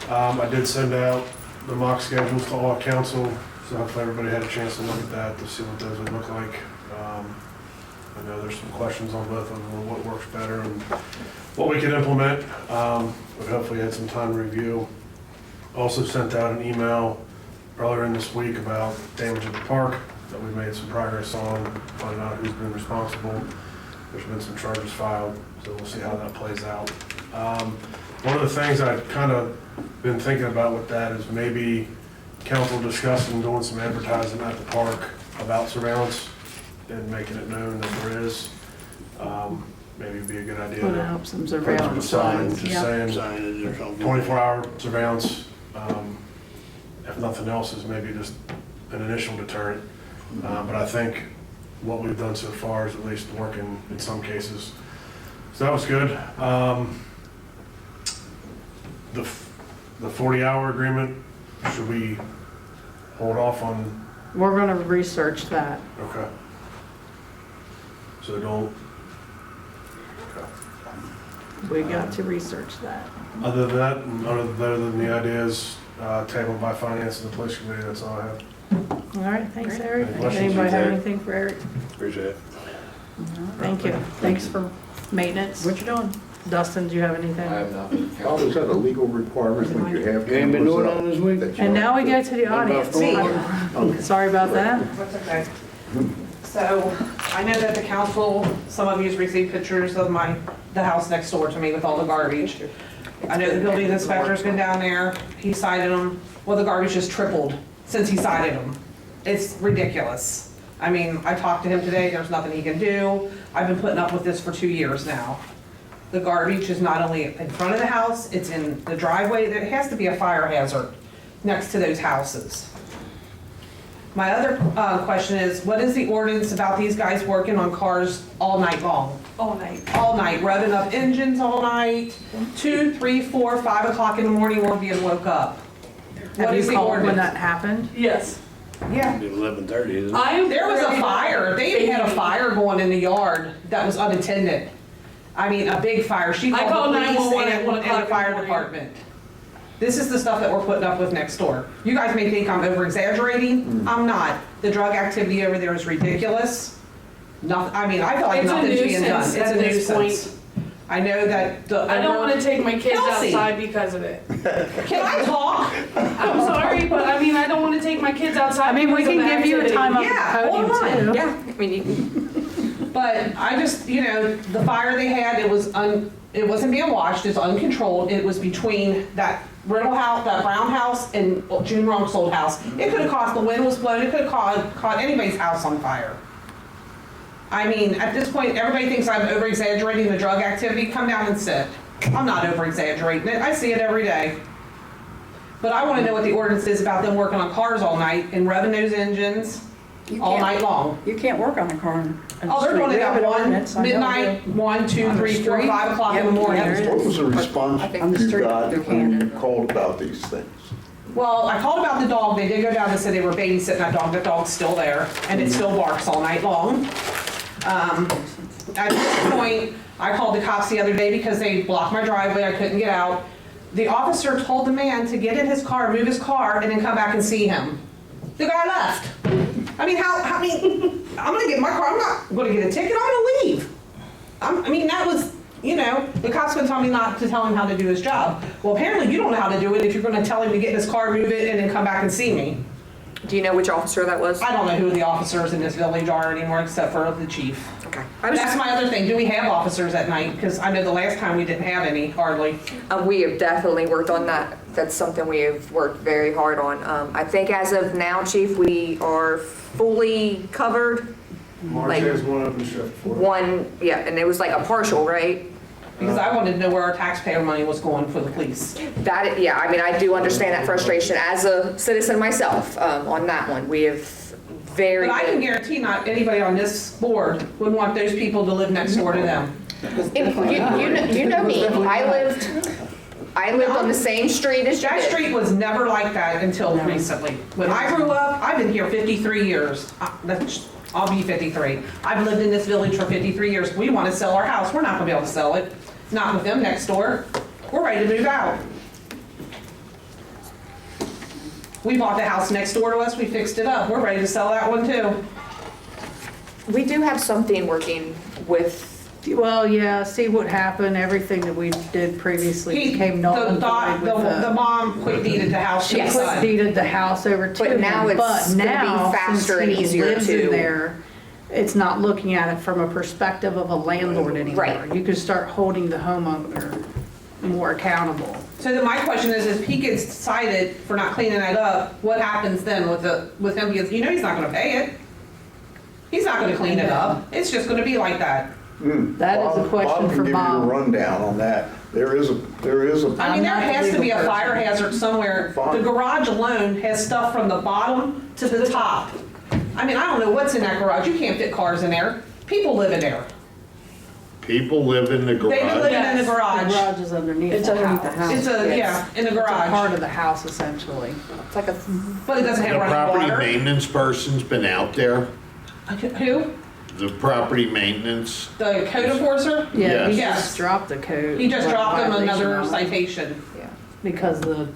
I did send out the mock schedules to all council, so hopefully everybody had a chance to look at that to see what those would look like. I know there's some questions on both of them, what works better and what we can implement, but hopefully had some time to review. Also sent out an email earlier in this week about damage at the park that we made some progress on, finding out who's been responsible. There's been some charges filed, so we'll see how that plays out. One of the things I've kind of been thinking about with that is maybe council discussing doing some advertising at the park about surveillance and making it known that there is. Maybe it'd be a good idea. Put to out some put some surveillance signs signs. just Yeah. saying Signage or something. 24-hour surveillance. If nothing else, is maybe just an initial deterrent. But I think what we've done so far is at least working in some cases. So that was good. The 40-hour agreement, should we hold off on, We're gonna research that. okay. So don't, We got to research that. other than that, other than the ideas tabled by finance and the police committee, that's all I have. All right, thanks, Eric. Any questions? Anybody have Eric? anything for Eric? Appreciate it. Thank you. Thanks for maintenance. What you doing? Dustin, do you have anything? I have nothing. How is that a legal requirement when you have? You ain't been doing cameras all up this week? that you And now we have go to the audience. Okay. Sorry about that. That's okay. So, I know that the council, some of you's received pictures of the house next door to me with all the garbage. I know the building inspector's been down there, he cited them, well, the garbage just tripled since he cited them. It's ridiculous. I mean, I talked to him today, there's nothing he can do. I've been putting up with this for 2 years now. The garbage is not only in front of the house, it's in the driveway, there has to be a fire hazard next to those houses. My other question is, what is the ordinance about these guys working on cars all night long? All night. All night, revving up engines all night, 2, 3, 4, 5 o'clock in the morning, we're being woke up. What Have is you the called when ordinance? that happened? Yes. Yeah. 11:30, isn't it? There was a fire, they even had a fire going in the yard that was unattended. I mean, a big fire, she I called the called police 911 at and 1 the o'clock in the fire morning. department. This is the stuff that we're putting up with next door. You guys may think I'm over exaggerating, I'm not. The drug activity over there is ridiculous. Nothing, I mean, I feel like It's a nothing's being done. nuisance It's a at this nuisance. I know that the. I don't want to take my kids Kelsey. outside because of it. Can I talk? I'm sorry, but I mean, I don't want to take my kids outside. I mean, we because can of give you a activity. time on Yeah, the hold podium on. too. Yeah, I mean, But I just, you know, the fire they had, it wasn't being watched, it's uncontrolled. It was between that rental house, that brown house and June Runk's old house. It could have caused, the wind was blowing, it could have caught anybody's house on fire. I mean, at this point, everybody thinks I'm over exaggerating the drug activity. Come down and sit. I'm not over exaggerating it. I see it every day. But I want to know what the ordinance is about them working on cars all night and revving those engines all night long. You can't work on a car. on the Oh, they're street. doing it We have at an 1, ordinance. I know midnight, they- 1, 2, On the 3, 4, street. 5 o'clock in the Yep, morning. there it What is. was the response On the you street, got they're when you canning. called about these things? Well, I called about the dog. They did go down and say they were babysitting that dog. That dog's still there, and it still barks all night long. At this point, I called the cops the other day because they blocked my driveway. I couldn't get out. The officer told the man to get in his car, move his car, and then come back and see him. The guy left. I mean, I'm gonna get in my car. I'm not gonna get a ticket. I'm gonna leave. I mean, that was, you know, the cops been telling me not to tell him how to do his job. Well, apparently you don't know how to do it if you're gonna tell him to get in his car, move it, and then come back and see me. do you know which officer that was? I don't know who the officers in this village are anymore except for the chief. Okay. I was That's my other thing. Do we have officers at night? Because I know the last time we didn't have any, hardly. We have definitely worked on that. That's something we have worked very hard on. I think as of now, Chief, we are fully covered. March has one open shift for it. One, yeah, and it was like a partial, right? Because I wanted to know where our taxpayer money was going for the police. That, yeah, I mean, I do understand that frustration as a citizen myself, on that one. We have very. But I can guarantee not anybody on this board would want those people to live next door to them. You know me, I lived on the same street as you That did. street was never like that until recently. When I grew up, I've been here 53 years. I'll be 53. I've lived in this village for 53 years. We want to sell our house. We're not going to be able to sell it. Not with them next door. We're ready to move out. We bought the house next door to us. We fixed it up. We're ready to sell that one too. We do have something working with, Well, yeah, see what happened, everything that we did previously became null and void with The mom quick deeded the house to the Quick son. deeded the house over to But now him, it's but gonna be now, faster and since he easier lives in to- there, it's not looking at it from a perspective of a landlord anymore. Right. You can start holding the homeowner more accountable. So then my question is, if he gets cited for not cleaning that up, what happens then with him? Because you know he's not gonna pay it. He's not gonna clean it up. It's just gonna be like that. That is a question for Bob can give you a Bob. rundown on that. There is a, I mean, there I'm not the has to be a legal fire person. hazard somewhere. Fine. The garage alone has stuff from the bottom to the top. I mean, I don't know what's in that garage. You can't fit cars in there. People live in there. People live in the They've been garage. living in the The garage. garage is underneath It's the underneath the house. house. It's a, yeah, in the It's a part garage. of the house essentially. It's like a, But it doesn't The have running property water. maintenance person's been out there. Who? The property maintenance, The code enforcer? Yeah, he Yes. just dropped the code. He just like, dropped them violation another on it. citation. Yeah, because of the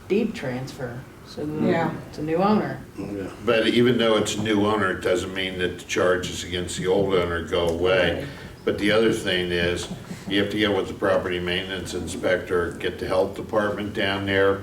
deed transfer. So Yeah. it's a new owner. but even though it's a new owner, it doesn't mean that the charges against the old owner go away. But the other thing is, you have to get with the property maintenance inspector, get the health department down there,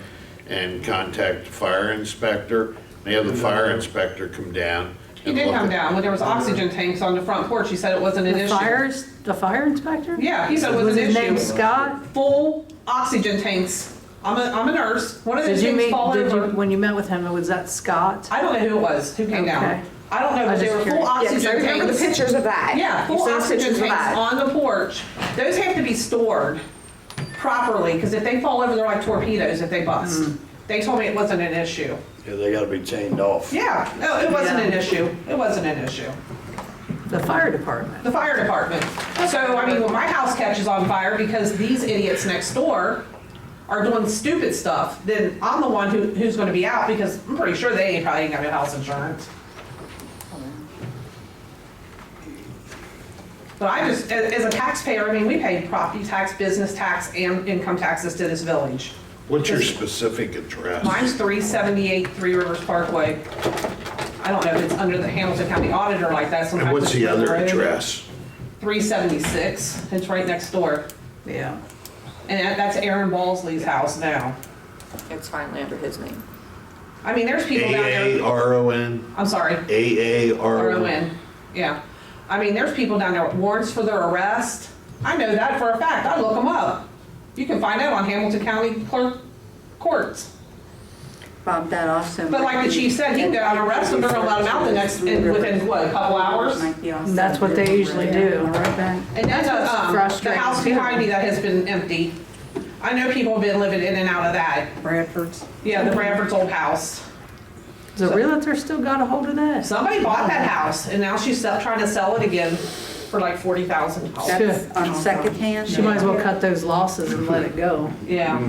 and contact the fire inspector. They have the fire inspector come down. He and did look come at- down when there was oxygen tanks on the front porch. He said it wasn't an The issue. the fire inspector? Yeah, he said it was Was an his name issue. Scott? Full oxygen tanks. I'm a nurse. One of those Did you things meet, fall did you, over. when you met with him, was that Scott? I don't know who it was, who came Okay. down. I don't know, I but was they just were full curious. oxygen yes, I remember the tanks. pictures of that. Yeah, You full sent us oxygen pictures of tanks that. on the porch. Those have to be stored properly, because if they fall over, they're like torpedoes if they bust. They told me it wasn't an issue. Yeah, they gotta be chained off. Yeah, no, it wasn't Yeah. an issue. It wasn't an issue. The fire department. The fire department. So, I mean, when my house catches on fire because these idiots next door are doing stupid stuff, then I'm the one who's gonna be out, because I'm pretty sure they probably ain't got no house insurance. But I just, as a taxpayer, I mean, we pay property tax, business tax, and income taxes to this village. What's your specific address? Mine's 378 Three Rivers Parkway. I don't know if it's under the Hamilton County Auditor like that. And Sometimes what's it's the Wood other Road. address? 376. It's right next door. Yeah. And that's Aaron Balsley's house now. It's finally under his name. I mean, there's people down there. A-A-R-O-N? I'm sorry, A-A-R-O-N? R-O-N. Yeah. I mean, there's people down there with warrants for their arrest. I know that for a fact. I look them up. You can find out on Hamilton County Clerk courts. Bob, that also. But like the chief said, he can go out and arrest them. They're gonna let them out the next, within what, a couple hours? That's what they usually do. Right back. And then the frustrating house too. behind me that has been empty. I know people have been living in and out of that. Bradford's. Yeah, the Bradford's old house. Does the realtor still got a hold of that? Somebody bought that house and now she's trying to sell it again for like $40,000. That's on second hand? She might as well cut those losses and let it go. Yeah.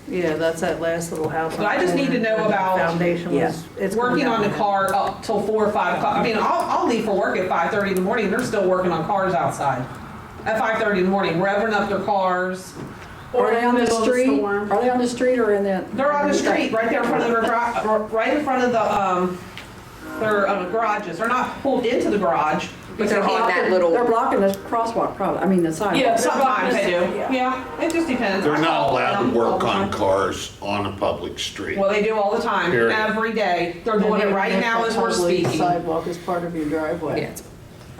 Yeah, that's that last little house. But I just need to know about Foundation was, it's working on the down. car up till 4 or 5 o'clock. I mean, I'll leave for work at 5:30 in the morning. They're still working on cars outside at 5:30 in the morning, revving up their cars. Are they on the middle of the street? storm. Are they on the street or in the? They're on the street, right there in front of their, right in front of the, their garages. They're not pulled into the garage. But they're on that little. They're blocking the crosswalk, probably, I mean, the sidewalk. Yeah. Sometimes they do. Yeah. Yeah, it just depends. They're I not call allowed them to all work the on time. cars on a public street. Well, they do all the time, Period. every day. They're doing it right now as we're Totally speaking. Sidewalk is part of your driveway. Yeah, it's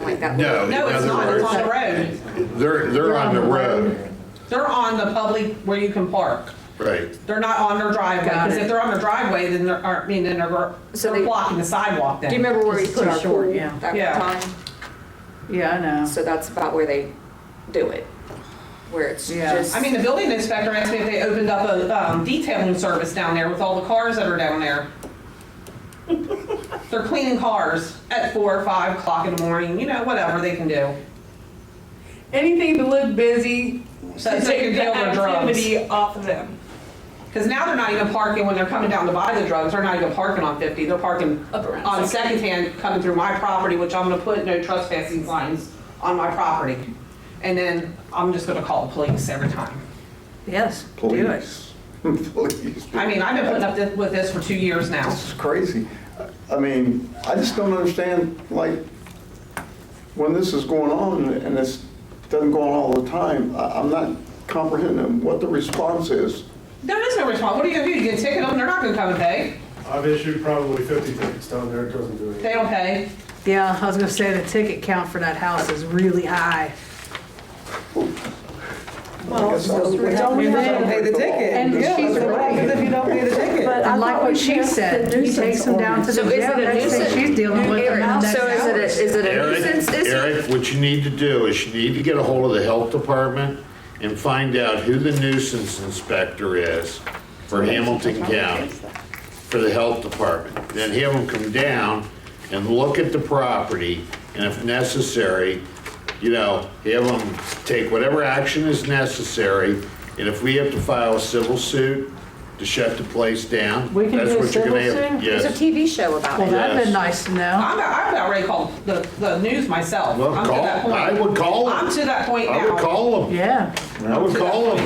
like that. No, No, in it's other not. It's on the words, road. they're on the road, They're on the public where you can park. right? They're not on their driveway, Got because it. if they're on their driveway, then they're, So they're they- blocking the sidewalk Do you then. remember where we It's put too our short, pool yeah. that Yeah. one time? Yeah, I know. So that's about where they do it, where it's Yeah. just. I mean, the building inspector asked me if they opened up a detailing service down there with all the cars that are down there. They're cleaning cars at 4 or 5 o'clock in the morning, you know, whatever they can do. Anything to look busy, So to they can take the deal with drugs. activity off of them. Because now they're not even parking when they're coming down to buy the drugs. They're not even parking on 50. They're parking Up around on Second. secondhand coming through my property, which I'm gonna put no trespassing signs on my property. And then I'm just gonna call the police every time. Yes, do it. Please. Please. I mean, I've been putting up with this for 2 years now. This is crazy. I mean, I just don't understand, like, when this is going on and this doesn't go on all the time, I'm not comprehending what the response is. There is no response. What are you gonna do? You gonna ticket them? They're not gonna come and pay. I've issued probably 50 tickets down there, it doesn't do anything. They don't pay. Yeah, I was gonna say the ticket count for that house is really high. I guess I'll- Don't pay the ticket. And Yeah, she's that's what happens right. if you don't pay the ticket. But I And like thought what we she passed said, the he takes them down to the So is jail. it a Next thing nuisance? she's dealing with them in the So next hours. is it a Eric, nuisance issue? Eric, what you need to do is you need to get a hold of the health department and find out who the nuisance inspector is for Hamilton County, for the health department. Then have them come down and look at the property, and if necessary, you know, have them take whatever action is necessary, and if we have to file a civil suit to shut the place down, We can that's do a what you're gonna civil have. suit? There's a Yes. TV show about Well, it. that'd Yes. been nice to know. I'm about ready to call the news myself. Well, I'm to that call, point. I would call them. I'm to that point I would now. call them. Yeah. I would call them.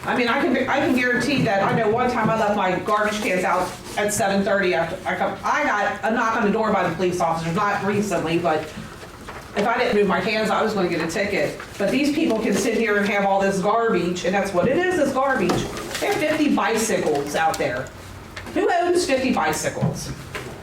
I mean, I can guarantee that, I know one time I left my garbage cans out at 7:30 after I got a knock on the door by the police officers, not recently, but if I didn't move my cans, I was gonna get a ticket. But these people can sit here and have all this garbage, and that's what it is garbage. They have 50 bicycles out there. Who owns 50 bicycles?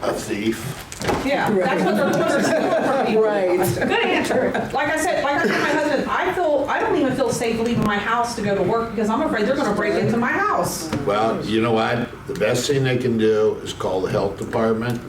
A thief. Yeah, that's what they're supposed to do for people. Right. Good answer. Like I said, my husband, I don't even feel safe leaving my house to go to work because I'm afraid they're gonna break into my house. Well, you know what? The best thing they can do is call the health department,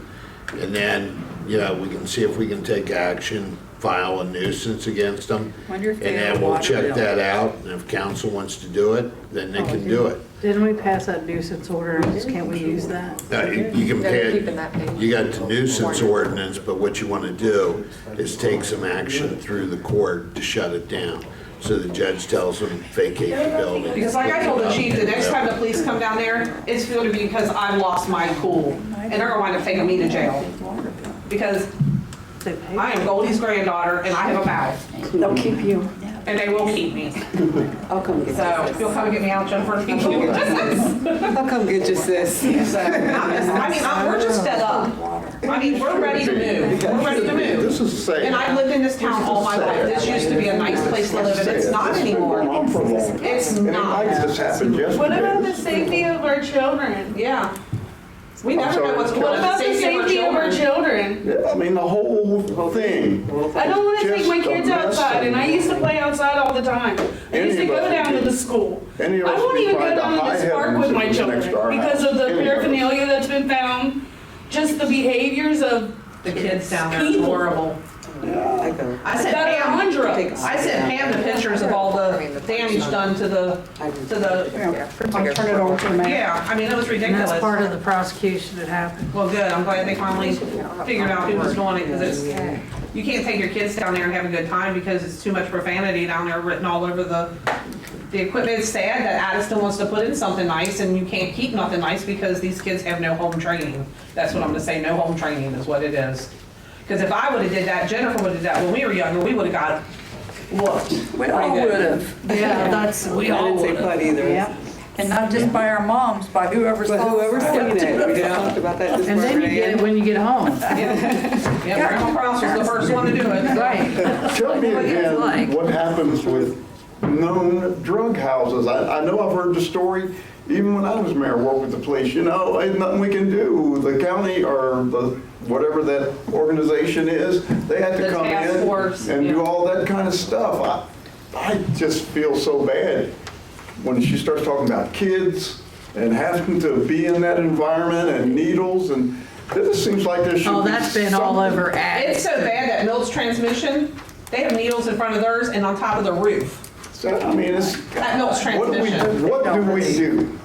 and then, you know, we can see if we can take action, file a nuisance against them. Wonder if they And have then we'll water check bill. that out, and if council wants to do it, then they can do it. Didn't we pass that nuisance order? Can't we use that? Now, you can They're keeping that pay, page. you got the nuisance ordinance, but what you want to do is take some action through the court to shut it down. So the judge tells them vacate the building. Because like I told the chief, the next time the police come down there, it's gonna be because I've lost my cool. And they're gonna wind up taking me to jail. Because I am Goldie's granddaughter and I have a mouth. They'll keep you. And they will keep me. I'll come get So if you'll come and get me out, Jennifer. I'll come get you, sis. We're just fed up. I mean, we're ready to move. We're ready to move. This is sad. And I've lived in this town all my life. This used to be a nice place to live and it's not anymore. It's And not. like this happened What about the yesterday. safety of our children? Yeah. We never know what's going What on. about the safety of our children? Yeah, I mean, the whole thing. I don't want to take Just my a kids mess. outside, and I used to play outside all the time. I used to go down to the school. Any of I us won't be even go trying to down to hide this park heavens with my if it was next children to our because house. of the Any of us. paraphernalia that's been found. Just the behaviors of The kids down there is people horrible. I go. I sent that are on Pam, drugs. I sent Pam the pictures of all the damage done to the, I'll turn it over to the mayor. yeah, I mean, it was And ridiculous. that's part of the prosecution that happened. Well, good, I'm glad they finally figured out who was doing it, because it's, you can't take your kids down there and have a good time because it's too much profanity down there written all over the equipment. It's sad that Addyston wants to put in something nice and you can't keep nothing nice because these kids have no home training. That's what I'm gonna say, no home training is what it is. Because if I would've did that, Jennifer would've did that when we were younger, we would've got whooped. We all Pretty good. would've. Yeah, that's, we I all didn't say would. butt either. Yeah. And not just by our moms, by whoever saw But whoever's it. seen it, we talked about that this And then you morning. get it when you get home. Yeah, Grandma Kraus was the first one to do it. Right. Tell me What it's like. again, what happens with known drug houses? I know I've heard the story, even when I was mayor, worked with the police, you know, ain't nothing we can do. The county or the, whatever that organization is, they had to The come task in force, and do yeah. all that kind of stuff. I just feel so bad when she starts talking about kids and having to be in that environment and needles, and it just seems like there should be Oh, that's been all something. over It's Addison. so bad that Mills Transmission, they have needles in front of theirs and on top of the roof. So, I mean, it's, That Mills what do we Transmission. do?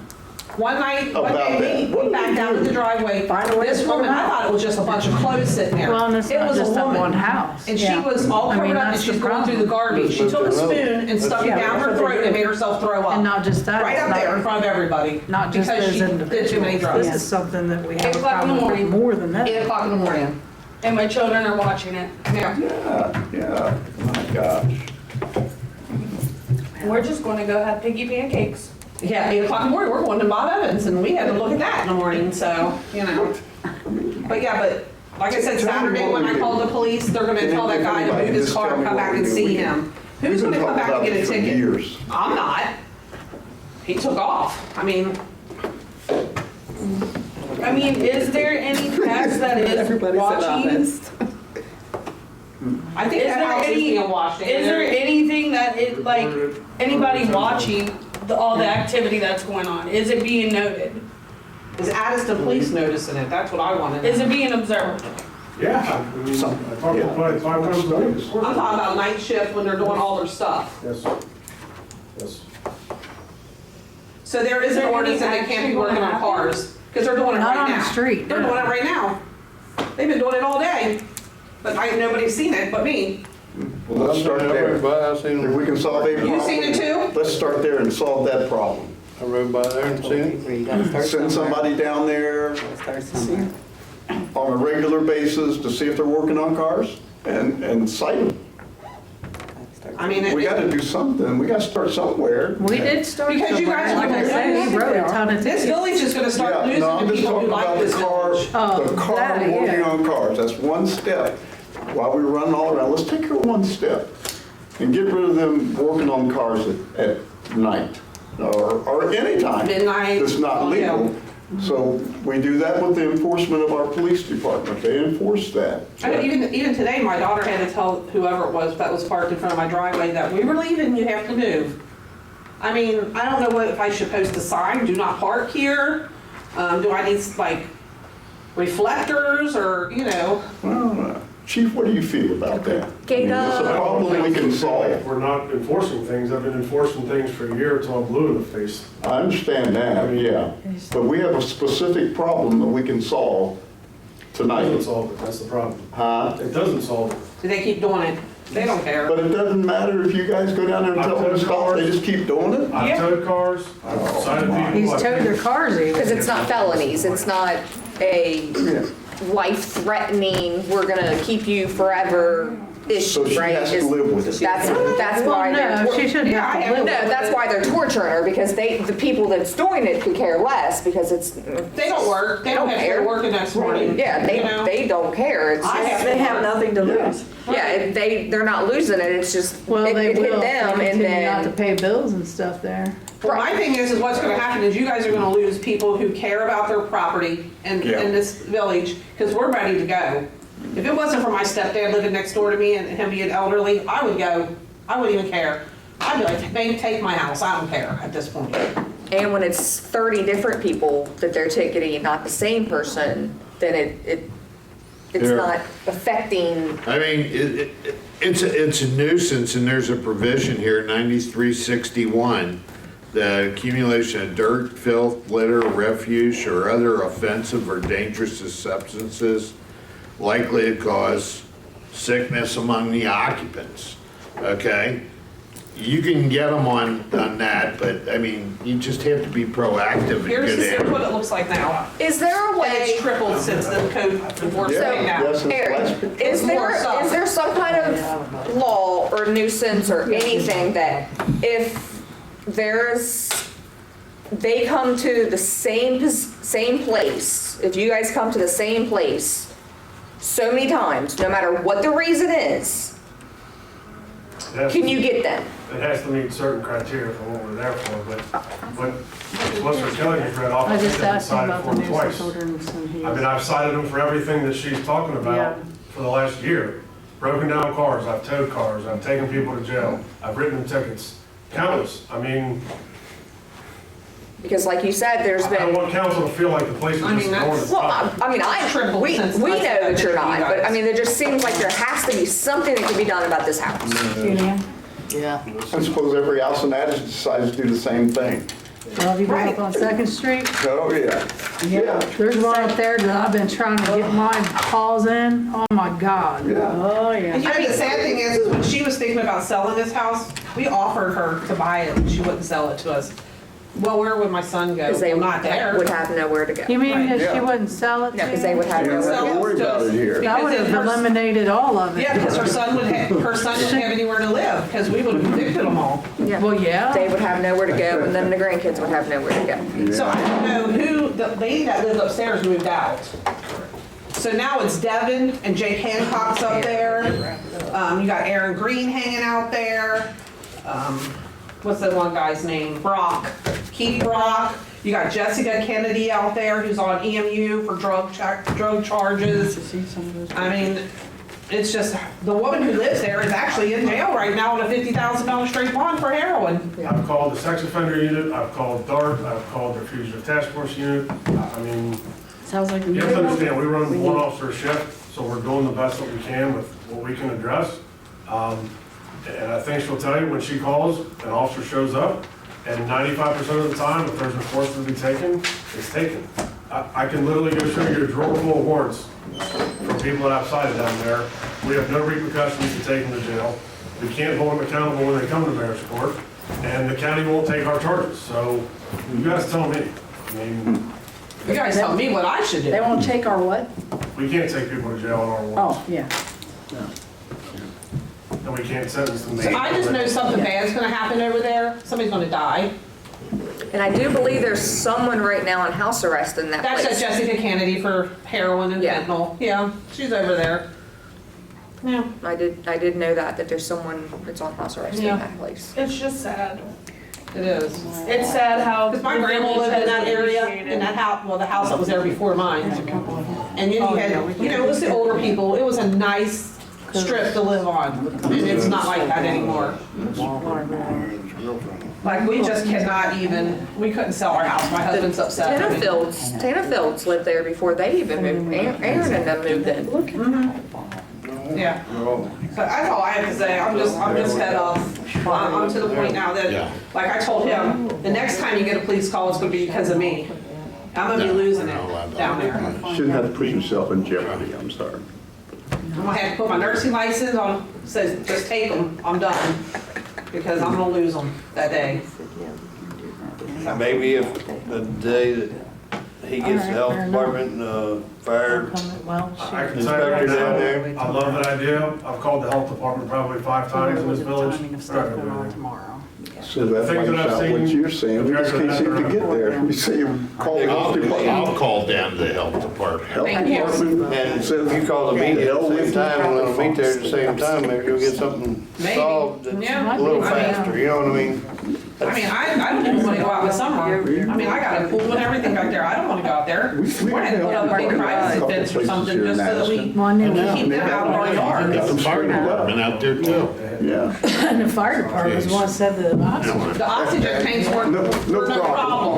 One night, one About day, that. we backed out of the driveway. This woman, I thought it was just a bunch of clothes sitting there. Well, and it's It not was a just that woman. one house. And she Yeah. was all I mean, covered up and that's she's the going through the problem. garbage. She took a spoon and stuck it Yeah, down her that's what they throat and do. made herself throw up. And not just that. Right it's up not- there in front of everybody. Not just because those she did too many individuals. drugs. This is something that we have 8 a o'clock in the problem with morning. more than that. 8 o'clock in the morning. And my children are watching it. Yeah. Yeah, my gosh. We're just going to go have piggy pancakes. Yeah, 8 o'clock in the morning, we're going to Bob Evans, and we had to look at that in the morning, so, you know. But yeah, but, like I said, Saturday when I called the police, they're gonna tell that guy to move his car and come back and see him. Who's gonna come back and get a ticket? Years. I'm not. He took off. I mean, Is there any tax that is Everybody said watching? honest. I think Is that there house is any- being watched. Is there anything that it, like, anybody watching all the activity that's going on? Is it being noted? Is Addyston police noticing it? That's what I wanna know. Is it being observed? Yeah, I mean, I talked to Clyde 5 times a week. I'm talking about night shift when they're doing all their stuff. Yes. Yes. So there is an ordinance that they can't be working on cars, because they're doing it Not right on now. the street, They're no. doing it right now. They've been doing it all day, but nobody's seen it but me. Well, let's start there. I seen If we can solve a problem. You seen it too? Let's start there and solve that problem. I rode by there and seen it. Send somebody down there on a regular basis to see if they're working on cars and cite them. I mean, We gotta do something. We gotta start somewhere. We did start Because you guys somewhere. Like I said, he wrote a ton of this tickets. village is gonna start Yeah, losing no, I'm the just people talking who like about the this car, village. Oh, the car that, working yeah. on cars. That's one step. While we run all around, let's take care of one step and get rid of them working on cars at night or anytime. Midnight. It's not legal. So we do that with the enforcement of our police department. They enforce that. I know, even today, my daughter had to tell whoever it was that was parked in front of my driveway that we were leaving, you have to move. I mean, I don't know if I should post a sign, do not park here. Do I need like reflectors or, you know? Well, Chief, what do you feel about that? Gate It's a up. problem we can solve. We're not enforcing things. I've been enforcing things for a year until I'm blue in the face. I understand that, yeah. But we have a specific problem that we can solve It doesn't tonight. solve it, that's the problem. Huh? It doesn't solve it. Do they keep doing it? They don't care. But it doesn't matter if you guys go down there and tell them to stop, they just keep doing it? I've towed cars, I've cited people. He's I've towed their cars even. Because it's not felonies, it's not a Yeah. life-threatening, we're gonna keep you forever So issue, she right? has to live with it. That's Well, why they're. no, she shouldn't Yeah, I have to have live. No, that's why they're torturing her, because the people that's doing it could care less, because it's. They don't work. They don't have to go to work the next morning. Yeah, you know? they don't care. It's I just, have They have nothing to lose. yeah, they're not losing it, it's just, Well, it they hit will. them They and continue not to then. pay bills and stuff there. Well, my thing is what's gonna happen is you guys are gonna lose people who care about their property in Yeah. this village, because we're ready to go. If it wasn't for my stepdad living next door to me and him being elderly, I would go. I wouldn't even care. I'd be like, babe, take my house, I don't care at this point. And when it's 30 different people that they're ticketing, not the same person, then it's Yeah. not affecting. I mean, it's a nuisance, and there's a provision here, 9361, the accumulation of dirt, filth, litter, refuse, or other offensive or dangerous substances likely to cause sickness among the occupants, okay? You can get them on that, but, I mean, you just have to be proactive and Here's get what in. it looks like now. Is there a And way? it's tripled since the code enforcement came out. Yes, it's Eric, last- is More there, stuff. is there some kind of law or nuisance or anything that if they come to the same place, if you guys come to the same place so many times, no matter what the reason is, can you get them? It has to meet certain criteria for what we're there for, but Solicitor Kelly has read off. I just think I've asked him cited about for the him twice. nuisance ordinance and he I mean, was, I've cited him for everything that she's talking Yeah. about for the last year. Broken down cars, I've towed cars, I've taken people to jail, I've written them tickets, countless. I mean, Because like you said, there's I don't been, want council to feel like the place is I mean, just going that's- to well, stop. I mean, Tripled we since know I said that you're to you not, but I guys. mean, it just seems like there has to be something that can be done about this house. yeah. I suppose every house in Addison decides to do the same thing. Well, have you been up on Second Street? Oh, yeah. Yeah. There's one up there that I've been trying to get my paws in. Oh my God. Yeah. Oh, And yeah. you know, the sad thing is when she was thinking about selling this house, we offered her to buy it and she wouldn't sell it to us. Well, where would my son go? Because they Well, not there. would have nowhere to go. You mean if she Yeah. wouldn't sell it to No, because you? they would have You don't nowhere have to to go. worry about it here. That would have eliminated all of it. Yeah, because her son wouldn't have anywhere to live because we would have evicted them all. Well, yeah. They would have nowhere to go, and then the grandkids would have nowhere to go. So I don't know who, the lady that lived upstairs moved out. So now it's Devin and Jake Hancock's up there. You got Aaron Green hanging out there. What's that one guy's name? Brock, Keith Brock. You got Jessica Kennedy out there who's on EMU for drug charges. I mean, it's just, the woman who lives there is actually in jail right now on a $50,000 straight bond for heroin. I've called the sex offender unit, I've called DART, I've called the fugitive task force unit. I mean, Sounds like. you have to understand, we run one officer shift, so we're doing the best that we can with what we can address. And I think she'll tell you, when she calls, an officer shows up, and 95% of the time, if there's enforcement to be taken, it's taken. I can literally go show you a drawer full of warrants from people that I've cited down there. We have no repercussions to take them to jail. we can't hold them accountable when they come to mayor's court, and the county won't take our charges, so you guys tell me. I mean, You guys tell me what I should do. They won't take our what? we can't take people to jail on our warrants, Oh, yeah. and we can't sentence them. So I just know something bad's gonna happen over there. Somebody's gonna die. And I do believe there's someone right now on house arrest in that That's that place. Jessica Kennedy for heroin and Yeah. fentanyl. Yeah, she's over there. Yeah. I did know that there's someone that's on house arrest in Yeah. that place. It's just sad. It is. It's sad how. Because my grandma lived in that area, in that house, well, the house that was there before mine. And then you had, it was the older people. It was a nice strip to live on. And it's not like that anymore. Like, we just cannot even, we couldn't sell our house. My husband's upset. Tana Fields lived there before they even moved. Aaron and them moved in. Yeah. So that's all I have to say. I'm just fed up. I'm to the point now that, like I told him, the next time you get a police call, it's gonna be because of me. I'm gonna be losing it down there. Shouldn't have to put yourself in jeopardy, I'm sorry. I'm gonna have to put my nursing license on, says, just take them, I'm done. Because I'm gonna lose them that day. Maybe if the day that he gets the health department and the fire I can tell you inspector right down now, there. I love that idea. I've called the health department probably 5 times in this village. They're not gonna do anything. So that Things that I've wipes out what seen, you're saying, we just can't seem to get there. We say, call the health I'll department. call down to the health department. Health Thank you. department And says, if you call the meeting at the same time, and we'll meet there at the same time, maybe you'll get something Maybe. solved that's Yeah. a little I mean- faster, you know what I mean? I don't even wanna go out in the summer. I mean, I got a pool and everything back there. I don't wanna go out there. We're gonna have to put up a big privacy fence or something just so that we keep them out of our yard. Got the fire department out there too. yeah. And the fire department once said the oxygen. The oxygen tanks were No no problem.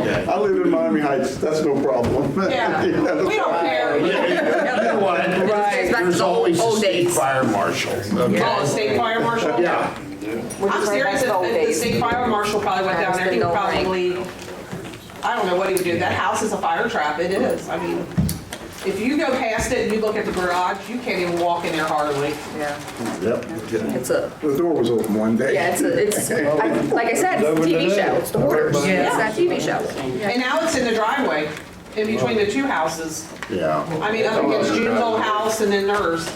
problem. I live in Miami Heights, that's no problem. Yeah, we don't care. You know what? Right. There's always a Old state days. fire marshal. okay? Oh, a state fire marshal? Yeah. I'm serious, if the state fire marshal probably went down there, he would probably, I don't know what he would do. That house is a fire trap, it is. I mean, if you go past it and you look at the garage, you can't even walk in there hardly. Yeah. Yep. It's a, The door was open one day. yeah, like I said, it's a TV show. It's the Hoarders. Yeah. It's that TV show. And now it's in the driveway, in between the 2 houses. Yeah. I mean, up against June's old house and then theirs.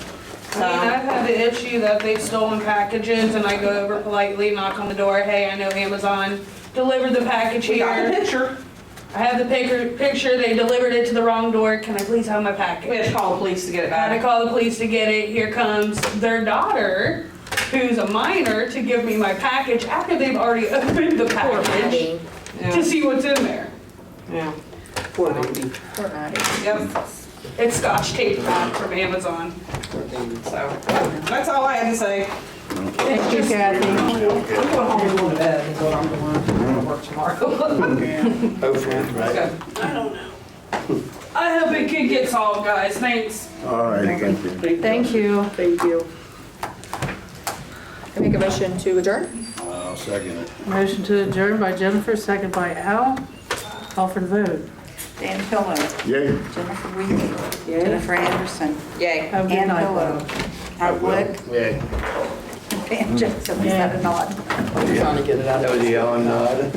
I mean, I've had the issue that they've stolen packages and I go over politely, knock on the door, hey, I know Amazon delivered the package We got the here. picture. I have the picture, they delivered it to the wrong door, can I please have my We had package? to call the police to get it I had to back. call the police to get it, here comes their daughter, who's a minor, to give me my package after they've already opened the package to see what's in there. Yeah. Poor baby. Poor Maddie. Yep. It's scotch tape wrapped from Amazon. So, that's all I had to say. Thank you, Kathy. I'm going home and going to bed, is what I'm doing. I'm going to work tomorrow. Hopefully, right? Okay. I don't know. I hope it can get solved, guys, thanks. All right, thank you. Thank you. Thank you. I make a motion to adjourn? I'll second it. Motion to adjourn by Jennifer, second by Al. Call for the vote. Dan Pillow, Yay. Jennifer Wiehe, Jennifer Anderson, Yay. Have a good Ann night, Pillow, love. Al Glick, Yeah, Pam Jackson, is that a nod? Trying to get it out. that was the yelling nod.